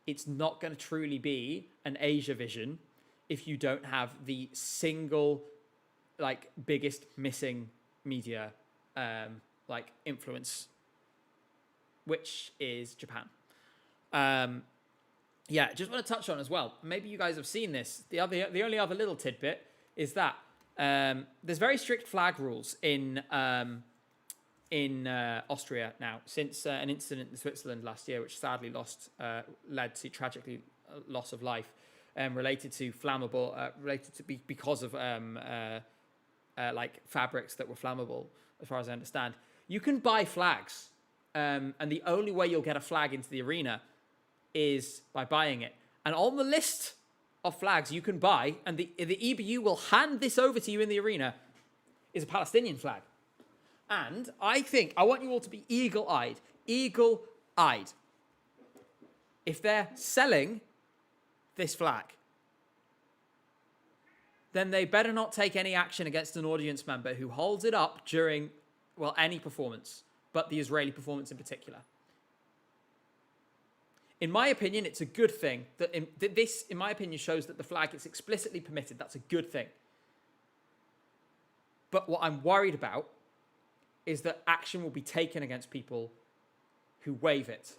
It's not going to truly be an Asia vision if you don't have the single, biggest missing media, influence, which is Japan. Just want to touch on as well. Maybe you guys have seen this. The only other little tidbit is that there's very strict flag rules in Austria now since an incident in Switzerland last year, which sadly led to tragically loss of life, related to flammable, because of fabrics that were flammable, as far as I understand. You can buy flags, and the only way you'll get a flag into the arena is by buying it. And on the list of flags you can buy, and the EBU will hand this over to you in the arena, is a Palestinian flag. And I want you all to be eagle-eyed. Eagle-eyed. If they're selling this flag, then they better not take any action against an audience member who holds it up during, any performance, but the Israeli performance in particular. In my opinion, it's a good thing that this, in my opinion, shows that the flag is explicitly permitted. That's a good thing. But what I'm worried about is that action will be taken against people who wave it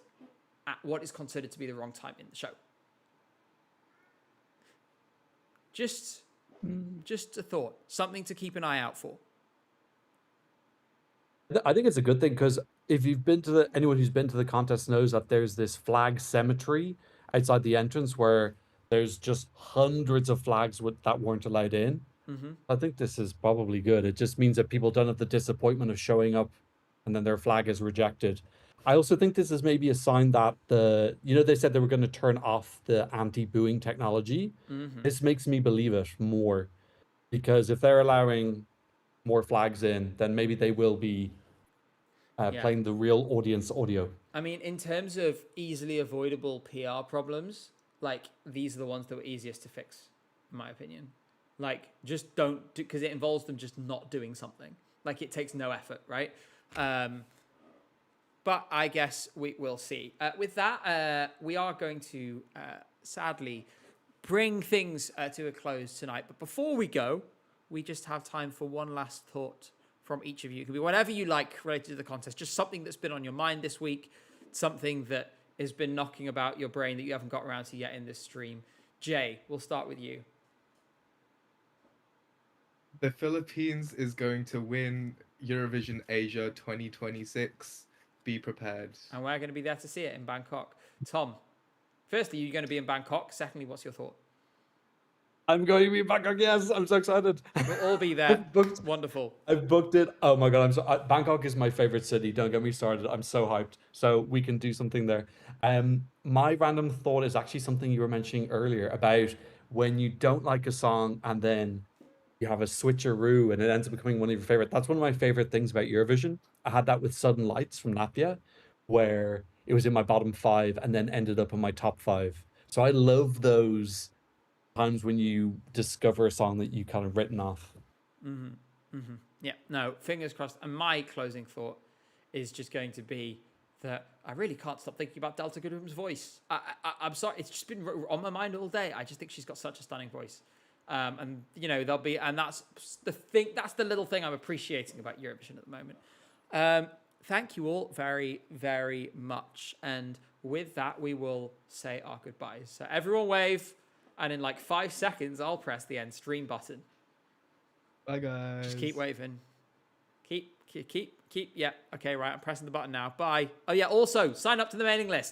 at what is considered to be the wrong time in the show. Just a thought, something to keep an eye out for. I think it's a good thing because if you've been to anyone who's been to the contest knows that there's this flag cemetery outside the entrance where there's just hundreds of flags that weren't allowed in. I think this is probably good. It just means that people don't have the disappointment of showing up and then their flag is rejected. I also think this is maybe a sign that they said they were going to turn off the anti-booing technology. This makes me believe it more, because if they're allowing more flags in, then maybe they will be playing the real audience audio. I mean, in terms of easily avoidable PR problems, like, these are the ones that were easiest to fix, in my opinion. Like, just don't do, because it involves them just not doing something. Like, it takes no effort, right? But I guess we will see. With that, we are going to sadly bring things to a close tonight. But before we go, we just have time for one last thought from each of you. It could be whatever you like related to the contest, just something that's been on your mind this week, something that has been knocking about your brain that you haven't got around to yet in this stream. Jay, we'll start with you. The Philippines is going to win Eurovision Asia 2026. Be prepared. And we're going to be there to see it in Bangkok. Tom, firstly, you're going to be in Bangkok. Secondly, what's your thought? I'm going to be in Bangkok. Yes, I'm so excited. We'll all be there. Booked. Wonderful. I've booked it. Oh my God, Bangkok is my favorite city. Don't get me started. I'm so hyped. So we can do something there. My random thought is actually something you were mentioning earlier about when you don't like a song and then you have a switcheroo and it ends up becoming one of your favorite. That's one of my favorite things about Eurovision. I had that with Sudden Lights from Latvia, where it was in my bottom 5 and then ended up in my top 5. So I love those times when you discover a song that you kind of written off. Yeah, no, fingers crossed. And my closing thought is just going to be that I really can't stop thinking about Delta Goodrum's voice. I'm sorry, it's just been on my mind all day. I just think she's got such a stunning voice. And that's the thing. That's the little thing I'm appreciating about Eurovision at the moment. Thank you all very, very much. And with that, we will say our goodbyes. So everyone wave, and in like 5 seconds, I'll press the end stream button. Bye, guys. Just keep waving. Keep. Yeah. Okay, right. I'm pressing the button now. Bye. Oh yeah. Also, sign up to the mailing list.